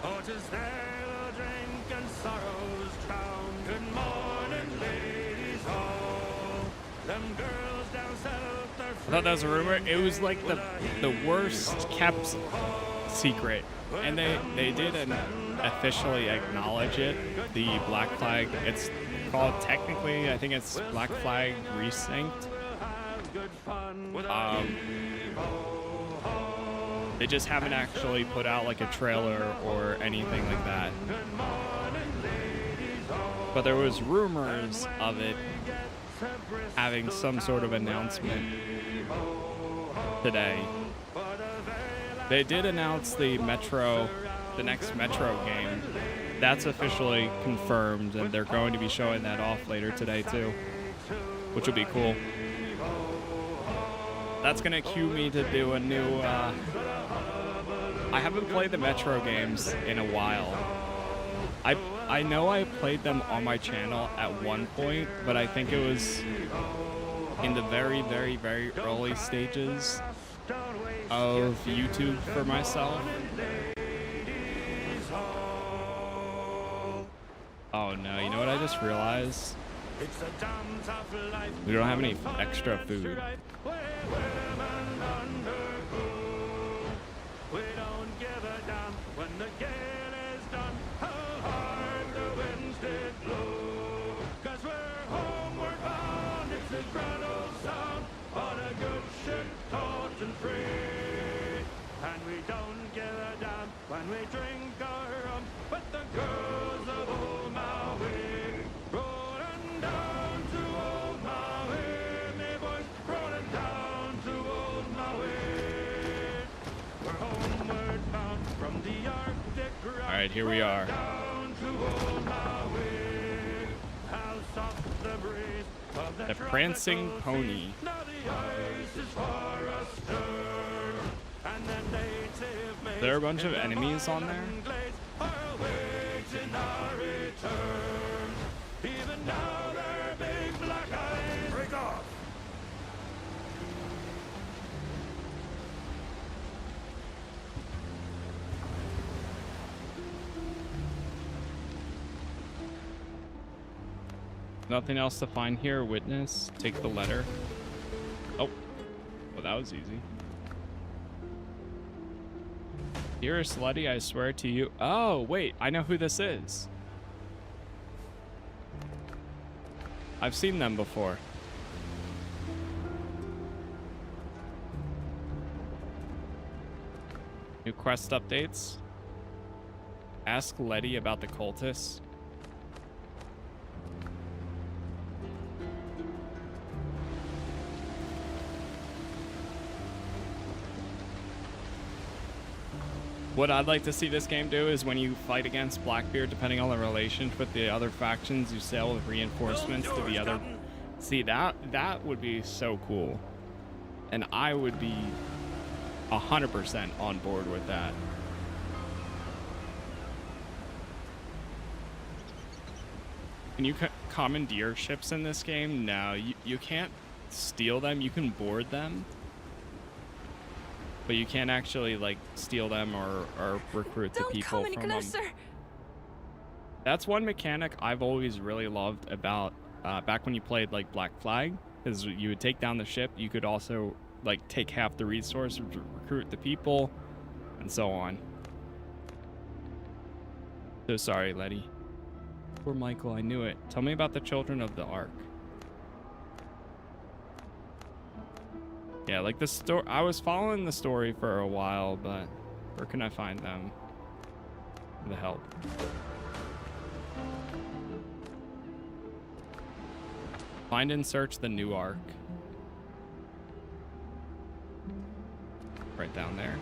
oh, 'tis there we'll drink and sorrows drown. Good morning, ladies all. Them girls down south are I thought that was a rumor. It was like the worst kept secret, and they did officially acknowledge it. The Black Flag. It's called technically, I think it's Black Flag Resynced. They just haven't actually put out like a trailer or anything like that. But there was rumors of it having some sort of announcement today. They did announce the next Metro game. That's officially confirmed, and they're going to be showing that off later today too, which will be cool. That's gonna cue me to do a new, I haven't played the Metro games in a while. I know I played them on my channel at one point, but I think it was in the very, very, very early stages of YouTube for myself. Oh no, you know what I just realized? We don't have any extra food. here we are. The Prancing Pony. There are a bunch of enemies on there. Even now their big black eyes break off. Nothing else to find here. Witness. Take the letter. Oh. Well, that was easy. Dearest Letty, I swear to you. Oh, wait. I know who this is. I've seen them before. New quest updates. Ask Letty about the cultists. What I'd like to see this game do is when you fight against Blackbeard, depending on the relations with the other factions, you sail with reinforcements to the other. See, that would be so cool. And I would be 100% on board with that. Can you commandeer ships in this game? No, you can't steal them. You can board them. But you can't actually, like, steal them or recruit the people from them. That's one mechanic I've always really loved about back when you played, like, Black Flag, is you would take down the ship. You could also, like, take half the resources to recruit the people, and so on. So sorry, Letty. Poor Michael, I knew it. Tell me about the Children of the Ark. Yeah, like the story. I was following the story for a while, but where can I find them? The help. Find and search the new Ark. Right down there.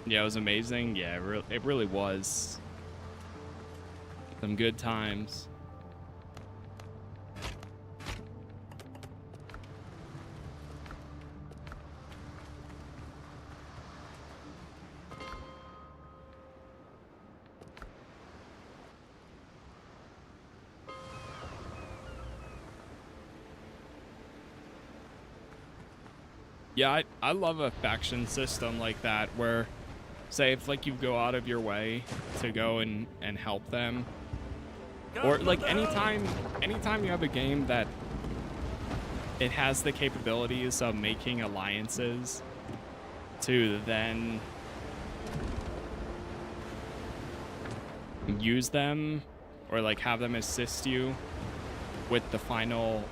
Yeah, it was amazing. Yeah, it really was. Some good times. Yeah, I love a faction system like that where, say, if like you go out of your way to go and help them, or like anytime you have a game that it has the capabilities of making alliances to then use them or like have them assist you with the final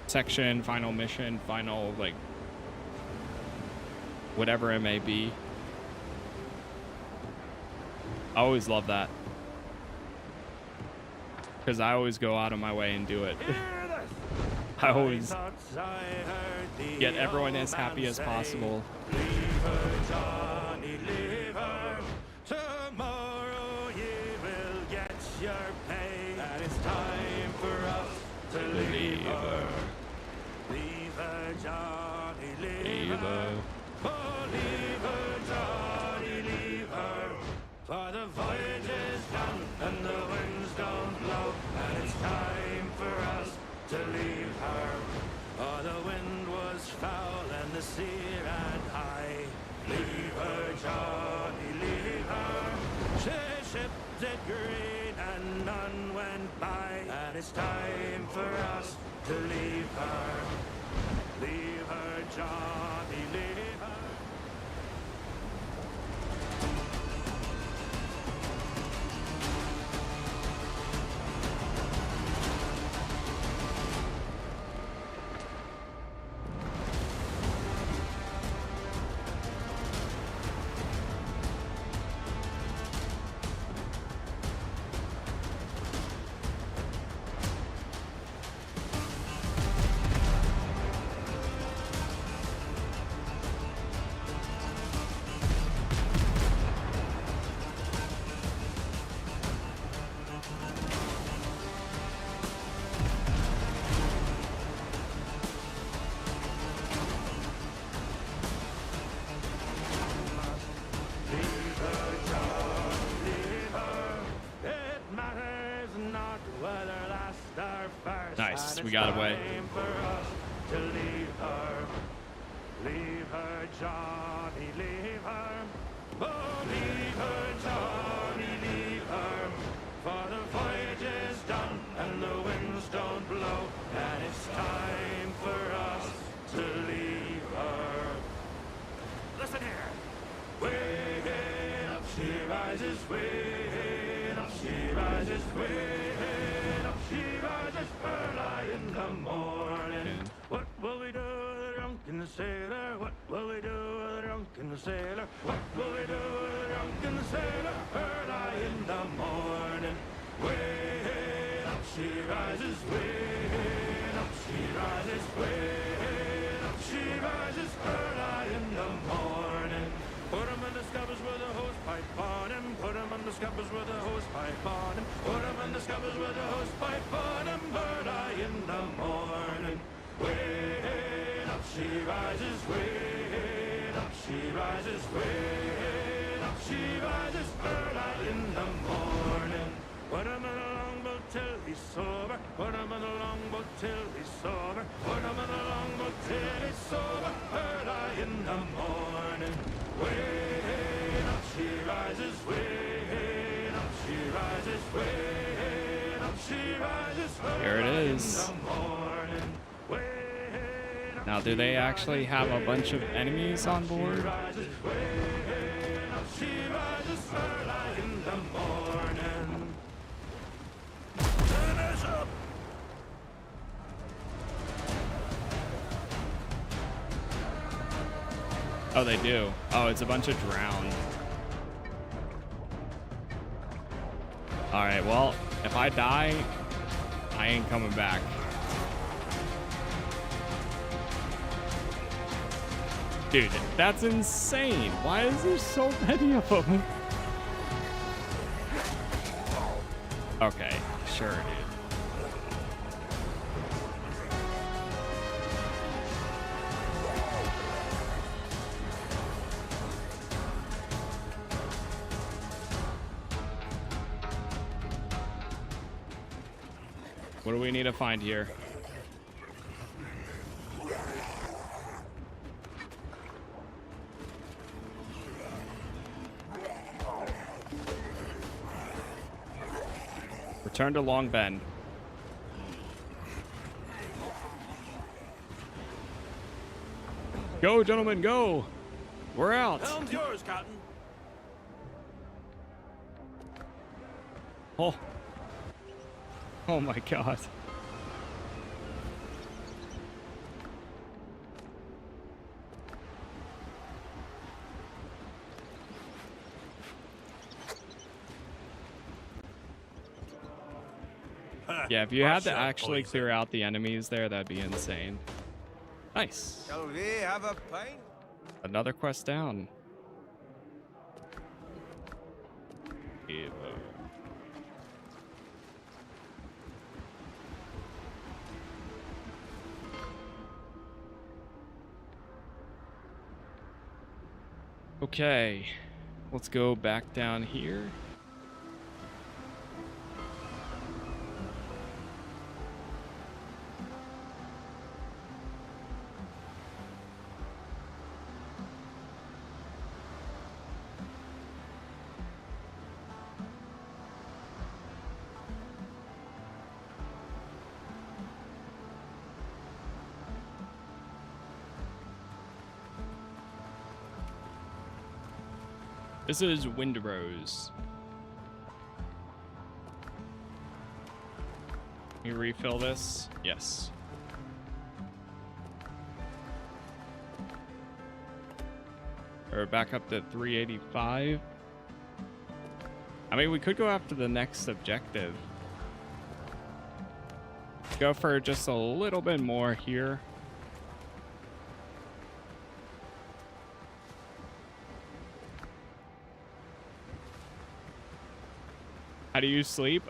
section, final mission, final like whatever it may be. I always love that. Because I always go out of my way and do it. I always get everyone as happy as possible. Tomorrow you will get your pay, and it's time for us to leave her. Leave her, Johnny, leave her. Oh, leave her, Johnny, leave her. For the voyage is done and the winds don't blow, and it's time for us to leave her. Oh, the wind was foul and the sea ran high. Leave her, Johnny, leave her. She shipped it green and none went by, and it's time for us to leave her. Leave her, Johnny, leave her. Nice, And we it's got away. time for us to leave her. Leave her, Johnny, leave her. Oh, leave her, Johnny, leave her. For the voyage is done and the winds don't blow. And it's time for us to leave her. Listen here. Way up she rises, way up she rises, way up she rises early in the morning. What will we do with the drunken sailor? What will we do with the drunken sailor? What will we do with the drunken sailor early in the morning? Way up she rises, way up she rises, way up she rises early in the morning. Put him in the scuppers with a hose pipe on him. Put him in the scuppers with a hose pipe on him. Put him in the scuppers with a hose pipe on him. Early in the morning. Way up she rises, way up she rises, way up she rises early in the morning. Put him in a longboat till he's sober. Put him in a longboat till he's sober. Put him in a longboat till he's sober. Early in the morning. Way up she rises, way up she rises, way up she rises. Here it is. Now, do they actually have a bunch of enemies on board? Oh, they do. Oh, it's a bunch of drowned. All right, well, if I die, I ain't coming back. Dude, that's insane. Why is there so many of them? Okay, sure, dude. What do we need to find here? Return to Long Bend. Go, gentlemen, go! We're out! Helm's yours, Cotton. Oh. Oh my god. Yeah, if you had to actually clear out the enemies there, that'd be insane. Nice. Shall we have a pint? Another quest down. Evo. Okay, let's go back down here. This is Windrose. Can you refill this? Yes. Or back up to 385. I mean, we could go after the next objective. Go for just a little bit more here. How do you sleep?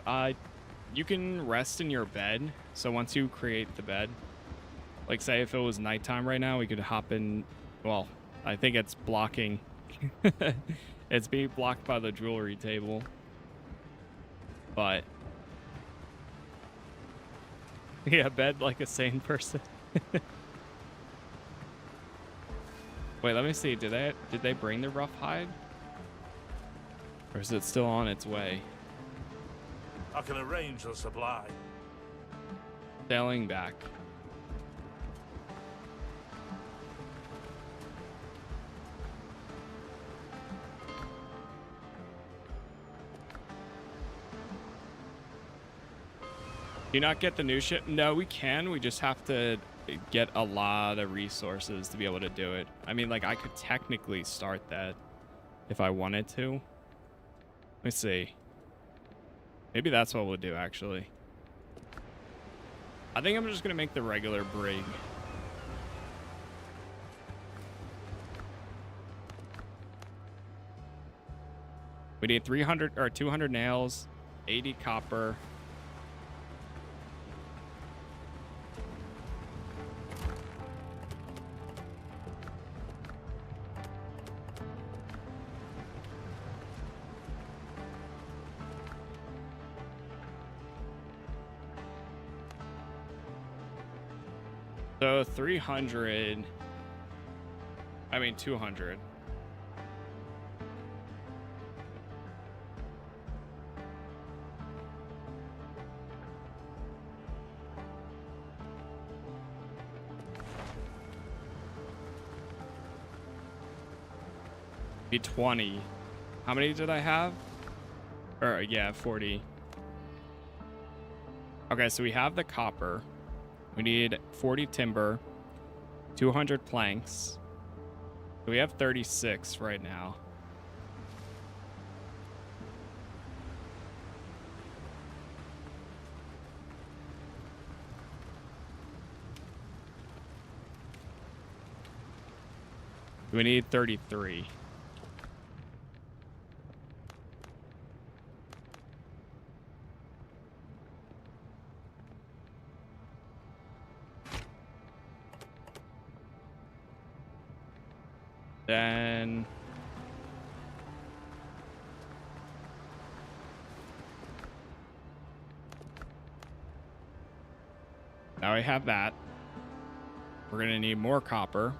You can rest in your bed. So once you create the bed, like say if it was nighttime right now, we could hop in. Well, I think it's blocking. It's being blocked by the jewelry table. But Yeah, bed like a sane person. Wait, let me see. Did they bring the rough hide? Or is it still on its way? I can arrange the supply. Sailing back. Do you not get the new ship? No, we can. We just have to get a lot of resources to be able to do it. I mean, like, I could technically start that if I wanted to. Let me see. Maybe that's what we'll do, actually. I think I'm just going to make the regular brig. We need 300 or 200 nails, 80 copper. So 300, I mean 200. Be 20. How many did I have? Or yeah, 40. Okay, so we have the copper. We need 40 timber, 200 planks. So we have 36 right now. We need 33. Then now I have that. We're gonna need more copper.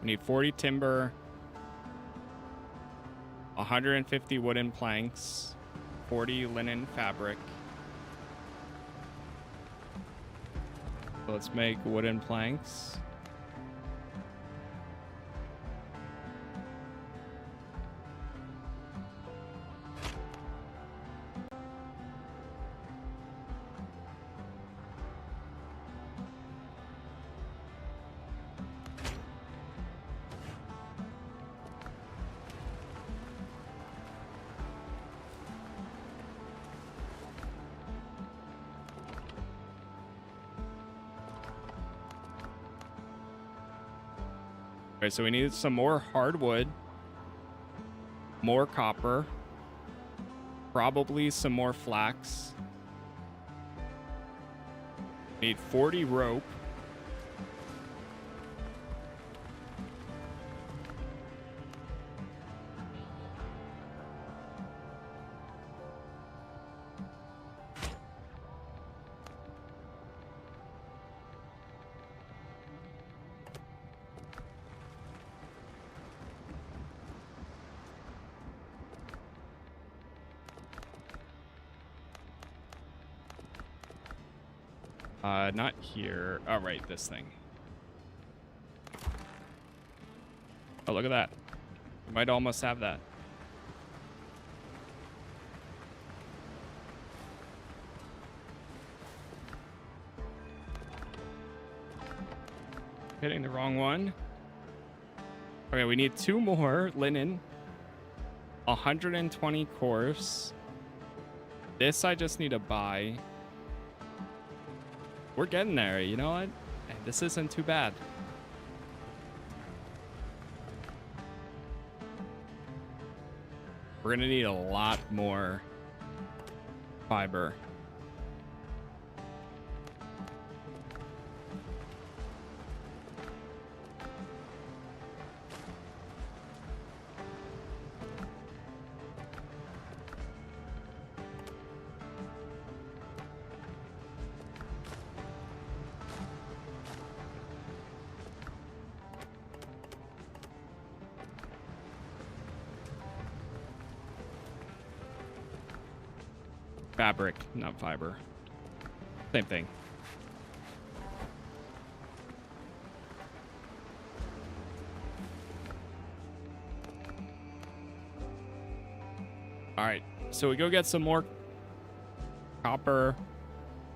We need 40 timber, 150 wooden planks, 40 linen fabric. So let's make wooden planks. Okay, so we need some more hardwood, more copper, probably some more flax. Need 40 rope. Not here. Oh, right, this thing. Oh, look at that. We might almost have that. Hitting the wrong one. Okay, we need 2 more linen. 120 course. This I just need to buy. We're getting there, you know what? This isn't too bad. We're gonna need a lot more fiber. Fabric, not fiber. Same thing. All right, so we go get some more copper,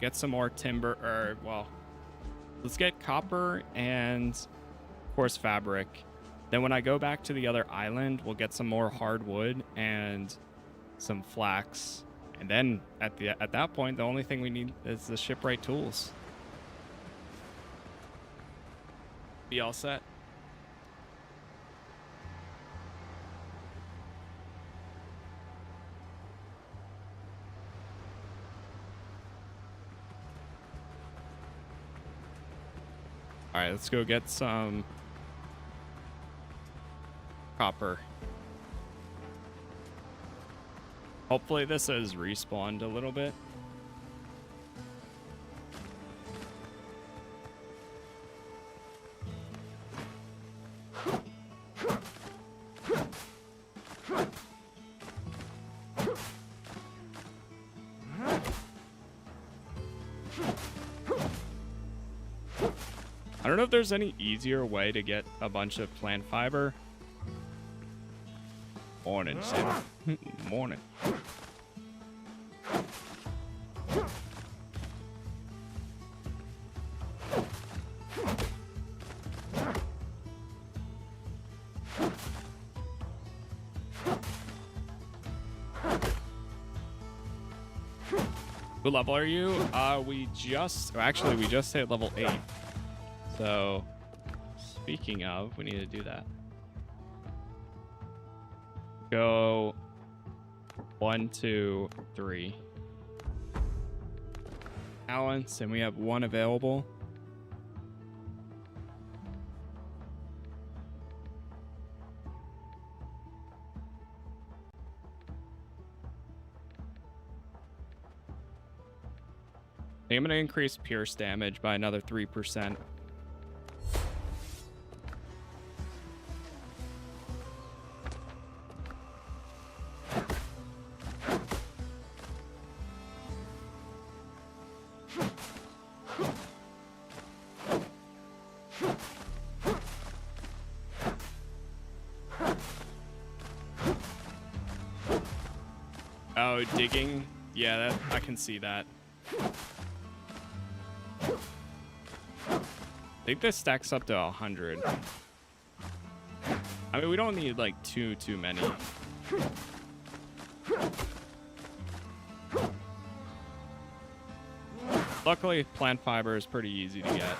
get some more timber, or, well, let's get copper and, of course, fabric. Then when I go back to the other island, we'll get some more hardwood and some flax. And then at that point, the only thing we need is the shipwright tools. Be all set. All right, let's go get some copper. Hopefully this has respawned a little bit. I don't know if there's any easier way to get a bunch of plant fiber. Morning, Sim. Morning. What level are you? We just hit level 8. So, speaking of, we need to do that. Go 1, 2, 3. Balance, and we have 1 available. I'm going to increase pierce damage by another 3%. Oh, digging? Yeah, I can see that. I think this stacks up to 100. I mean, we don't need like too many. Luckily, plant fiber is pretty easy to get.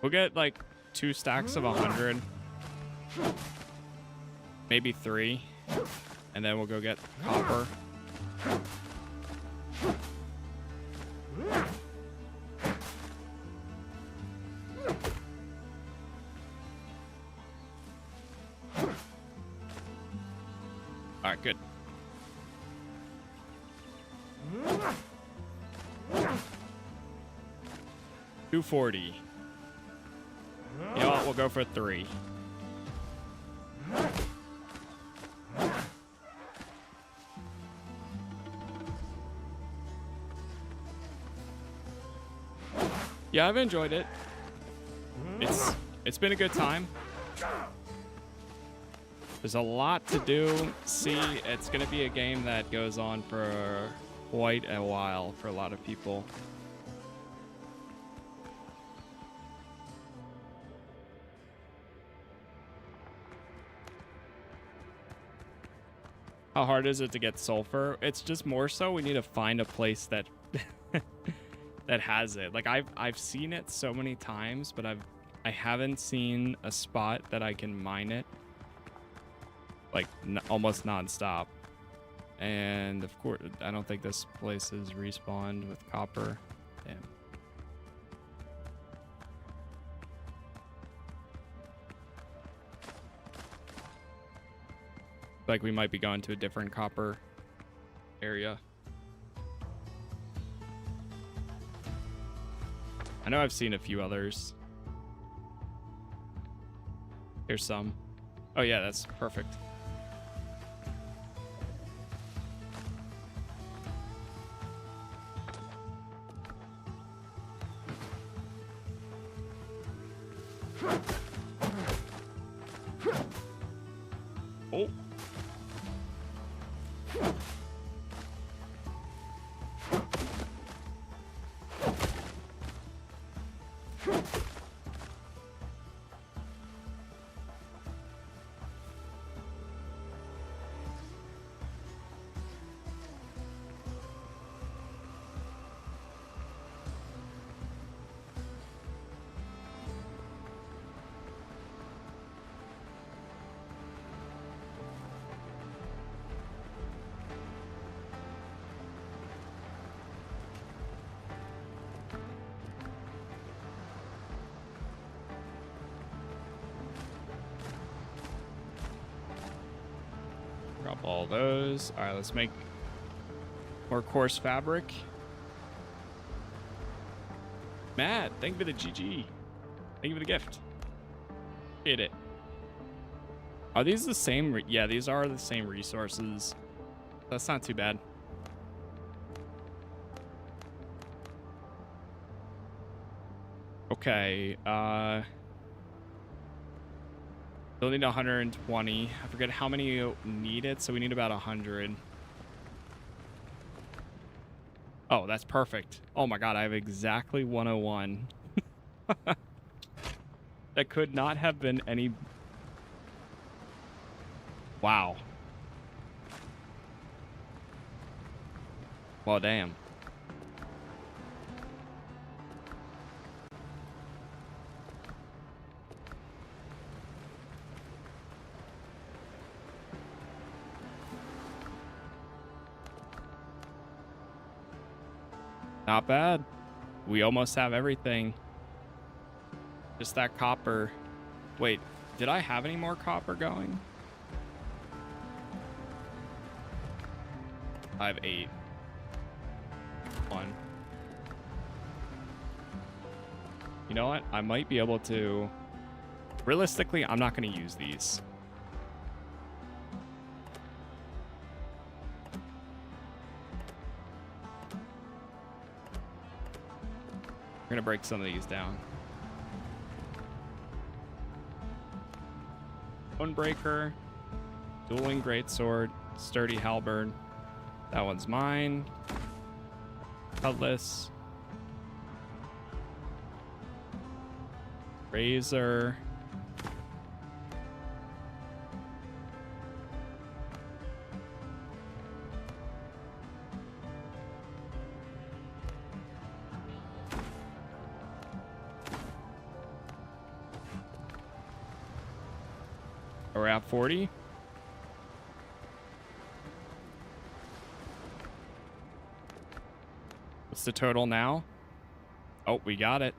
We'll get like 2 stacks of 100, maybe 3, and then we'll go get copper. All right, good. $240. You know what? We'll go for 3. Yeah, I've enjoyed it. It's been a good time. There's a lot to do. See, it's gonna be a game that goes on for quite a while for a lot of people. How hard is it to get sulfur? It's just more so we need to find a place that that has it. Like I've seen it so many times, but I haven't seen a spot that I can mine it like almost nonstop. And of course, I don't think this place is respawned with copper. Damn. Like we might be going to a different copper area. I know I've seen a few others. Here's some. Oh yeah, that's perfect. Oh. Drop all those. All right, let's make more coarse fabric. Matt, thank you for the GG. Thank you for the gift. Hit it. Are these the same? Yeah, these are the same resources. That's not too bad. Okay. We'll need 120. I forget how many needed, so we need about 100. Oh, that's perfect. Oh my god, I have exactly 101. That could not have been any... Wow. Well, damn. Not bad. We almost have everything. Just that copper. Wait, did I have any more copper going? I have 8. 1. You know what? I might be able to... Realistically, I'm not going to use these. We're gonna break some of these down. Bonebreaker, dueling greatsword, sturdy halberd. That one's mine. Cutlass, razor. We're at 40. What's the total now? Oh, we got it.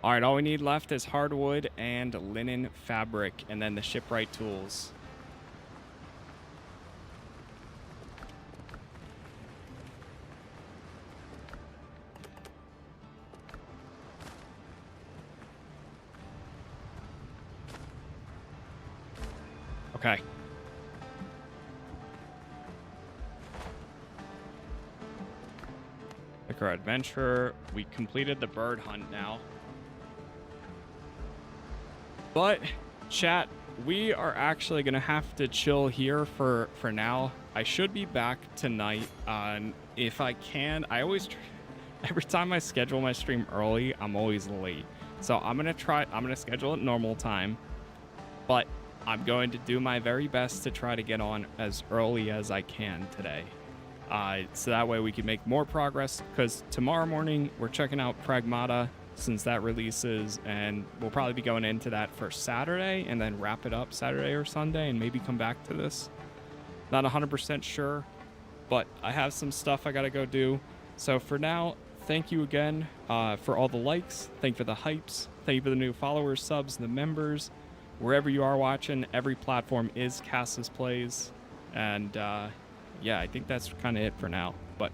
All right, all we need left is hardwood and linen fabric, and then the shipwright tools. Okay. Pick our adventure. We completed the bird hunt now. But, chat, we are actually going to have to chill here for now. I should be back tonight. If I can, I always... Every time I schedule my stream early, I'm always late. So I'm going to schedule it normal time. But I'm going to do my very best to try to get on as early as I can today. So that way we can make more progress, because tomorrow morning we're checking out Pragmata since that releases, and we'll probably be going into that for Saturday and then wrap it up Saturday or Sunday and maybe come back to this. Not 100% sure, but I have some stuff I got to go do. So for now, thank you again for all the likes. Thank you for the hypes. Thank you for the new followers, subs, and the members. wherever you are watching, every platform is Casas Plays. And yeah, I think that's kind of it for now. But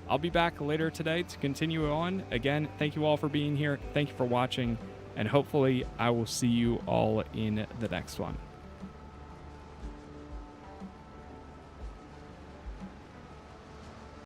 I'll be back later today to continue on. Again, thank you all for being here. Thank you for watching. And hopefully I will see you all in the next one.